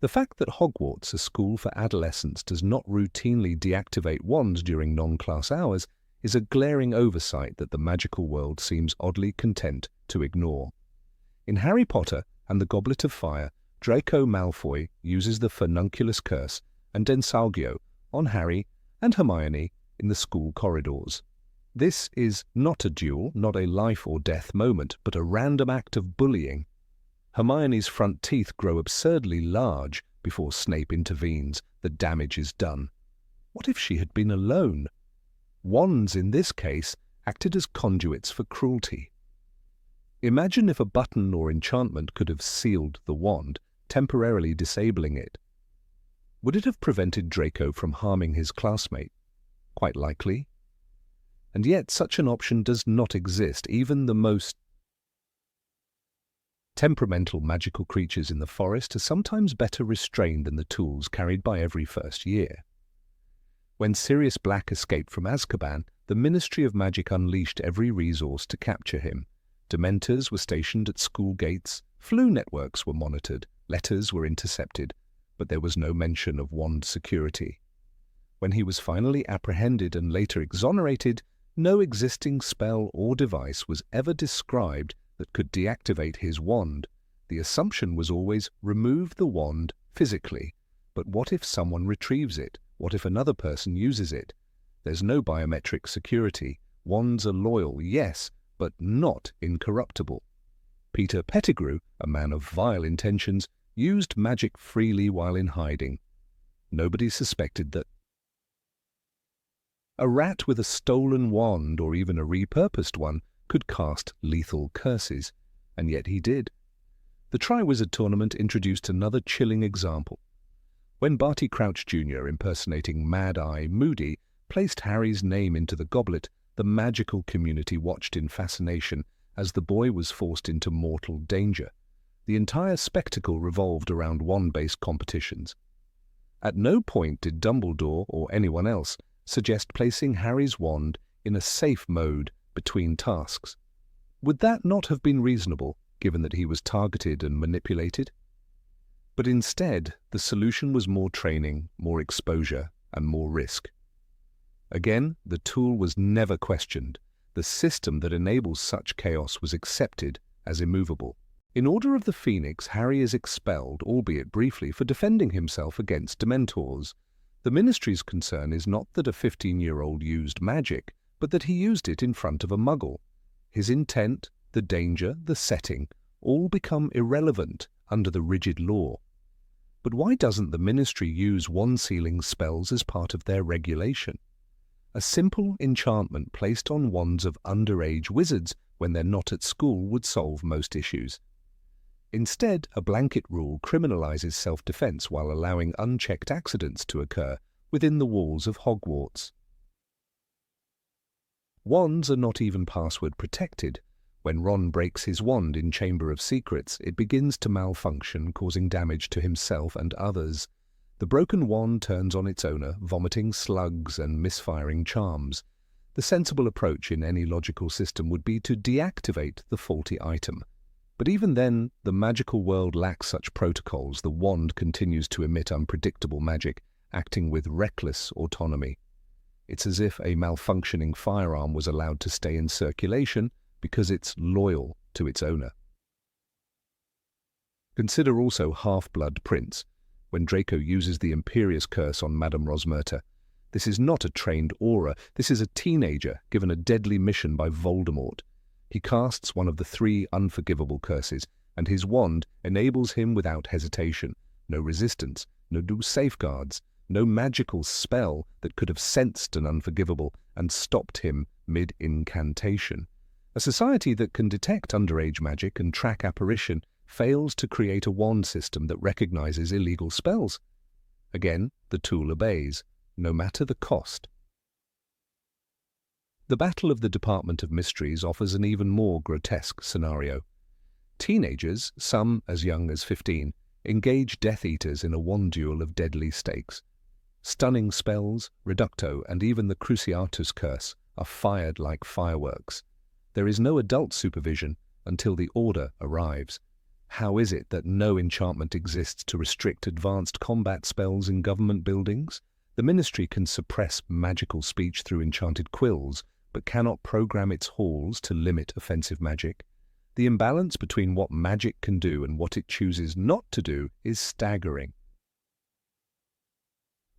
The fact that Hogwarts, a school for adolescents, does not routinely deactivate wands during non-class hours is a glaring oversight that the magical world seems oddly content to ignore. In Harry Potter and the Goblet of Fire, Draco Malfoy uses the Furnunculus Curse and Densalgio on Harry and Hermione in the school corridors. This is not a duel, not a life-or-death moment, but a random act of bullying. Hermione's front teeth grow absurdly large before Snape intervenes. The damage is done. What if she had been alone? Wands, in this case, acted as conduits for cruelty. Imagine if a button or enchantment could have sealed the wand, temporarily disabling it. Would it have prevented Draco from harming his classmate? Quite likely. And yet such an option does not exist. Even the most temperamental magical creatures in the forest are sometimes better restrained than the tools carried by every first year. When Sirius Black escaped from Azkaban, the Ministry of Magic unleashed every resource to capture him. Dementors were stationed at school gates, flu networks were monitored, letters were intercepted, but there was no mention of wand security. When he was finally apprehended and later exonerated, no existing spell or device was ever described that could deactivate his wand. The assumption was always remove the wand physically. But what if someone retrieves it? What if another person uses it? There's no biometric security. Wands are loyal, yes, but not incorruptible. Peter Pettigrew, a man of vile intentions, used magic freely while in hiding. Nobody suspected that a rat with a stolen wand, or even a repurposed one, could cast lethal curses, and yet he did. The Triwizard Tournament introduced another chilling example. When Barty Crouch Jr., impersonating Mad-Eye Moody, placed Harry's name into the goblet, the magical community watched in fascination as the boy was forced into mortal danger. The entire spectacle revolved around wand-based competitions. At no point did Dumbledore or anyone else suggest placing Harry's wand in a safe mode between tasks. Would that not have been reasonable, given that he was targeted and manipulated? But instead, the solution was more training, more exposure, and more risk. Again, the tool was never questioned. The system that enables such chaos was accepted as immovable. In Order of the Phoenix, Harry is expelled, albeit briefly, for defending himself against Dementors. The Ministry's concern is not that a 15-year-old used magic, but that he used it in front of a Muggle. His intent, the danger, the setting, all become irrelevant under the rigid law. But why doesn't the Ministry use wand-sealing spells as part of their regulation? A simple enchantment placed on wands of underage wizards when they're not at school would solve most issues. Instead, a blanket rule criminalizes self-defense while allowing unchecked accidents to occur within the walls of Hogwarts. Wands are not even password protected. When Ron breaks his wand in Chamber of Secrets, it begins to malfunction, causing damage to himself and others. The broken wand turns on its owner, vomiting slugs and misfiring charms. The sensible approach in any logical system would be to deactivate the faulty item. But even then, the magical world lacks such protocols. The wand continues to emit unpredictable magic, acting with reckless autonomy. It's as if a malfunctioning firearm was allowed to stay in circulation because it's loyal to its owner. Consider also Half-Blood Prince, when Draco uses the Imperious Curse on Madame Rosmerta. This is not a trained aura, this is a teenager given a deadly mission by Voldemort. He casts one of the 3 unforgivable curses, and his wand enables him without hesitation. No resistance, no safeguards, no magical spell that could have sensed an unforgivable and stopped him mid-incantation. A society that can detect underage magic and track apparition fails to create a wand system that recognizes illegal spells. Again, the tool obeys, no matter the cost. The Battle of the Department of Mysteries offers an even more grotesque scenario. Teenagers, some as young as 15, engage Death Eaters in a wand duel of deadly stakes. Stunning spells, Reducto, and even the Cruciatus Curse are fired like fireworks. There is no adult supervision until the order arrives. How is it that no enchantment exists to restrict advanced combat spells in government buildings? The Ministry can suppress magical speech through enchanted quills, but cannot program its halls to limit offensive magic. The imbalance between what magic can do and what it chooses not to do is staggering.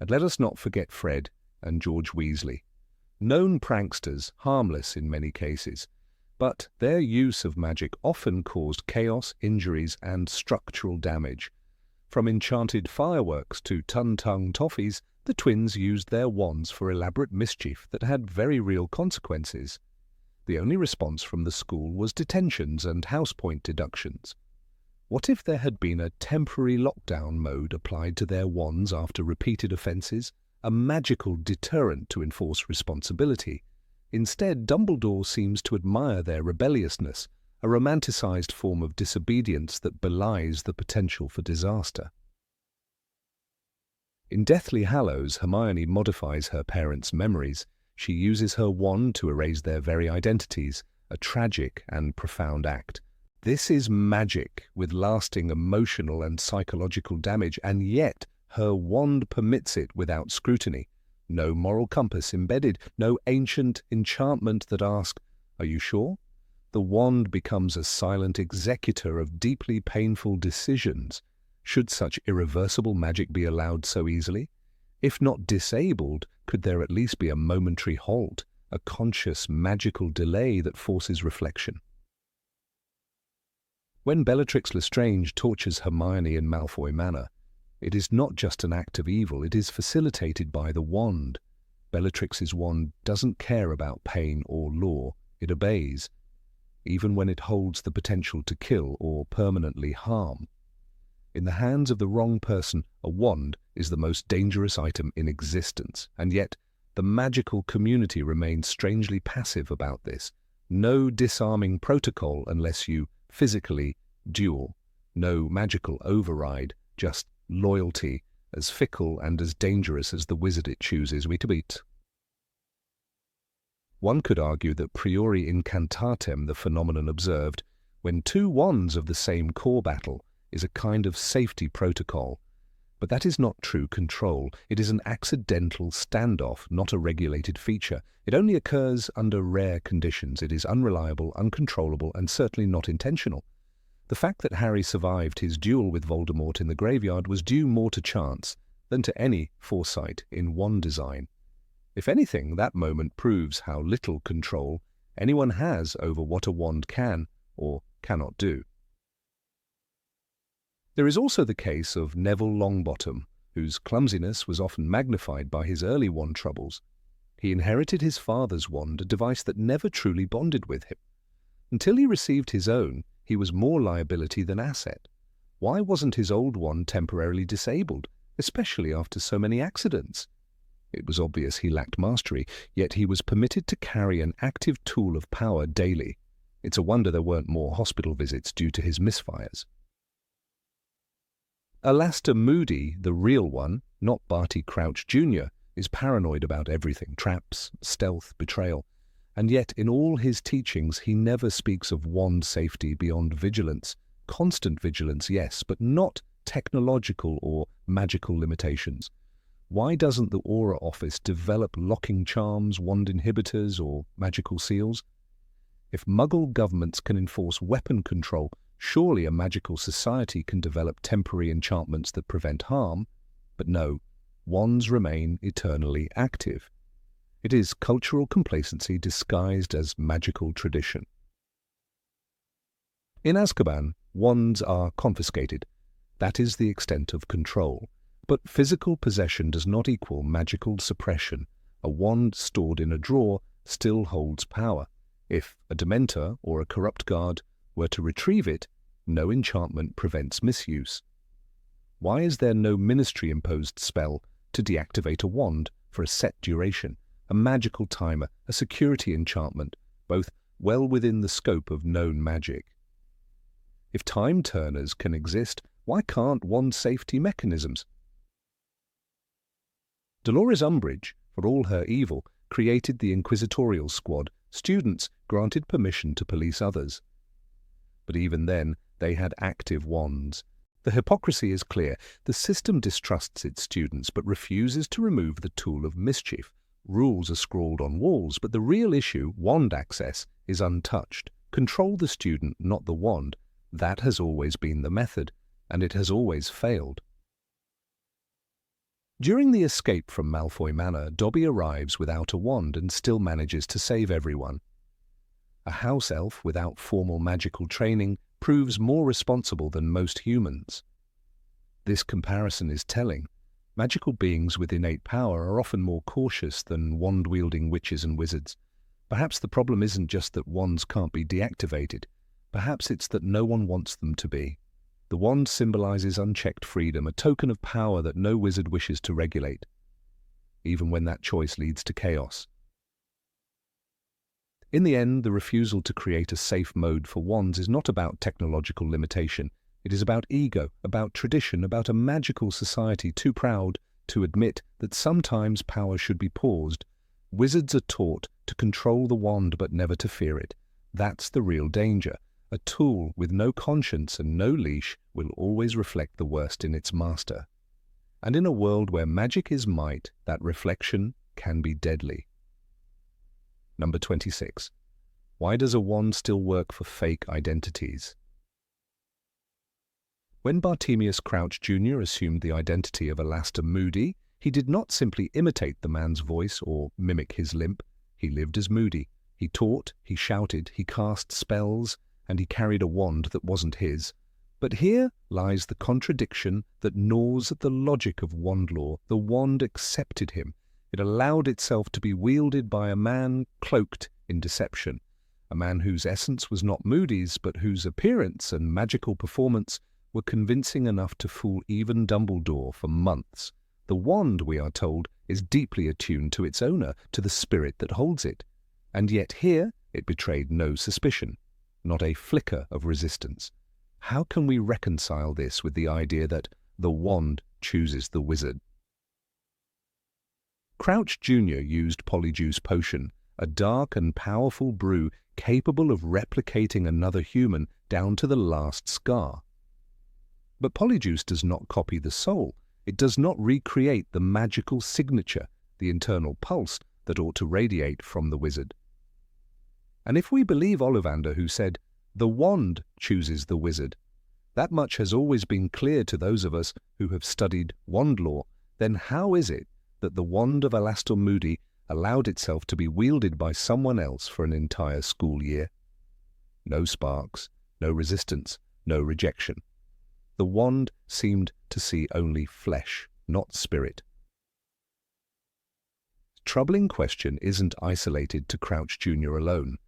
And let us not forget Fred and George Weasley. Known pranksters, harmless in many cases, but their use of magic often caused chaos, injuries, and structural damage. From enchanted fireworks to Tung-Tung toffees, the twins used their wands for elaborate mischief that had very real consequences. The only response from the school was detentions and house point deductions. What if there had been a temporary lockdown mode applied to their wands after repeated offences, a magical deterrent to enforce responsibility? Instead, Dumbledore seems to admire their rebelliousness, a romanticized form of disobedience that belies the potential for disaster. In Deathly Hallows, Hermione modifies her parents' memories. She uses her wand to erase their very identities, a tragic and profound act. This is magic with lasting emotional and psychological damage, and yet her wand permits it without scrutiny. No moral compass embedded, no ancient enchantment that asks, "Are you sure?" The wand becomes a silent executor of deeply painful decisions. Should such irreversible magic be allowed so easily? If not disabled, could there at least be a momentary halt, a conscious magical delay that forces reflection? When Bellatrix Lestrange tortures Hermione in Malfoy Manor, it is not just an act of evil, it is facilitated by the wand. Bellatrix's wand doesn't care about pain or law, it obeys, even when it holds the potential to kill or permanently harm. In the hands of the wrong person, a wand is the most dangerous item in existence, and yet the magical community remains strangely passive about this. No disarming protocol unless you physically duel. No magical override, just loyalty, as fickle and as dangerous as the wizard it chooses we to beat. One could argue that priori incantatem, the phenomenon observed when two wands of the same core battle, is a kind of safety protocol. But that is not true control. It is an accidental standoff, not a regulated feature. It only occurs under rare conditions. It is unreliable, uncontrollable, and certainly not intentional. The fact that Harry survived his duel with Voldemort in the graveyard was due more to chance than to any foresight in wand design. If anything, that moment proves how little control anyone has over what a wand can or cannot do. There is also the case of Neville Longbottom, whose clumsiness was often magnified by his early wand troubles. He inherited his father's wand, a device that never truly bonded with him. Until he received his own, he was more liability than asset. Why wasn't his old wand temporarily disabled, especially after so many accidents? It was obvious he lacked mastery, yet he was permitted to carry an active tool of power daily. It's a wonder there weren't more hospital visits due to his misfires. Alastair Moody, the real one, not Barty Crouch Jr., is paranoid about everything, traps, stealth, betrayal, and yet in all his teachings he never speaks of wand safety beyond vigilance. Constant vigilance, yes, but not technological or magical limitations. Why doesn't the Aura Office develop locking charms, wand inhibitors, or magical seals? If Muggle governments can enforce weapon control, surely a magical society can develop temporary enchantments that prevent harm. But no, wands remain eternally active. It is cultural complacency disguised as magical tradition. In Azkaban, wands are confiscated. That is the extent of control. But physical possession does not equal magical suppression. A wand stored in a drawer still holds power. If a dementor or a corrupt guard were to retrieve it, no enchantment prevents misuse. Why is there no ministry-imposed spell to deactivate a wand for a set duration, a magical timer, a security enchantment, both well within the scope of known magic? If time-turners can exist, why can't wand safety mechanisms? Dolores Umbridge, for all her evil, created the Inquisitorial Squad. Students granted permission to police others. But even then, they had active wands. The hypocrisy is clear. The system distrusts its students but refuses to remove the tool of mischief. Rules are scrawled on walls, but the real issue, wand access, is untouched. Control the student, not the wand. That has always been the method, and it has always failed. During the escape from Malfoy Manor, Dobby arrives without a wand and still manages to save everyone. A house elf without formal magical training proves more responsible than most humans. This comparison is telling. Magical beings with innate power are often more cautious than wand-wielding witches and wizards. Perhaps the problem isn't just that wands can't be deactivated. Perhaps it's that no one wants them to be. The wand symbolizes unchecked freedom, a token of power that no wizard wishes to regulate, even when that choice leads to chaos. In the end, the refusal to create a safe mode for wands is not about technological limitation. It is about ego, about tradition, about a magical society too proud to admit that sometimes power should be paused. Wizards are taught to control the wand but never to fear it. That's the real danger. A tool with no conscience and no leash will always reflect the worst in its master. And in a world where magic is might, that reflection can be deadly. Number 26. Why does a wand still work for fake identities? When Bartemius Crouch Jr. assumed the identity of Alastair Moody, he did not simply imitate the man's voice or mimic his limp. He lived as Moody. He taught, he shouted, he cast spells, and he carried a wand that wasn't his. But here lies the contradiction that gnaws at the logic of wand lore. The wand accepted him. It allowed itself to be wielded by a man cloaked in deception, a man whose essence was not Moody's, but whose appearance and magical performance were convincing enough to fool even Dumbledore for months. The wand, we are told, is deeply attuned to its owner, to the spirit that holds it. And yet here it betrayed no suspicion. Not a flicker of resistance. How can we reconcile this with the idea that the wand chooses the wizard? Crouch Jr. used Polyjuice Potion, a dark and powerful brew capable of replicating another human down to the last scar. But Polyjuice does not copy the soul. It does not recreate the magical signature, the internal pulse that ought to radiate from the wizard. And if we believe Ollivander, who said, "The wand chooses the wizard," that much has always been clear to those of us who have studied wand lore, then how is it that the wand of Alastair Moody allowed itself to be wielded by someone else for an entire school year? No sparks, no resistance, no rejection. The wand seemed to see only flesh, not spirit. The troubling question isn't isolated to Crouch Jr. alone.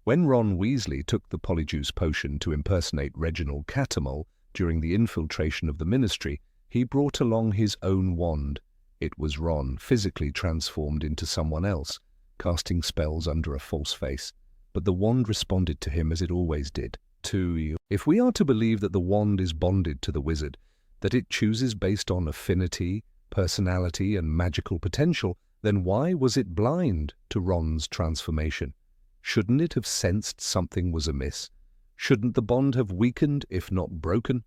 When Ron Weasley took the Polyjuice Potion to impersonate Reginald Catamol during the infiltration of the Ministry, he brought along his own wand. It was Ron, physically transformed into someone else, casting spells under a false face. But the wand responded to him as it always did, to you. If we are to believe that the wand is bonded to the wizard, that it chooses based on affinity, personality, and magical potential, then why was it blind to Ron's transformation? Shouldn't it have sensed something was amiss? Shouldn't the bond have weakened, if not broken?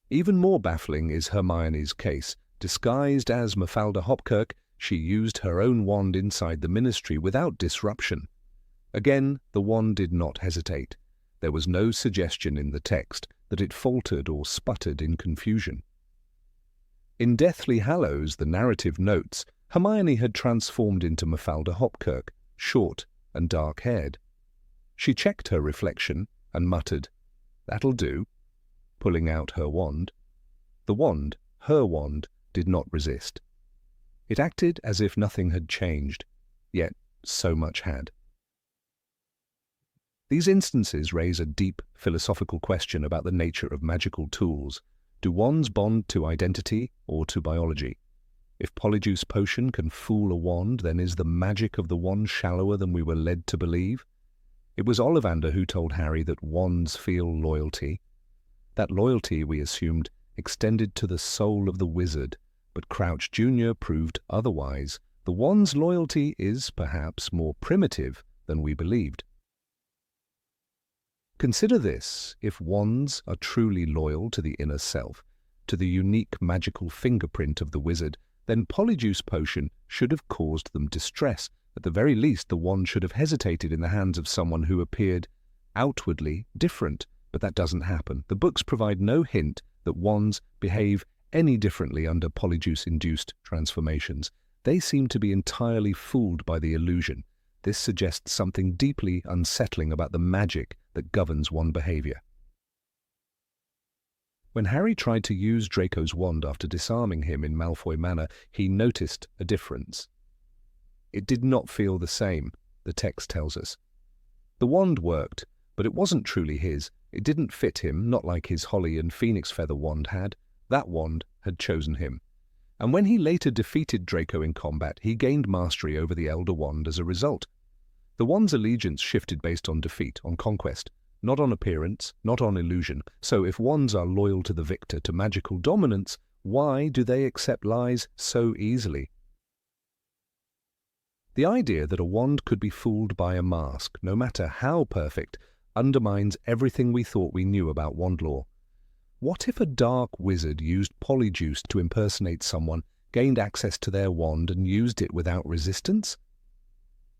Even more baffling is Hermione's case. Disguised as Mafalda Hopkirk, she used her own wand inside the Ministry without disruption. Again, the wand did not hesitate. There was no suggestion in the text that it faltered or sputtered in confusion. In Deathly Hallows, the narrative notes, Hermione had transformed into Mafalda Hopkirk, short and dark-haired. She checked her reflection and muttered, "That'll do," pulling out her wand. The wand her wand did not resist. It acted as if nothing had changed, yet so much had. These instances raise a deep philosophical question about the nature of magical tools. Do wands bond to identity or to biology? If Polyjuice Potion can fool a wand, then is the magic of the wand shallower than we were led to believe? It was Ollivander who told Harry that wands feel loyalty. That loyalty, we assumed, extended to the soul of the wizard, but Crouch Jr. proved otherwise. The wand's loyalty is, perhaps, more primitive than we believed. Consider this: if wands are truly loyal to the inner self, to the unique magical fingerprint of the wizard, then Polyjuice Potion should have caused them distress. At the very least, the wand should have hesitated in the hands of someone who appeared outwardly different, but that doesn't happen. The books provide no hint that wands behave any differently under Polyjuice-induced transformations. They seem to be entirely fooled by the illusion. This suggests something deeply unsettling about the magic that governs wand behavior. When Harry tried to use Draco's wand after disarming him in Malfoy Manor, he noticed a difference. It did not feel the same, the text tells us. The wand worked, but it wasn't truly his. It didn't fit him, not like his Holly and Phoenix Feather wand had. That wand had chosen him. And when he later defeated Draco in combat, he gained mastery over the Elder Wand as a result. The wand's allegiance shifted based on defeat, on conquest, not on appearance, not on illusion. So if wands are loyal to the victor, to magical dominance, why do they accept lies so easily? The idea that a wand could be fooled by a mask, no matter how perfect, undermines everything we thought we knew about wand lore. What if a dark wizard used Polyjuice to impersonate someone, gained access to their wand, and used it without resistance?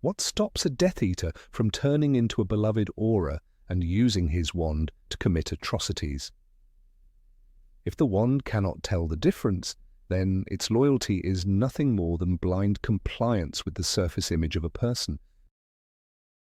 What stops a Death Eater from turning into a beloved Aura and using his wand to commit atrocities? If the wand cannot tell the difference, then its loyalty is nothing more than blind compliance with the surface image of a person.